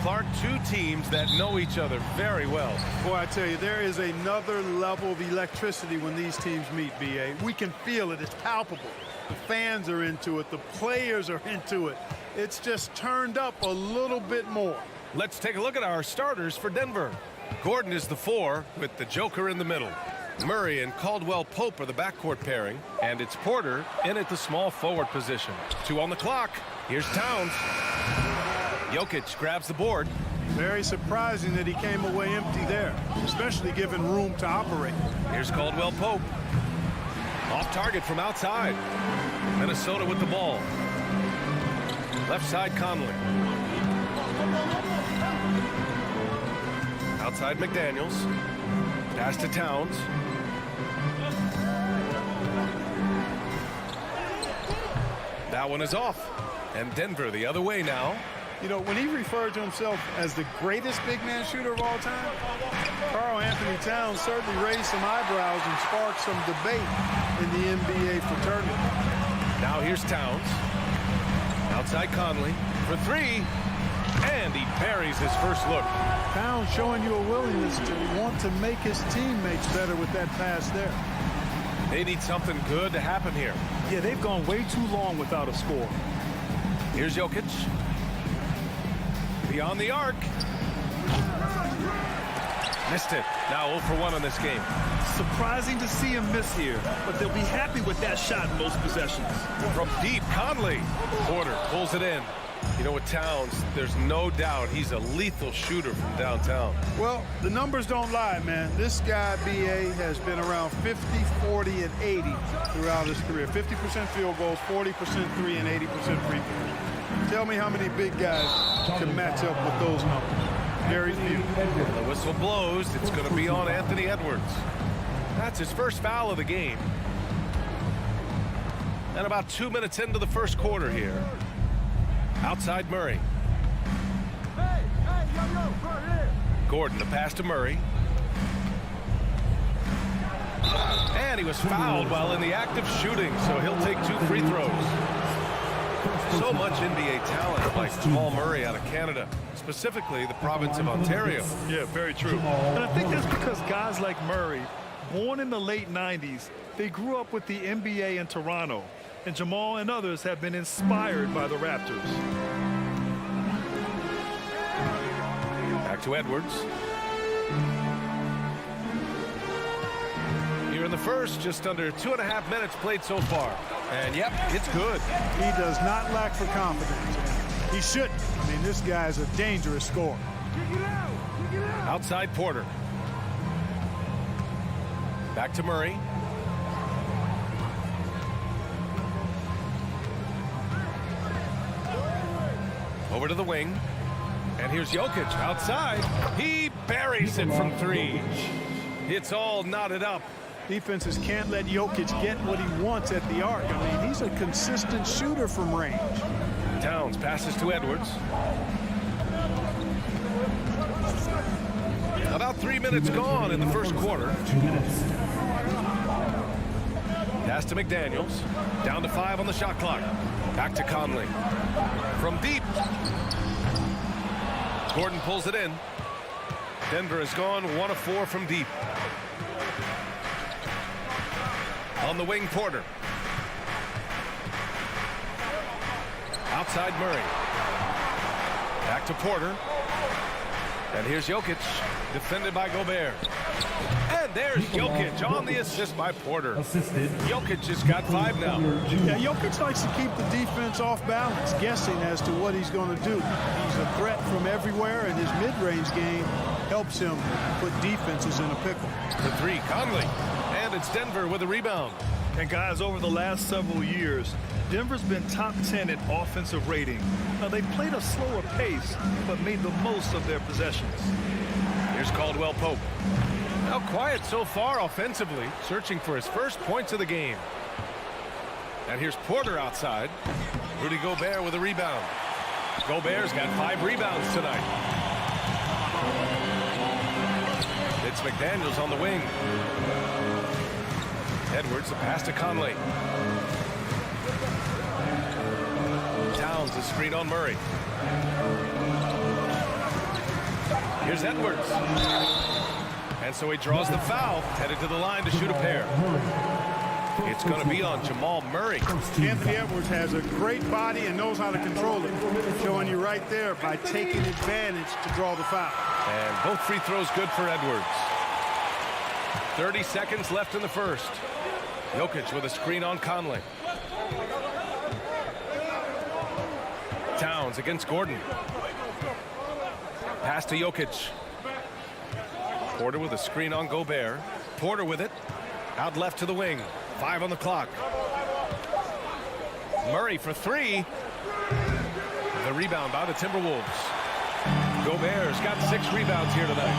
A: Clark, two teams that know each other very well.
B: Boy, I tell you, there is another level of electricity when these teams meet, B.A. We can feel it. It's palpable. The fans are into it. The players are into it. It's just turned up a little bit more.
A: Let's take a look at our starters for Denver. Gordon is the 4 with the Joker in the middle. Murray and Caldwell Pope are the backcourt pairing, and it's Porter in at the small forward position. 2 on the clock. Here's Towns. Jokic grabs the board.
B: Very surprising that he came away empty there, especially given room to operate.
A: Here's Caldwell Pope. Off target from outside. Minnesota with the ball. Left side Conley. Outside McDaniels. Pass to Towns. That one is off. And Denver the other way now.
B: You know, when he referred to himself as the greatest big man shooter of all time, Karl Anthony Towns certainly raised some eyebrows and sparked some debate in the NBA fraternity.
A: Now here's Towns. Outside Conley for 3. And he buries his first look.
B: Towns showing you a willingness to want to make his teammates better with that pass there.
A: They need something good to happen here.
C: Yeah, they've gone way too long without a score.
A: Here's Jokic. Beyond the arc. Missed it. Now 0 for 1 on this game.
C: Surprising to see him miss here, but they'll be happy with that shot in most possessions.
A: From deep, Conley. Porter pulls it in. You know, with Towns, there's no doubt he's a lethal shooter from downtown.
B: Well, the numbers don't lie, man. This guy, B.A., has been around 50, 40, and 80 throughout his career. 50% field goals, 40% 3, and 80% free throws. Tell me how many big guys can match up with those numbers. Very few.
A: The whistle blows. It's going to be on Anthony Edwards. That's his first foul of the game. And about 2 minutes into the first quarter here. Outside Murray. Gordon, the pass to Murray. And he was fouled while in the act of shooting, so he'll take 2 free throws. So much NBA talent like Jamal Murray out of Canada, specifically the province of Ontario.
C: Yeah, very true. And I think that's because guys like Murray, born in the late 90s, they grew up with the NBA in Toronto. And Jamal and others have been inspired by the Raptors.
A: Back to Edwards. Here in the first, just under 2.5 minutes played so far. And yep, it's good.
B: He does not lack for confidence. He shouldn't. I mean, this guy's a dangerous scorer.
A: Outside Porter. Back to Murray. Over to the wing. And here's Jokic outside. He buries it from 3. It's all knotted up.
B: Defenses can't let Jokic get what he wants at the arc. I mean, he's a consistent shooter from range.
A: Towns passes to Edwards. About 3 minutes gone in the first quarter.
D: 2 minutes.
A: Pass to McDaniels. Down to 5 on the shot clock. Back to Conley. From deep. Gordon pulls it in. Denver has gone 1 of 4 from deep. On the wing, Porter. Outside Murray. Back to Porter. And here's Jokic, defended by Gobert. And there's Jokic on the assist by Porter.
D: Assisted.
A: Jokic just got 5 now.
B: Yeah, Jokic likes to keep the defense off balance, guessing as to what he's going to do. He's a threat from everywhere, and his mid-range game helps him put defenses in a pickle.
A: The 3, Conley. And it's Denver with a rebound.
C: And guys, over the last several years, Denver's been top 10 in offensive rating. Now, they played a slower pace, but made the most of their possessions.
A: Here's Caldwell Pope. Now quiet so far offensively, searching for his first points of the game. And here's Porter outside. Rudy Gobert with a rebound. Gobert's got 5 rebounds tonight. It's McDaniels on the wing. Edwards, the pass to Conley. Towns, the screen on Murray. Here's Edwards. And so he draws the foul, headed to the line to shoot a pair. It's going to be on Jamal Murray.
B: Anthony Edwards has a great body and knows how to control it. Showing you right there by taking advantage to draw the foul.
A: And both free throws good for Edwards. 30 seconds left in the first. Jokic with a screen on Conley. Towns against Gordon. Pass to Jokic. Porter with a screen on Gobert. Porter with it. Out left to the wing. 5 on the clock. Murray for 3. The rebound by the Timberwolves. Gobert's got 6 rebounds here tonight.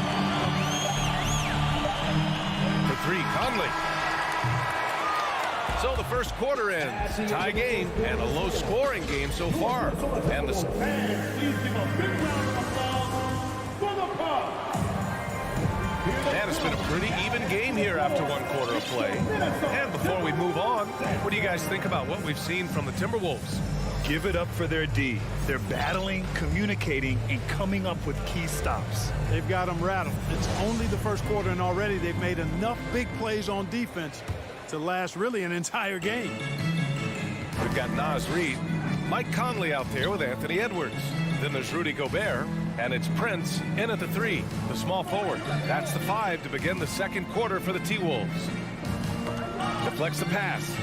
A: For 3, Conley. So the first quarter ends. Tie game and a low-scoring game so far. And the And it's been a pretty even game here after 1 quarter of play. And before we move on, what do you guys think about what we've seen from the Timberwolves?
C: Give it up for their D. They're battling, communicating, and coming up with key stops.
B: They've got them rattled. It's only the first quarter, and already they've made enough big plays on defense to last really an entire game.
A: We've got Naz Reid, Mike Conley out there with Anthony Edwards. Then there's Rudy Gobert, and it's Prince in at the 3, the small forward. That's the 5 to begin the second quarter for the T-Wolves. Deflects the pass.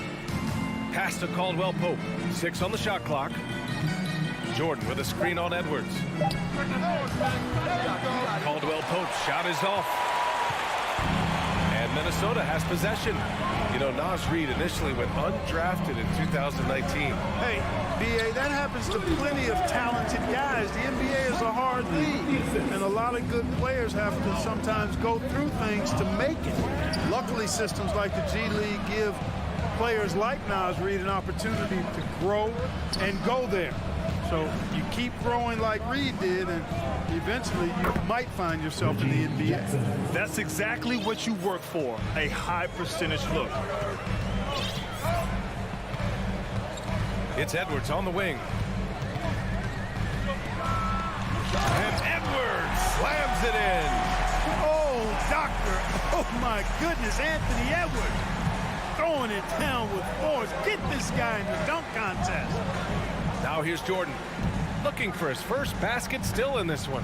A: Pass to Caldwell Pope. 6 on the shot clock. Jordan with a screen on Edwards. Caldwell Pope's shot is off. And Minnesota has possession. You know, Naz Reid initially went undrafted in 2019.
B: Hey, B.A., that happens to plenty of talented guys. The NBA is a hard league, and a lot of good players have to sometimes go through things to make it. Luckily, systems like the G League give players like Naz Reid an opportunity to grow and go there. So you keep growing like Reid did, and eventually you might find yourself in the NBA.
C: That's exactly what you work for, a high percentage look.
A: It's Edwards on the wing. And Edwards slams it in.
B: Oh, doctor. Oh, my goodness, Anthony Edwards throwing it down with force. Get this guy in the dunk contest.
A: Now here's Jordan, looking for his first basket, still in this one.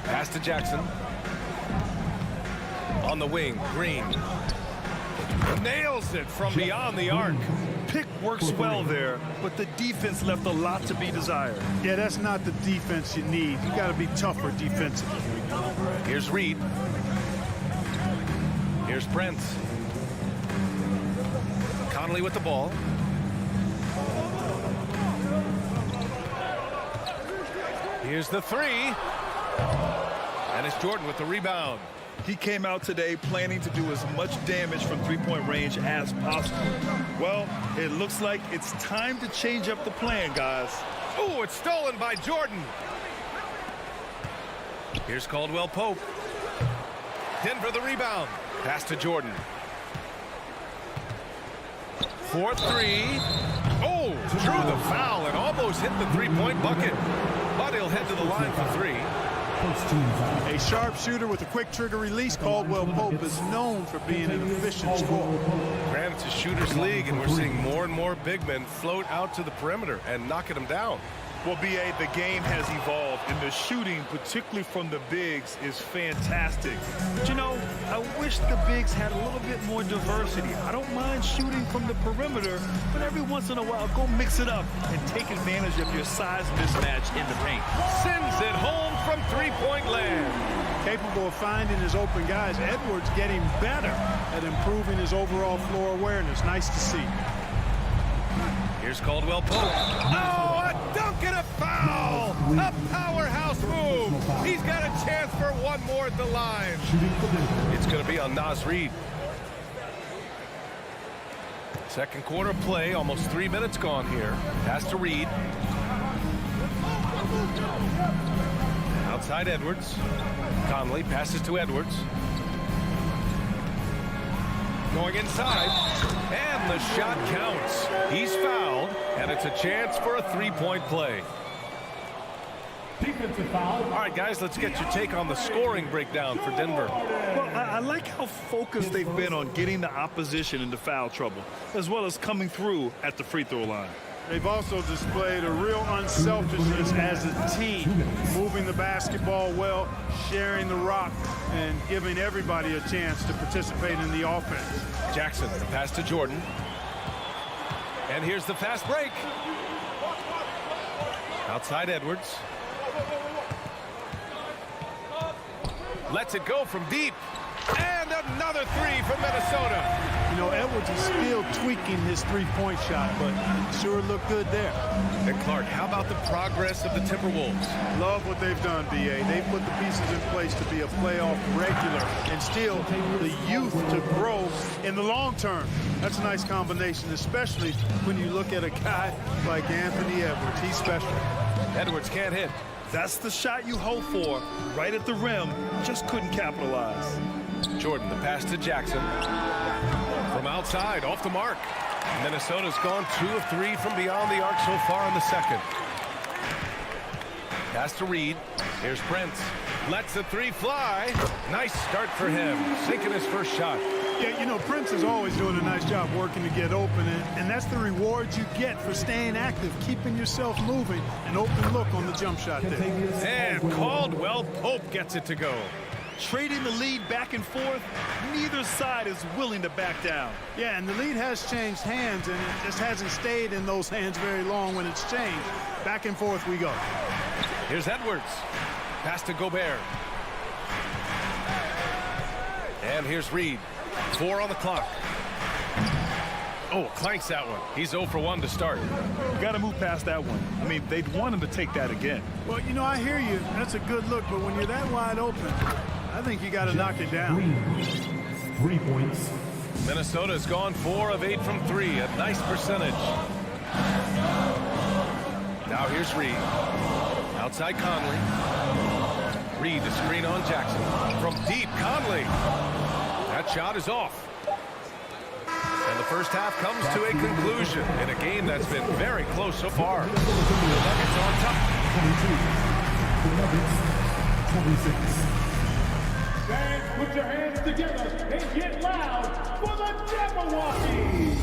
A: Pass to Jackson. On the wing, Green. Nails it from beyond the arc.
C: Pick works well there, but the defense left a lot to be desired.
B: Yeah, that's not the defense you need. You got to be tougher defensively.
A: Here's Reid. Here's Prince. Conley with the ball. Here's the 3. And it's Jordan with the rebound.
C: He came out today planning to do as much damage from three-point range as possible. Well, it looks like it's time to change up the plan, guys.
A: Oh, it's stolen by Jordan. Here's Caldwell Pope. Denver the rebound. Pass to Jordan. 4-3. Oh, drew the foul and almost hit the three-point bucket. But he'll head to the line for 3.
B: A sharpshooter with a quick trigger release. Caldwell Pope is known for being an efficient scorer.
A: Granted, it's a shooter's league, and we're seeing more and more big men float out to the perimeter and knocking them down.
C: Well, B.A., the game has evolved, and the shooting, particularly from the bigs, is fantastic. But, you know, I wish the bigs had a little bit more diversity. I don't mind shooting from the perimeter, but every once in a while, go mix it up and take advantage of your size mismatch in the paint.
A: Sends it home from three-point land.
B: Capable of finding his open guys. Edwards getting better at improving his overall floor awareness. Nice to see.
A: Here's Caldwell Pope. Oh, a dunk and a foul! A powerhouse move. He's got a chance for one more at the line. It's going to be on Naz Reid. Second quarter play, almost 3 minutes gone here. Pass to Reid. Outside Edwards. Conley passes to Edwards. Going inside, and the shot counts. He's fouled, and it's a chance for a three-point play.
D: Defensive foul.
A: All right, guys, let's get your take on the scoring breakdown for Denver.
C: Well, I like how focused they've been on getting the opposition into foul trouble, as well as coming through at the free throw line.
B: They've also displayed a real unselfishness as a team, moving the basketball well, sharing the rock, and giving everybody a chance to participate in the offense.
A: Jackson, the pass to Jordan. And here's the fast break. Outside Edwards. Lets it go from deep. And another three from Minnesota.
B: You know, Edwards is still tweaking his three-point shot, but sure looked good there.
A: And Clark, how about the progress of the Timberwolves?
B: Love what they've done, B.A. They put the pieces in place to be a playoff regular and still the youth to grow in the long term. That's a nice combination, especially when you look at a guy like Anthony Edwards. He's special.
A: Edwards can't hit.
C: That's the shot you hope for, right at the rim, just couldn't capitalize.
A: Jordan, the pass to Jackson. From outside, off the mark. Minnesota's gone 2 of 3 from beyond the arc so far in the second. Pass to Reed. Here's Prince. Lets the three fly. Nice start for him, sinking his first shot.
B: Yeah, you know, Prince is always doing a nice job working to get open, and that's the reward you get for staying active, keeping yourself moving, an open look on the jump shot there.
A: And Caldwell Pope gets it to go.
C: Trading the lead back and forth, neither side is willing to back down.
B: Yeah, and the lead has changed hands, and it just hasn't stayed in those hands very long when it's changed. Back and forth we go.
A: Here's Edwards. Pass to Gobert. And here's Reed. 4 on the clock. Oh, clanks that one. He's 0 for 1 to start.
C: Got to move past that one. I mean, they'd want him to take that again.
B: Well, you know, I hear you. That's a good look, but when you're that wide open, I think you got to knock it down.
D: 3 points.
A: Minnesota's gone 4 of 8 from 3. A nice percentage. Now here's Reed. Outside Conley. Reed, the screen on Jackson. From deep, Conley. That shot is off. And the first half comes to a conclusion in a game that's been very close so far. The Nuggets on top.
D: 22. The Nuggets, 26.
M: Fans, put your hands together and get loud for the Jabberwockies!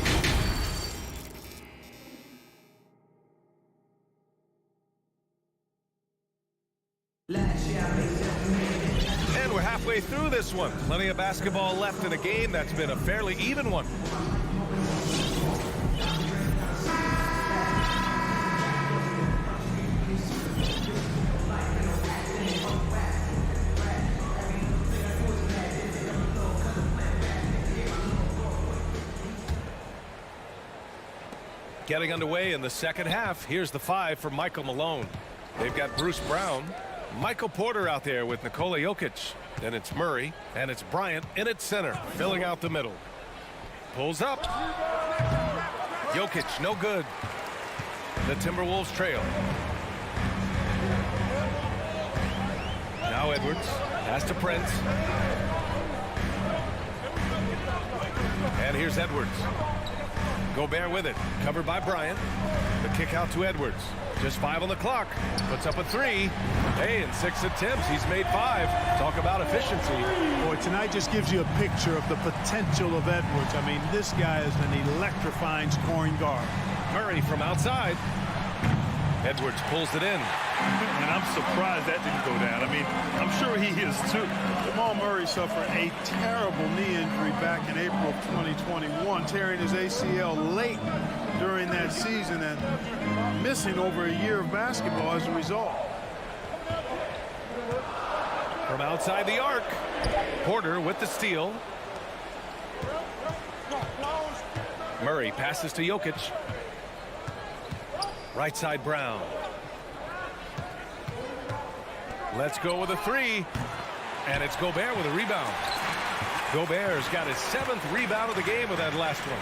A: And we're halfway through this one. Plenty of basketball left in a game that's been a fairly even one. Getting underway in the second half. Here's the 5 for Michael Malone. They've got Bruce Brown, Michael Porter out there with Nikola Jokic. Then it's Murray, and it's Bryant in at center, filling out the middle. Pulls up. Jokic, no good. The Timberwolves trail. Now Edwards. Pass to Prince. And here's Edwards. Gobert with it. Covered by Bryant. The kick out to Edwards. Just 5 on the clock. Puts up a 3. Hey, in 6 attempts, he's made 5. Talk about efficiency.
B: Boy, tonight just gives you a picture of the potential of Edwards. I mean, this guy is an electrifying scoring guard.
A: Murray from outside. Edwards pulls it in.
C: And I'm surprised that didn't go down. I mean, I'm sure he is too.
B: Jamal Murray suffered a terrible knee injury back in April of 2021, tearing his ACL late during that season and missing over a year of basketball as a result.
A: From outside the arc, Porter with the steal. Murray passes to Jokic. Right side Brown. Let's go with a 3. And it's Gobert with a rebound. Gobert's got his 7th rebound of the game with that last one.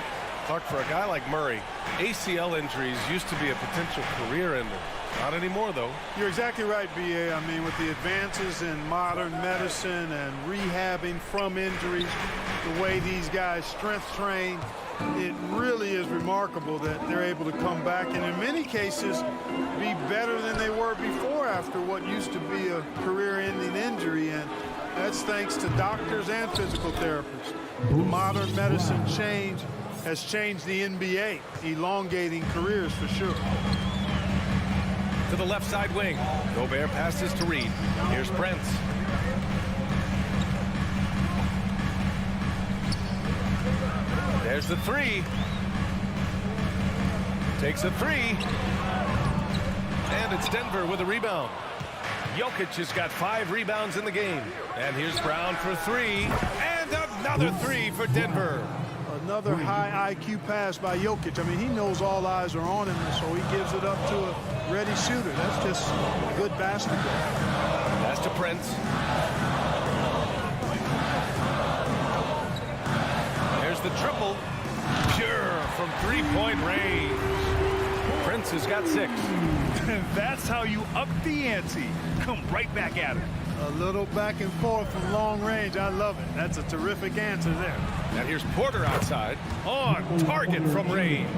A: Clark, for a guy like Murray, ACL injuries used to be a potential career ender. Not anymore, though.
B: You're exactly right, B.A. I mean, with the advances in modern medicine and rehabbing from injuries, the way these guys strength train, it really is remarkable that they're able to come back and in many cases be better than they were before after what used to be a career-ending injury. And that's thanks to doctors and physical therapists. The modern medicine change has changed the NBA, elongating careers for sure.
A: To the left side wing. Gobert passes to Reed. Here's Prince. There's the three. Takes a three. And it's Denver with a rebound. Jokic has got 5 rebounds in the game. And here's Brown for 3. And another 3 for Denver.
B: Another high IQ pass by Jokic. I mean, he knows all eyes are on him, so he gives it up to a ready shooter. That's just good basketball.
A: Pass to Prince. There's the triple. Pure from three-point range. Prince has got 6.
C: That's how you up the ante. Come right back at him.
B: A little back and forth from long range. I love it. That's a terrific answer there.
A: And here's Porter outside. On target from range.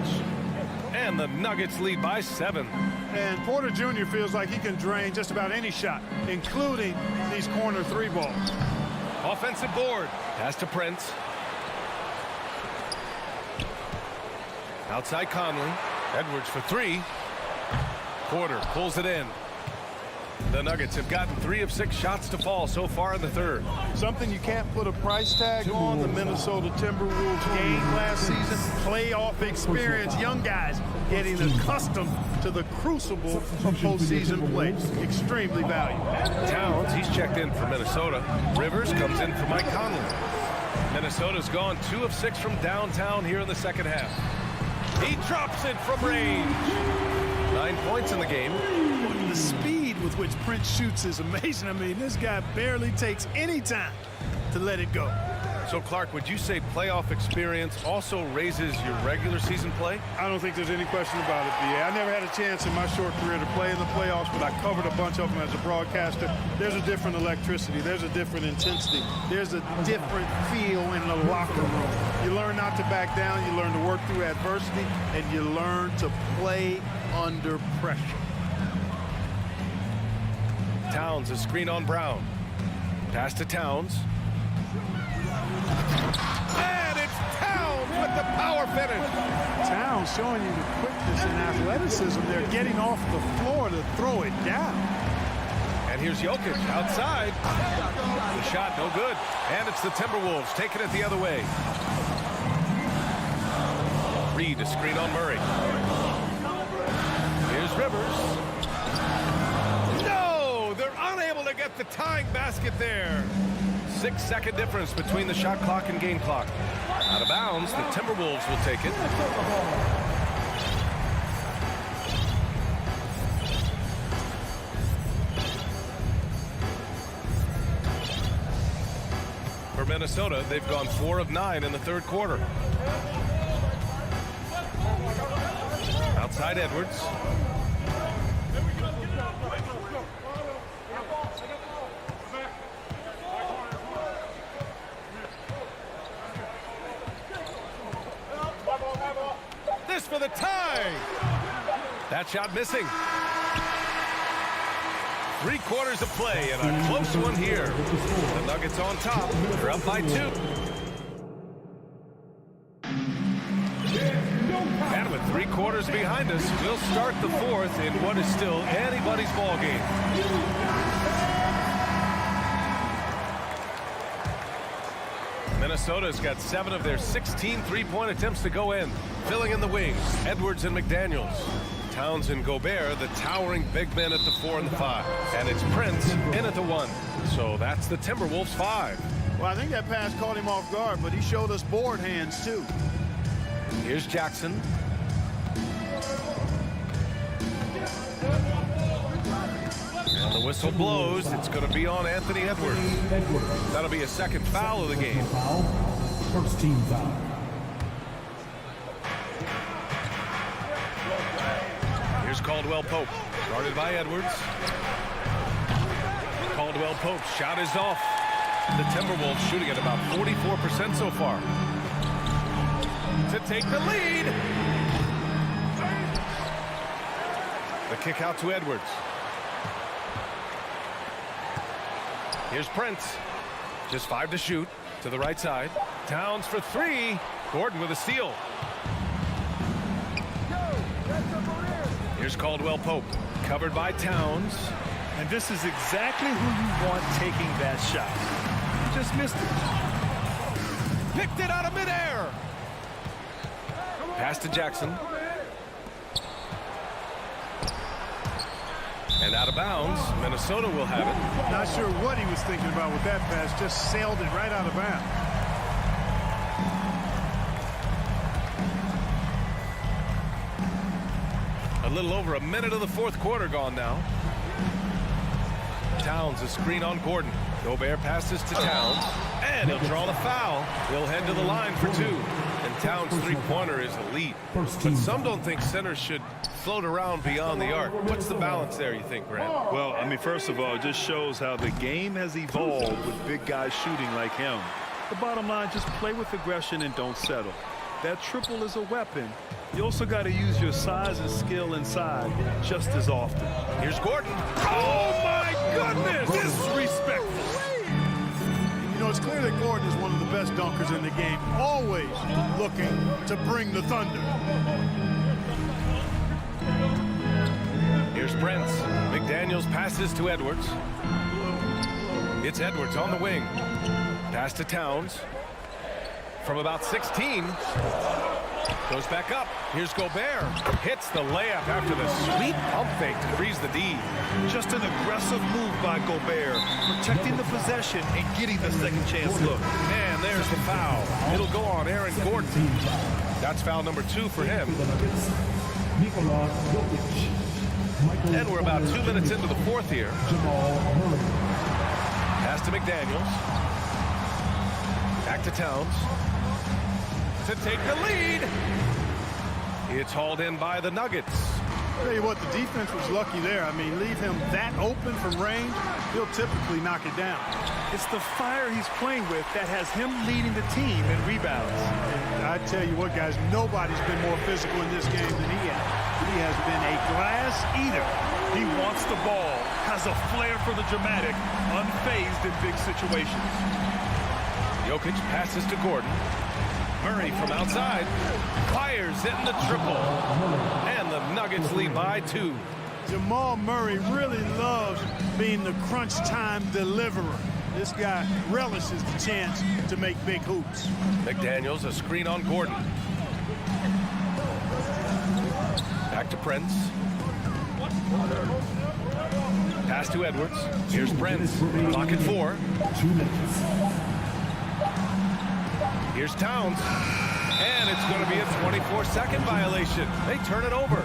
A: And the Nuggets lead by 7.
B: And Porter Jr. feels like he can drain just about any shot, including these corner 3 balls.
A: Offensive board. Pass to Prince. Outside Conley. Edwards for 3. Porter pulls it in. The Nuggets have gotten 3 of 6 shots to fall so far in the third.
B: Something you can't put a price tag on, the Minnesota Timberwolves game last season. Playoff experience, young guys getting accustomed to the crucible of postseason play. Extremely valuable.
A: Towns, he's checked in for Minnesota. Rivers comes in for Mike Conley. Minnesota's gone 2 of 6 from downtown here in the second half. He drops it from range. 9 points in the game.
B: The speed with which Prince shoots is amazing. I mean, this guy barely takes any time to let it go.
A: So, Clark, would you say playoff experience also raises your regular season play?
B: I don't think there's any question about it, B.A. I never had a chance in my short career to play in the playoffs, but I covered a bunch of them as a broadcaster. There's a different electricity. There's a different intensity. There's a different feel in the locker room. You learn not to back down. You learn to work through adversity, and you learn to play under pressure.
A: Towns, a screen on Brown. Pass to Towns. And it's Towns with the power finish.
B: Towns showing you the quickness and athleticism. They're getting off the floor to throw it down.
A: And here's Jokic outside. The shot no good. And it's the Timberwolves taking it the other way. Reed, a screen on Murray. Here's Rivers. No! They're unable to get the tying basket there. 6-second difference between the shot clock and game clock. Out of bounds, the Timberwolves will take it. For Minnesota, they've gone 4 of 9 in the third quarter. Outside Edwards. This for the tie. That shot missing. 3 quarters of play and a close one here. The Nuggets on top. They're up by 2. And with 3 quarters behind us, we'll start the fourth in what is still anybody's ball game. Minnesota's got 7 of their 16 3-point attempts to go in. Filling in the wings, Edwards and McDaniels. Towns and Gobert, the towering big men at the 4 and the 5. And it's Prince in at the 1. So that's the Timberwolves 5.
B: Well, I think that pass caught him off guard, but he showed us board hands, too.
A: Here's Jackson. And the whistle blows. It's going to be on Anthony Edwards. That'll be a second foul of the game.
D: First team foul.
A: Here's Caldwell Pope. Guarded by Edwards. Caldwell Pope shot is off. The Timberwolves shooting at about 44% so far. To take the lead. The kick out to Edwards. Here's Prince. Just 5 to shoot. To the right side. Towns for 3. Gordon with a steal. Here's Caldwell Pope. Covered by Towns.
C: And this is exactly who you want taking that shot. You just missed it.
A: Picked it out of midair. Pass to Jackson. And out of bounds. Minnesota will have it.
B: Not sure what he was thinking about with that pass. Just sailed it right out of bounds.
A: A little over a minute of the fourth quarter gone now. Towns a screen on Gordon. Gobert passes to Towns. And he'll draw the foul. He'll head to the line for 2. And Towns' three-pointer is elite. But some don't think centers should float around beyond the arc. What's the balance there, you think, Grant?
C: Well, I mean, first of all, it just shows how the game has evolved with big guys shooting like him. The bottom line, just play with aggression and don't settle. That triple is a weapon. You also got to use your size and skill inside just as often.
A: Here's Gordon. Oh, my goodness! Disrespectful.
B: You know, it's clear that Gordon is one of the best dunkers in the game, always looking to bring the thunder.
A: Here's Prince. McDaniels passes to Edwards. It's Edwards on the wing. Pass to Towns. From about 16. Goes back up. Here's Gobert. Hits the layup after the sweet pump fake to freeze the D.
C: Just an aggressive move by Gobert, protecting the possession and getting the second chance look.
A: And there's the foul. It'll go on Aaron Gordon. That's foul number 2 for him. And we're about 2 minutes into the fourth here. Pass to McDaniels. Back to Towns. To take the lead. It's hauled in by the Nuggets.
B: Tell you what, the defense was lucky there. I mean, leave him that open from range, he'll typically knock it down.
C: It's the fire he's playing with that has him leading the team in rebounds.
B: And I tell you what, guys, nobody's been more physical in this game than he has. He has been a glass eater.
C: He wants the ball, has a flair for the dramatic, unfazed in big situations.
A: Jokic passes to Gordon. Murray from outside fires in the triple, and the Nuggets lead by 2.
B: Jamal Murray really loves being the crunch time deliverer. This guy relishes the chance to make big hoops.
A: McDaniels a screen on Gordon. Back to Prince. Pass to Edwards. Here's Prince. Clock at 4.
D: 2 minutes.
A: Here's Towns. And it's going to be a 24-second violation. They turn it over.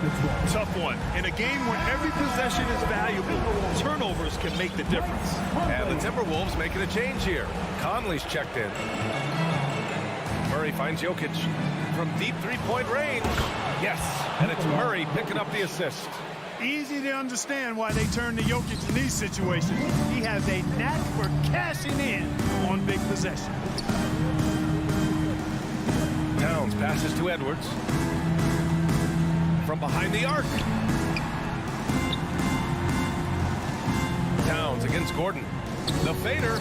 C: Tough one. In a game where every possession is valuable, turnovers can make the difference.
A: And the Timberwolves making a change here. Conley's checked in. Murray finds Jokic from deep three-point range. Yes, and it's Murray picking up the assist.
B: Easy to understand why they turn to Jokic in these situations. He has a knack for cashing in on big possessions.
A: Towns passes to Edwards. From behind the arc. Towns against Gordon. The fader.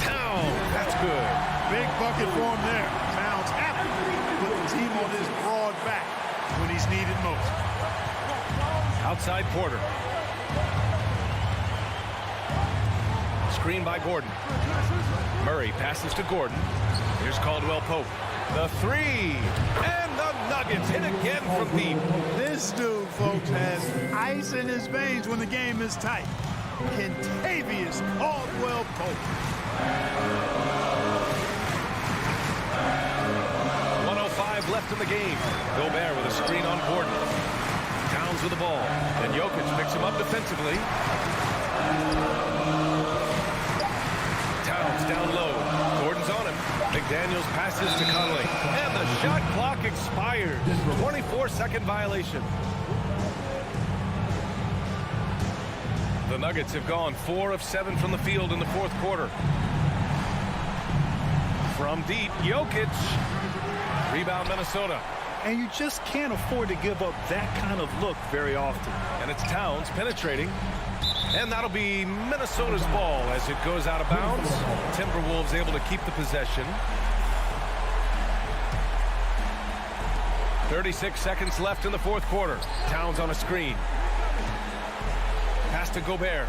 A: Towns, that's good.
B: Big bucket for him there. Towns happy to put the team on his broad back when he's needed most.
A: Outside Porter. Screen by Gordon. Murray passes to Gordon. Here's Caldwell Pope. The 3. And the Nuggets hit again from deep.
B: This dude, folks, has ice in his veins when the game is tight. Kentavious Caldwell Pope.
A: 1:05 left in the game. Gobert with a screen on Gordon. Towns with the ball. And Jokic picks him up defensively. Towns down low. Gordon's on him. McDaniels passes to Conley. And the shot clock expires. 24-second violation. The Nuggets have gone 4 of 7 from the field in the fourth quarter. From deep, Jokic. Rebound, Minnesota.
C: And you just can't afford to give up that kind of look very often.
A: And it's Towns penetrating. And that'll be Minnesota's ball as it goes out of bounds. Timberwolves able to keep the possession. 36 seconds left in the fourth quarter. Towns on a screen. Pass to Gobert.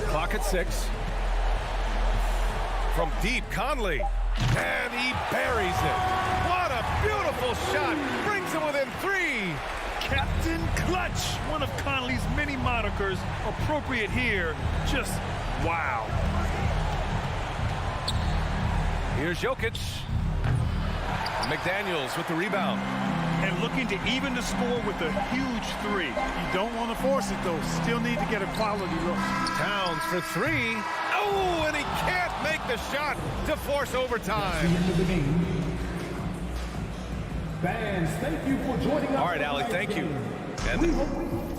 A: Clock at 6. From deep, Conley. And he buries it. What a beautiful shot. Brings him within 3.
C: Captain Clutch, one of Conley's many monikers, appropriate here. Just wow.
A: Here's Jokic. McDaniels with the rebound.
C: And looking to even the score with a huge 3.
B: You don't want to force it, though. Still need to get a quality look.
A: Towns for 3. Oh, and he can't make the shot to force overtime.
D: The end of the game. Fans, thank you for joining us.
A: All right, Allie, thank you. And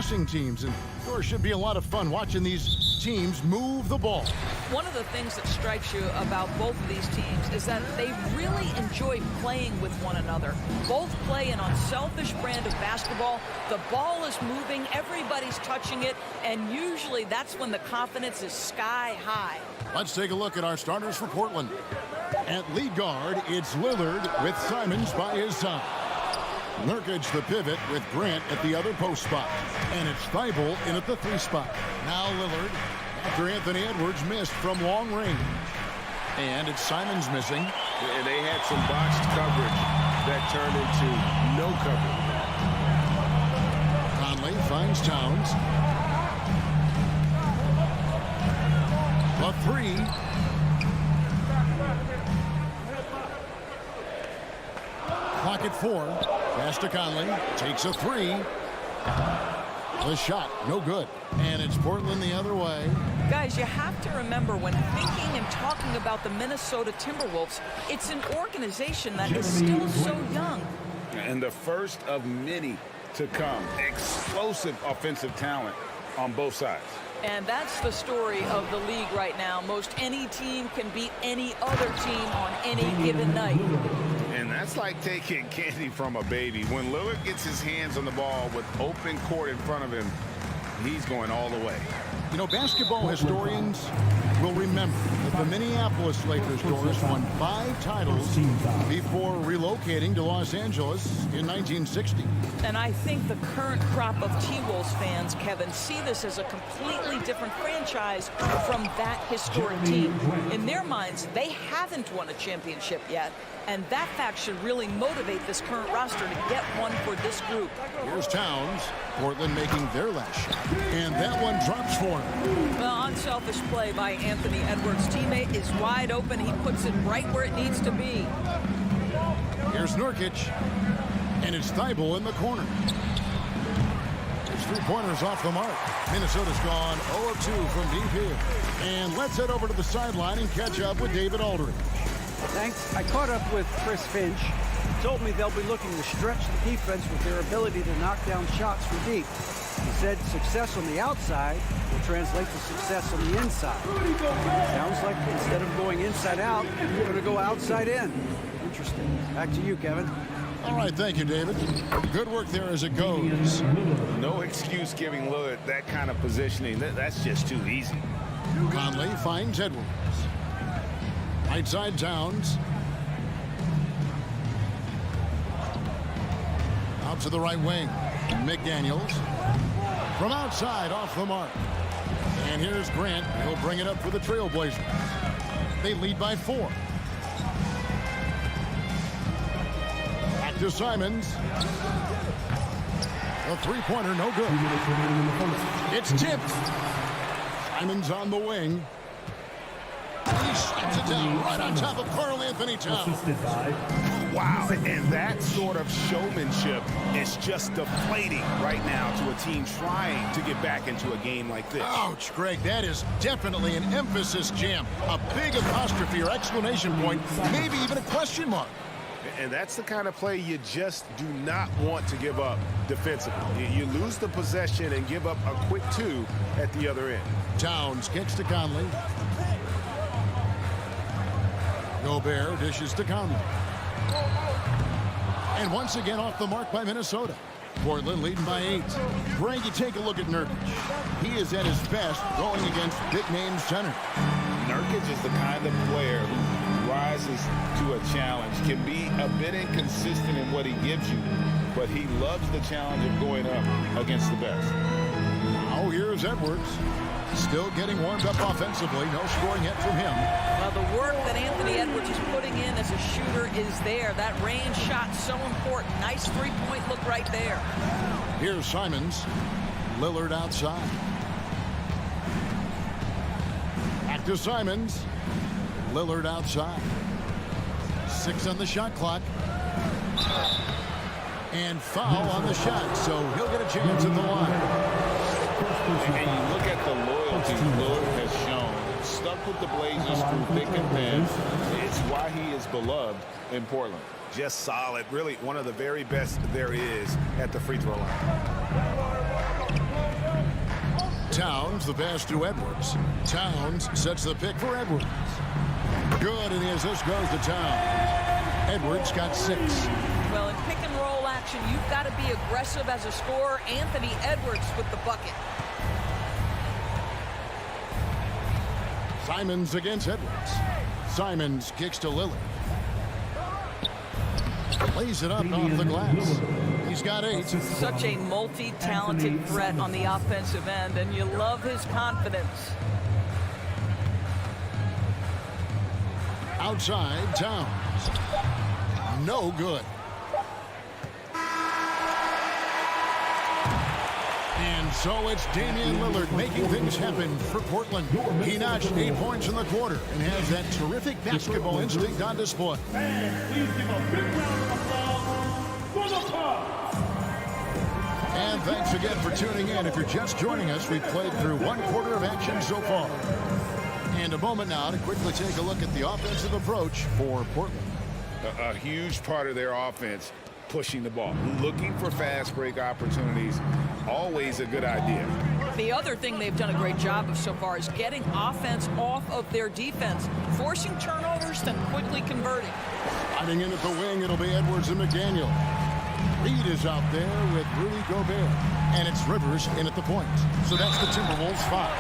F: passing teams, and there should be a lot of fun watching these teams move the ball.
G: One of the things that strikes you about both of these teams is that they really enjoy playing with one another. Both play an unselfish brand of basketball. The ball is moving, everybody's touching it, and usually that's when the confidence is sky high.
F: Let's take a look at our starters for Portland. At lead guard, it's Lillard with Simons by his side. Nurkic the pivot with Grant at the other post spot. And it's Thibault in at the 3 spot. Now Lillard after Anthony Edwards missed from long range. And it's Simons missing.
H: And they had some botched coverage that turned into no coverage.
F: Conley finds Towns. A 3. Clock at 4. Pass to Conley. Takes a 3. The shot, no good. And it's Portland the other way.
G: Guys, you have to remember when thinking and talking about the Minnesota Timberwolves, it's an organization that is still so young.
H: And the first of many to come. Explosive offensive talent on both sides.
G: And that's the story of the league right now. Most any team can beat any other team on any given night.
H: And that's like taking candy from a baby. When Lillard gets his hands on the ball with open court in front of him, he's going all the way.
F: You know, basketball historians will remember that the Minneapolis Lakers Doors won 5 titles before relocating to Los Angeles in 1960.
G: And I think the current crop of T-Wolves fans, Kevin, see this as a completely different franchise from that historic team. In their minds, they haven't won a championship yet. And that fact should really motivate this current roster to get one for this group.
F: Here's Towns. Portland making their last shot. And that one drops for him.
G: Well, unselfish play by Anthony Edwards' teammate is wide open. He puts it right where it needs to be.
F: Here's Nurkic. And it's Thibault in the corner. His 3-pointers off the mark. Minnesota's gone 0 of 2 from deep here. And let's head over to the sideline and catch up with David Aldridge.
I: Thanks. I caught up with Chris Finch. He told me they'll be looking to stretch the defense with their ability to knock down shots from deep. He said success on the outside will translate to success on the inside. Sounds like instead of going inside out, we're going to go outside in. Interesting. Back to you, Kevin.
F: All right, thank you, David. Good work there as it goes.
H: No excuse giving Lillard that kind of positioning. That's just too easy.
F: Conley finds Edwards. Right side Towns. Out to the right wing. McDaniels. From outside, off the mark. And here's Grant. He'll bring it up for the Trailblazers. They lead by 4. Back to Simons. A 3-pointer, no good. It's tipped. Simons on the wing. He shuts it down right on top of Karl Anthony Towns.
H: Wow, and that sort of showmanship is just deflating right now to a team trying to get back into a game like this.
F: Ouch, Greg, that is definitely an emphasis jam. A big apostrophe or exclamation point, maybe even a question mark.
H: And that's the kind of play you just do not want to give up defensively. You lose the possession and give up a quick 2 at the other end.
F: Towns kicks to Conley. Gobert dishes to Conley. And once again off the mark by Minnesota. Portland leading by 8. Greg, you take a look at Nurkic. He is at his best going against big name center.
H: Nurkic is the kind of player who rises to a challenge, can be a bit inconsistent in what he gives you, but he loves the challenge of going up against the best.
F: Now here's Edwards. Still getting warmed up offensively. No scoring yet from him.
G: Well, the work that Anthony Edwards is putting in as a shooter is there. That range shot so important. Nice 3-point look right there.
F: Here's Simons. Lillard outside. Back to Simons. Lillard outside. 6 on the shot clock. And foul on the shot, so he'll get a chance at the line.
H: And you look at the loyalty Lillard has shown. Stuck with the Blazers through thick and thin. It's why he is beloved in Portland. Just solid. Really one of the very best there is at the free throw line.
F: Towns, the pass to Edwards. Towns sets the pick for Edwards. Good, and the assist goes to Towns. Edwards got 6.
G: Well, in pick and roll action, you've got to be aggressive as a scorer. Anthony Edwards with the bucket.
F: Simons against Edwards. Simons kicks to Lillard. Lays it up off the glass. He's got 8.
G: Such a multi-talented threat on the offensive end, and you love his confidence.
F: Outside, Towns. No good. And so it's Damian Lillard making things happen for Portland. He notched 8 points in the quarter and has that terrific basketball instinct on display.
M: And please give a big round of applause for the Cubs.
F: And thanks again for tuning in. If you're just joining us, we've played through 1 quarter of action so far. And a moment now to quickly take a look at the offensive approach for Portland.
H: A huge part of their offense, pushing the ball, looking for fast break opportunities. Always a good idea.
G: The other thing they've done a great job of so far is getting offense off of their defense, forcing turnovers, then quickly converting.
F: Sliding in at the wing, it'll be Edwards and McDaniel. Reed is out there with Rudy Gobert. And it's Rivers in at the point. So that's the Timberwolves 5.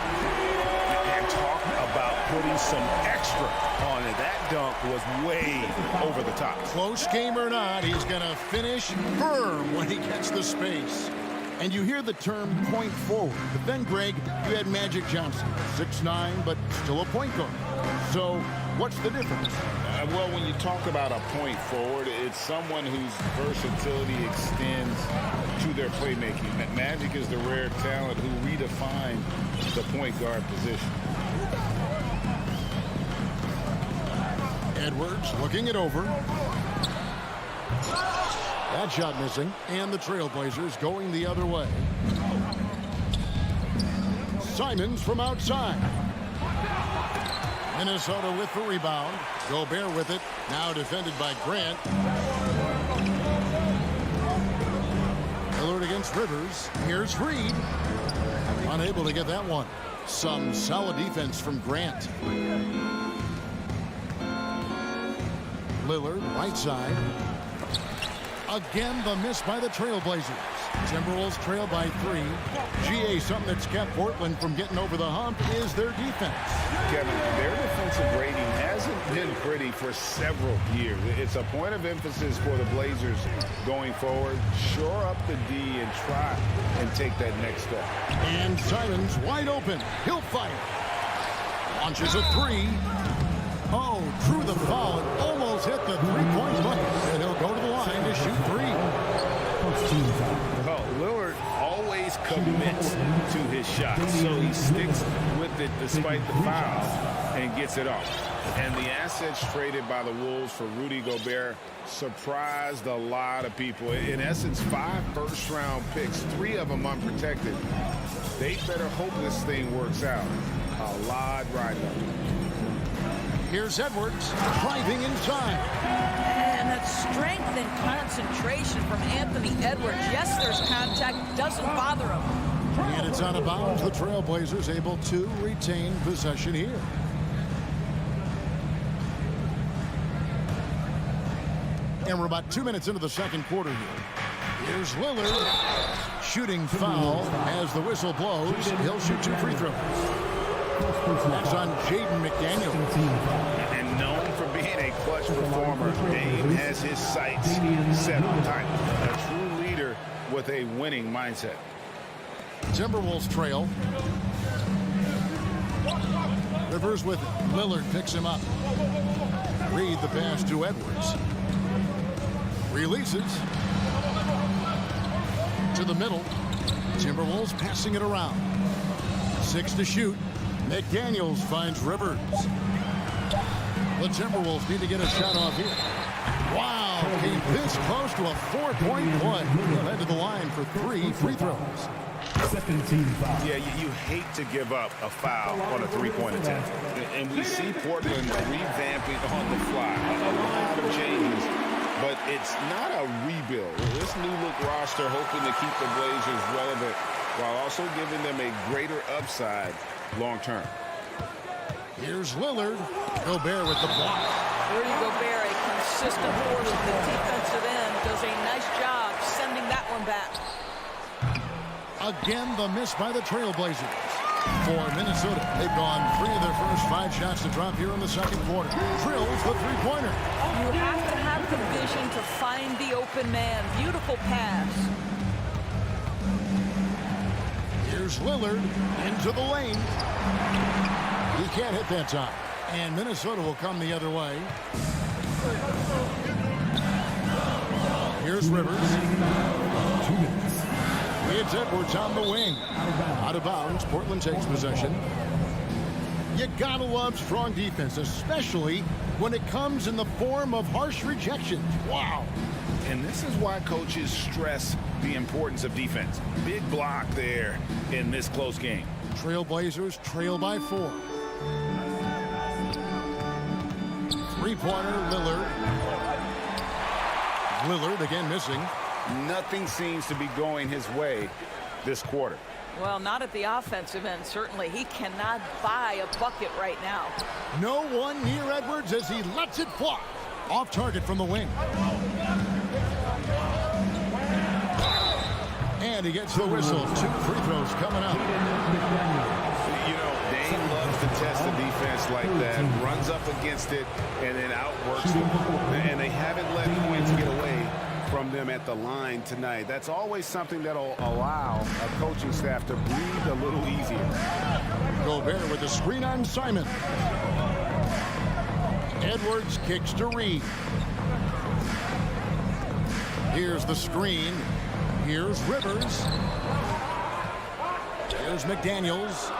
H: And talk about putting some extra on it. That dunk was way over the top.
F: Close game or not, he's going to finish firm when he gets the space. And you hear the term point forward. But then, Greg, you had Magic Johnson, 6'9", but still a point guard. So what's the difference?
H: Well, when you talk about a point forward, it's someone whose versatility extends to their playmaking. Magic is the rare talent who redefined the point guard position.
F: Edwards looking it over. That shot missing, and the Trailblazers going the other way. Simons from outside. Minnesota with the rebound. Gobert with it, now defended by Grant. Lillard against Rivers. Here's Reed. Unable to get that one. Some solid defense from Grant. Lillard, right side. Again, the miss by the Trailblazers. Timberwolves trail by 3. GA, something that's kept Portland from getting over the hump is their defense.
H: Kevin, their defensive rating hasn't been pretty for several years. It's a point of emphasis for the Blazers going forward. Shore up the D and try and take that next step.
F: And Simons wide open. He'll fire. Launches a 3. Oh, drew the foul and almost hit the three-point bucket. And he'll go to the line to shoot 3.
H: Well, Lillard always commits to his shot, so he sticks with it despite the foul and gets it off. And the assets traded by the Wolves for Rudy Gobert surprised a lot of people. In essence, 5 first-round picks, 3 of them unprotected. They better hope this thing works out. A lot riding up.
F: Here's Edwards driving inside.
G: And that strength and concentration from Anthony Edwards. Yes, there's contact. Doesn't bother him.
F: And it's out of bounds. The Trailblazers able to retain possession here. And we're about 2 minutes into the second quarter here. Here's Lillard. Shooting foul as the whistle blows. He'll shoot 2 free throws. That's on Jaden McDaniel.
H: And known for being a clutch performer, Dame has his sights set on tight. A true leader with a winning mindset.
F: Timberwolves trail. Rivers with it. Lillard picks him up. Reed the pass to Edwards. Releases. To the middle. Timberwolves passing it around. 6 to shoot. McDaniels finds Rivers. The Timberwolves need to get a shot off here. Wow, came this close to a 4-point play. He'll head to the line for 3 free throws.
D: Second team foul.
H: Yeah, you hate to give up a foul on a 3-point attempt. And we see Portland revamping on the fly. A lot of changes, but it's not a rebuild. This new look roster hoping to keep the Blazers relevant while also giving them a greater upside long term.
F: Here's Lillard. Gobert with the block.
G: Rudy Gobert, a consistent force at the defensive end, does a nice job sending that one back.
F: Again, the miss by the Trailblazers. For Minnesota, they've gone 3 of their first 5 shots to drop here in the second quarter. Drills the three-pointer.
G: You have to have the vision to find the open man. Beautiful pass.
F: Here's Lillard into the lane. He can't hit that time. And Minnesota will come the other way. Here's Rivers.
D: 2 minutes.
F: It's Edwards on the wing. Out of bounds. Portland takes possession. You gotta love strong defense, especially when it comes in the form of harsh rejections. Wow.
H: And this is why coaches stress the importance of defense. Big block there in this close game.
F: Trailblazers trail by 4. Three-pointer, Lillard. Lillard again missing.
H: Nothing seems to be going his way this quarter.
G: Well, not at the offensive end, certainly. He cannot buy a bucket right now.
F: No one near Edwards as he lets it fly. Off target from the wing. And he gets the whistle. 2 free throws coming up.
H: You know, Dame loves to test the defense like that. Runs up against it and then outworks them. And they haven't let points get away from them at the line tonight. That's always something that'll allow a coaching staff to breathe a little easier.
F: Gobert with the screen on Simon. Edwards kicks to Reed. Here's the screen. Here's Rivers. Here's McDaniels.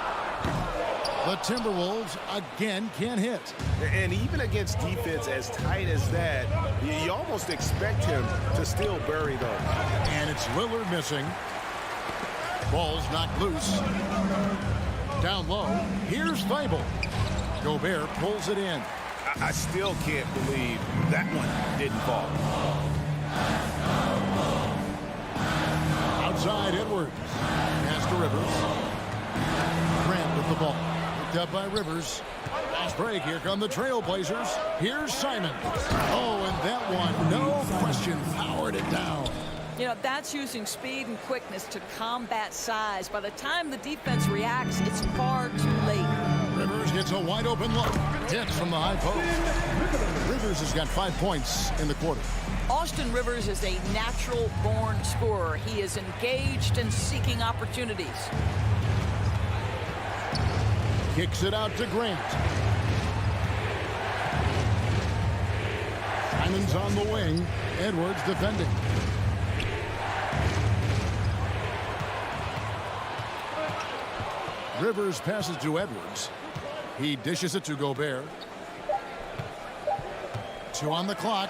F: The Timberwolves again can't hit.
H: And even against defense as tight as that, you almost expect him to still bury those.
F: And it's Lillard missing. Ball's knocked loose. Down low. Here's Thibault. Gobert pulls it in.
H: I still can't believe that one didn't fall.
F: Outside Edwards. Pass to Rivers. Grant with the ball. Picked up by Rivers. Last break. Here come the Trailblazers. Here's Simon. Oh, and that one, no question, powered it down.
G: You know, that's using speed and quickness to combat size. By the time the defense reacts, it's far too late.
F: Rivers gets a wide open look. Hits from the high post. Rivers has got 5 points in the quarter.
G: Austin Rivers is a natural-born scorer. He is engaged and seeking opportunities.
F: Kicks it out to Grant. Simon's on the wing. Edwards defending. Rivers passes to Edwards. He dishes it to Gobert. 2 on the clock.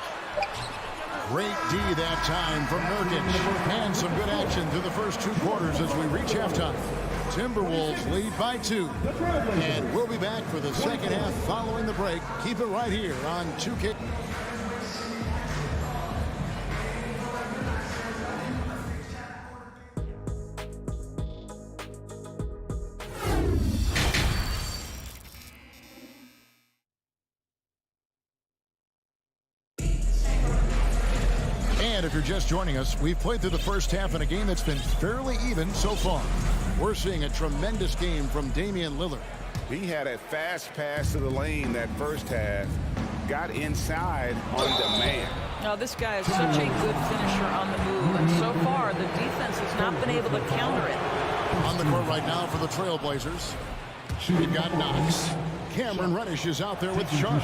F: Great D that time from Nurkic. And some good action through the first 2 quarters as we reach halftime. Timberwolves lead by 2. And we'll be back for the second half following the break. Keep it right here on 2K. And if you're just joining us, we've played through the first half in a game that's been fairly even so far. We're seeing a tremendous game from Damian Lillard.
H: He had a fast pass to the lane that first half. Got inside on demand.
G: Now, this guy is such a good finisher on the move. And so far, the defense has not been able to counter it.
F: On the court right now for the Trailblazers. We've got Knox. Cameron Reddish is out there with Sharp.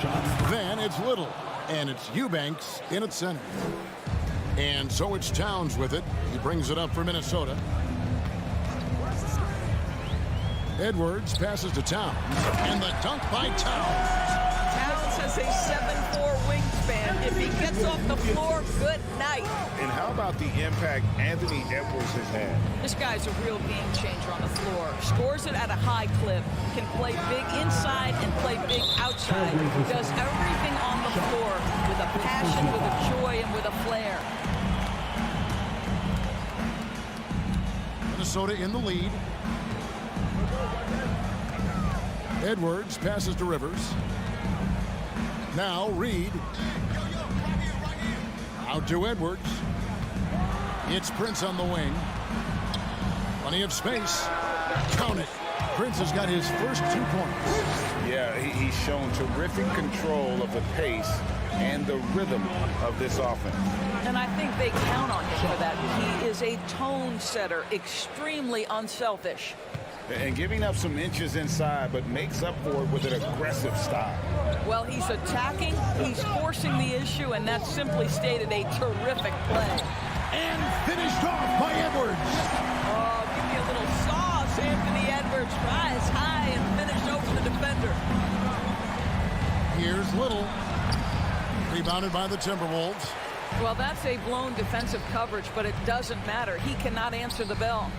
F: Then it's Little. And it's Eubanks in its center. And so it's Towns with it. He brings it up for Minnesota. Edwards passes to Towns. And the dunk by Towns.
G: Towns has a 7'4" wingspan. If he gets off the floor, good night.
H: And how about the impact Anthony Edwards has had?
G: This guy's a real game changer on the floor. Scores it at a high clip. Can play big inside and play big outside. Does everything on the floor with a passion, with a joy, and with a flair.
F: Minnesota in the lead. Edwards passes to Rivers. Now Reed. Out to Edwards. It's Prince on the wing. Plenty of space. Count it. Prince has got his first 2 points.
H: Yeah, he's shown terrific control of the pace and the rhythm of this offense.
G: And I think they count on him for that. He is a tone setter, extremely unselfish.
H: And giving up some inches inside, but makes up for it with an aggressive style.
G: Well, he's attacking, he's forcing the issue, and that's simply stated a terrific play.
F: And finished off by Edwards.
G: Oh, give me a little sauce, Anthony Edwards. Rise high and finish over the defender.
F: Here's Little. Rebounded by the Timberwolves.
G: Well, that's a blown defensive coverage, but it doesn't matter. He cannot answer the bell.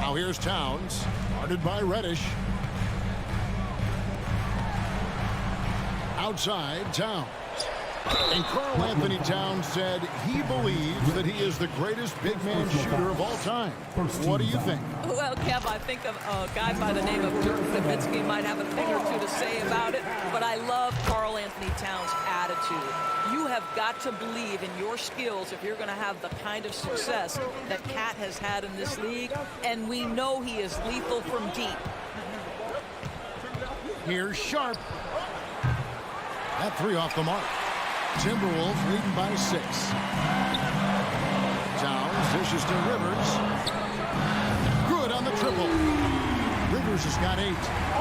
F: Now here's Towns. Guarded by Reddish. Outside, Towns. And Karl Anthony Towns said he believes that he is the greatest big man shooter of all time. What do you think?
G: Well, Kev, I think a guy by the name of Dirk Nowitzki might have a thing or two to say about it, but I love Karl Anthony Towns' attitude. You have got to believe in your skills if you're going to have the kind of success that Cat has had in this league, and we know he is lethal from deep.
F: Here's Sharp. That 3 off the mark. Timberwolves leading by 6. Towns dishes to Rivers. Good on the triple. Rivers has got 8.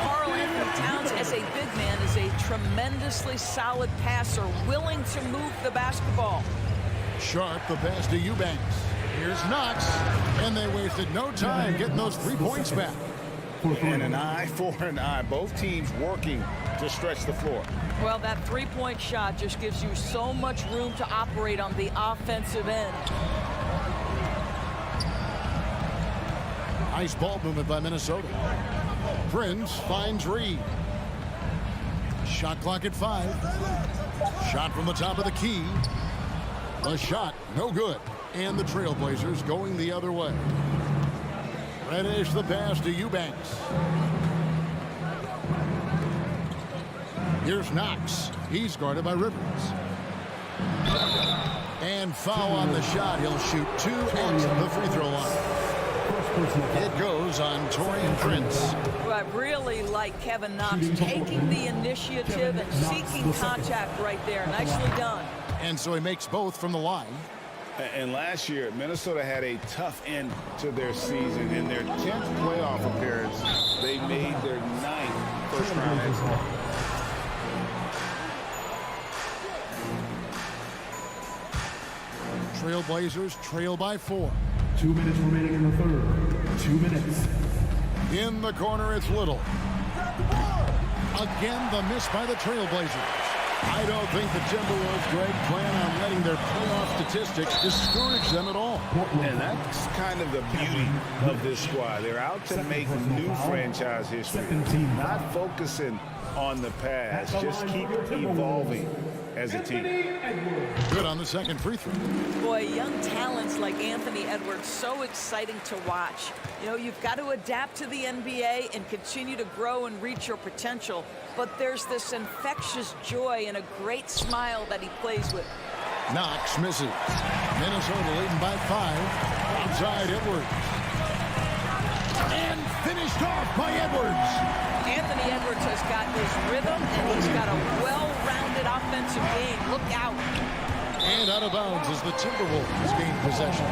G: Karl Anthony Towns, as a big man, is a tremendously solid passer, willing to move the basketball.
F: Sharp, the pass to Eubanks. Here's Knox. And they wasted no time getting those 3 points back.
H: And an eye for an eye. Both teams working to stretch the floor.
G: Well, that three-point shot just gives you so much room to operate on the offensive end.
F: Nice ball movement by Minnesota. Prince finds Reed. Shot clock at 5. Shot from the top of the key. A shot, no good. And the Trailblazers going the other way. Reddish the pass to Eubanks. Here's Knox. He's guarded by Rivers. And foul on the shot. He'll shoot 2 at the free throw line. It goes on Taurean Prince.
G: Well, I really like Kevin Knox taking the initiative and seeking contact right there. Nicely done.
F: And so he makes both from the line.
H: And last year, Minnesota had a tough end to their season. In their 10th playoff appearance, they made their 9th first-round exit.
F: Trailblazers trail by 4.
D: 2 minutes remaining in the third. 2 minutes.
F: In the corner, it's Little. Again, the miss by the Trailblazers. I don't think the Timberwolves, Greg, plan on letting their playoff statistics discourage them at all.
H: And that's kind of the beauty of this squad. They're out to make new franchise history, not focusing on the past, just keep evolving as a team.
F: Good on the second free throw.
G: Boy, young talents like Anthony Edwards, so exciting to watch. You know, you've got to adapt to the NBA and continue to grow and reach your potential. But there's this infectious joy and a great smile that he plays with.
F: Knox misses. Minnesota leading by 5. Outside Edwards. And finished off by Edwards.
G: Anthony Edwards has got his rhythm and he's got a well-rounded offensive game. Look out.
F: And out of bounds as the Timberwolves gain possession.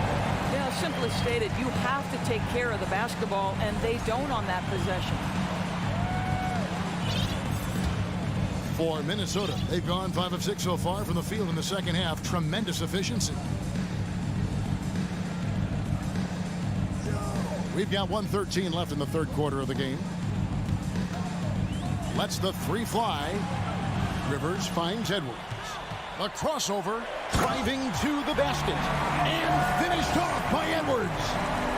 G: Yeah, simply stated, you have to take care of the basketball, and they don't on that possession.
F: For Minnesota, they've gone 5 of 6 so far from the field in the second half. Tremendous efficiency. We've got 1:13 left in the third quarter of the game. Lets the 3 fly. Rivers finds Edwards. A crossover, driving to the basket. And finished off by Edwards.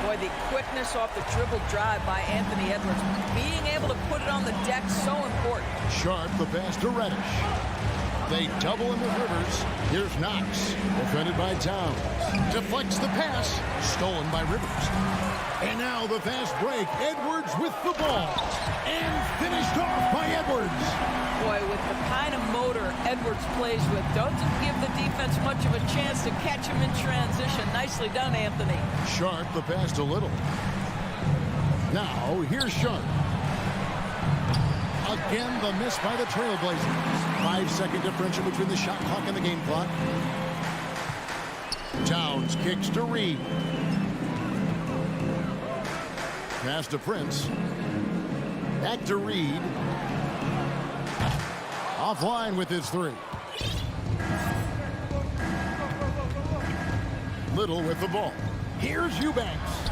G: Boy, the quickness off the dribble drive by Anthony Edwards. Being able to put it on the deck, so important.
F: Sharp, the pass to Reddish. They double him with Rivers. Here's Knox, defended by Towns. Deflects the pass, stolen by Rivers. And now the fast break. Edwards with the ball. And finished off by Edwards.
G: Boy, with the kind of motor Edwards plays with, doesn't give the defense much of a chance to catch him in transition. Nicely done, Anthony.
F: Sharp the pass to Little. Now, here's Sharp. Again, the miss by the Trailblazers. 5-second differential between the shot clock and the game clock. Towns kicks to Reed. Pass to Prince. Back to Reed. Offline with his three. Little with the ball. Here's Eubanks.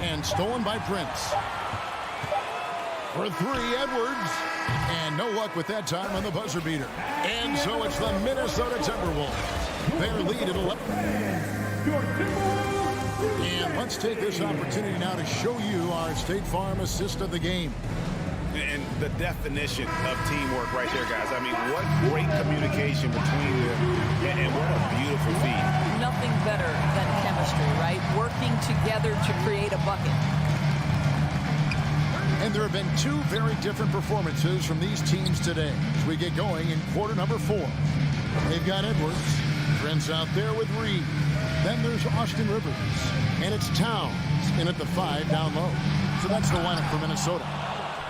F: And stolen by Prince. For three, Edwards. And no luck with that time on the buzzer beater. And so it's the Minnesota Timberwolves. Their lead at 11. And let's take this opportunity now to show you our State Farm assist of the game.
H: And the definition of teamwork right there, guys. I mean, what great communication between them, and what a beautiful feed.
G: Nothing better than chemistry, right? Working together to create a bucket.
F: And there have been two very different performances from these teams today as we get going in quarter number 4. They've got Edwards. Prince out there with Reed. Then there's Austin Rivers. And it's Towns in at the 5 down low. So that's the lineup for Minnesota.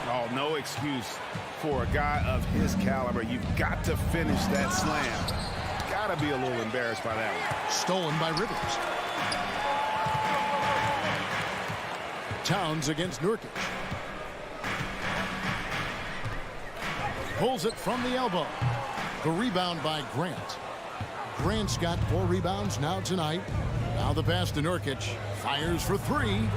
H: Oh, no excuse for a guy of his caliber. You've got to finish that slam. Got to be a little embarrassed by that one.
F: Stolen by Rivers. Towns against Nurkic. Pulls it from the elbow. The rebound by Grant. Grant's got 4 rebounds now tonight. Now the pass to Nurkic. Fires for 3.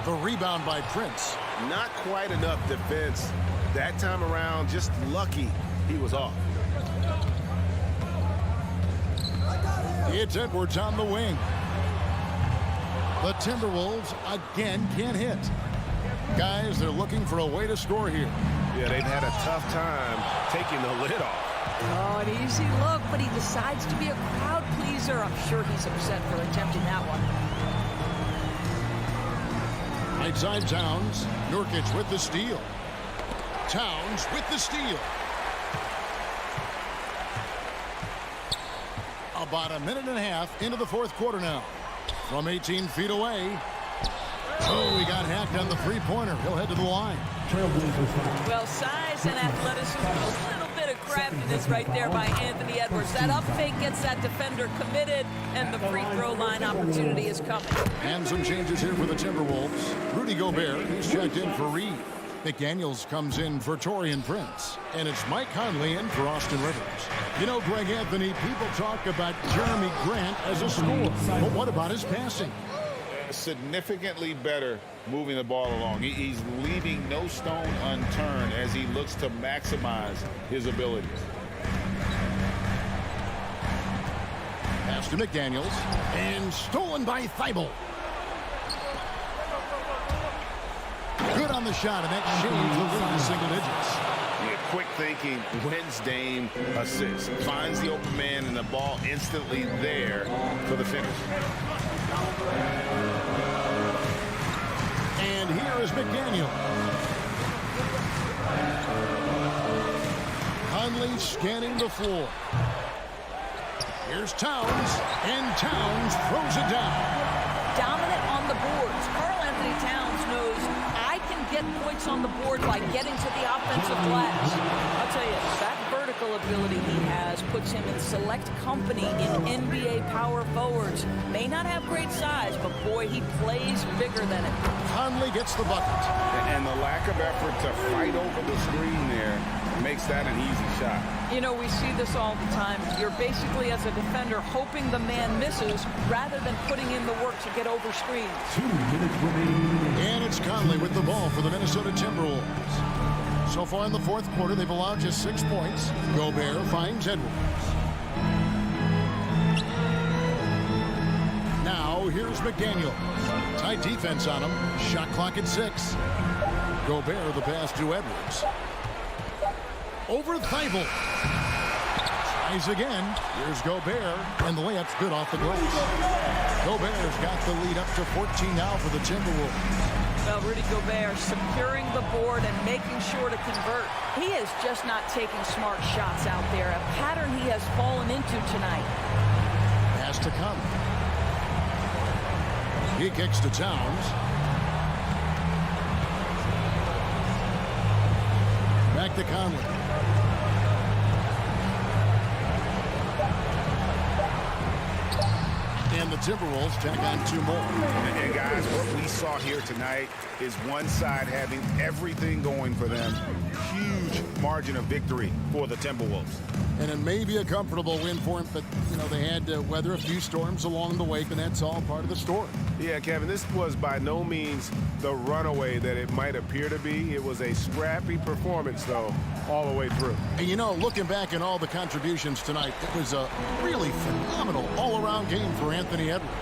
F: The rebound by Prince.
H: Not quite enough defense that time around. Just lucky he was off.
F: It's Edwards on the wing. The Timberwolves again can't hit. Guys, they're looking for a way to score here.
H: Yeah, they've had a tough time taking the lid off.
G: Oh, an easy look, but he decides to be a crowd pleaser. I'm sure he's upset for attempting that one.
F: Right side Towns. Nurkic with the steal. Towns with the steal. About a minute and a half into the 4th quarter now. From 18 feet away. Oh, he got hacked on the three-pointer. He'll head to the line.
G: Well, size and athleticism, a little bit of craftiness right there by Anthony Edwards. That up fake gets that defender committed, and the free throw line opportunity is coming.
F: And some changes here for the Timberwolves. Rudy Gobert, he's checked in for Reed. McDaniels comes in for Taurean Prince. And it's Mike Conley in for Austin Rivers. You know, Greg Anthony, people talk about Jeremy Grant as a scorer. But what about his passing?
H: Significantly better moving the ball along. He's leaving no stone unturned as he looks to maximize his abilities.
F: Pass to McDaniels. And stolen by Thibault. Good on the shot, and that changes the lead to single digits.
H: Yeah, quick thinking wins Dame assist. Finds the open man, and the ball instantly there for the finish.
F: And here is McDaniel. Conley scanning the floor. Here's Towns, and Towns throws it down.
G: Dominant on the boards. Karl Anthony Towns knows I can get points on the board by getting to the offensive glass. I'll tell you, that vertical ability he has puts him in select company in NBA power forwards. May not have great size, but boy, he plays bigger than it.
F: Conley gets the bucket.
H: And the lack of effort to fight over the screen there makes that an easy shot.
G: You know, we see this all the time. You're basically, as a defender, hoping the man misses rather than putting in the work to get over screens.
D: 2 minutes remaining.
F: And it's Conley with the ball for the Minnesota Timberwolves. So far in the 4th quarter, they've allowed just 6 points. Gobert finds Edwards. Now, here's McDaniel. Tight defense on him. Shot clock at 6. Gobert the pass to Edwards. Over Thibault. Tries again. Here's Gobert, and the layup's good off the glass. Gobert's got the lead up to 14 now for the Timberwolves.
G: Well, Rudy Gobert securing the board and making sure to convert. He is just not taking smart shots out there, a pattern he has fallen into tonight.
F: Has to come. He kicks to Towns. Back to Conley. And the Timberwolves tack on 2 more.
H: And guys, what we saw here tonight is one side having everything going for them. Huge margin of victory for the Timberwolves.
F: And it may be a comfortable win for them, but, you know, they had to weather a few storms along the way, and that's all part of the story.
H: Yeah, Kevin, this was by no means the runaway that it might appear to be. It was a scrappy performance, though, all the way through.
F: And, you know, looking back at all the contributions tonight, it was a really phenomenal all-around game for Anthony Edwards.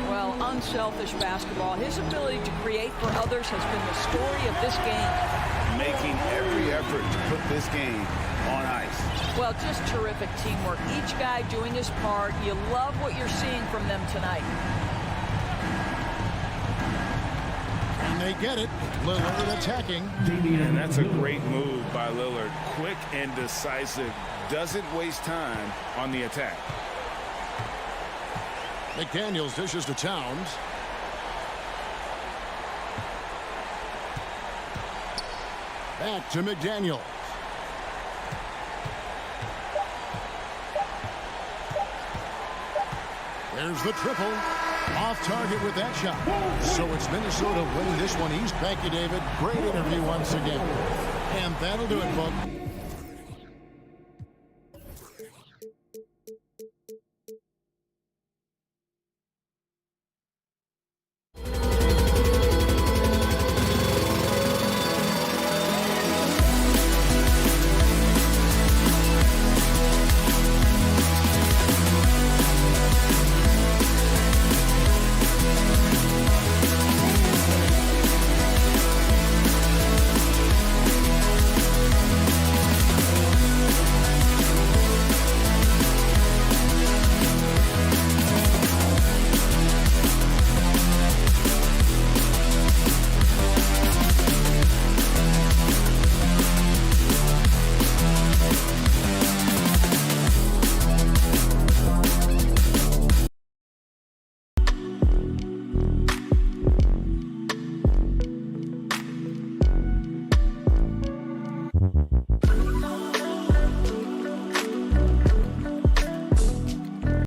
G: Well, unselfish basketball. His ability to create for others has been the story of this game.
H: Making every effort to put this game on ice.
G: Well, just terrific teamwork. Each guy doing his part. You love what you're seeing from them tonight.
F: And they get it. Lillard attacking.
H: And that's a great move by Lillard. Quick and decisive. Doesn't waste time on the attack.
F: McDaniels dishes to Towns. Back to McDaniels. There's the triple. Off target with that shot. So it's Minnesota winning this one east. Thank you, David. Great interview once again. And that'll do it, folks.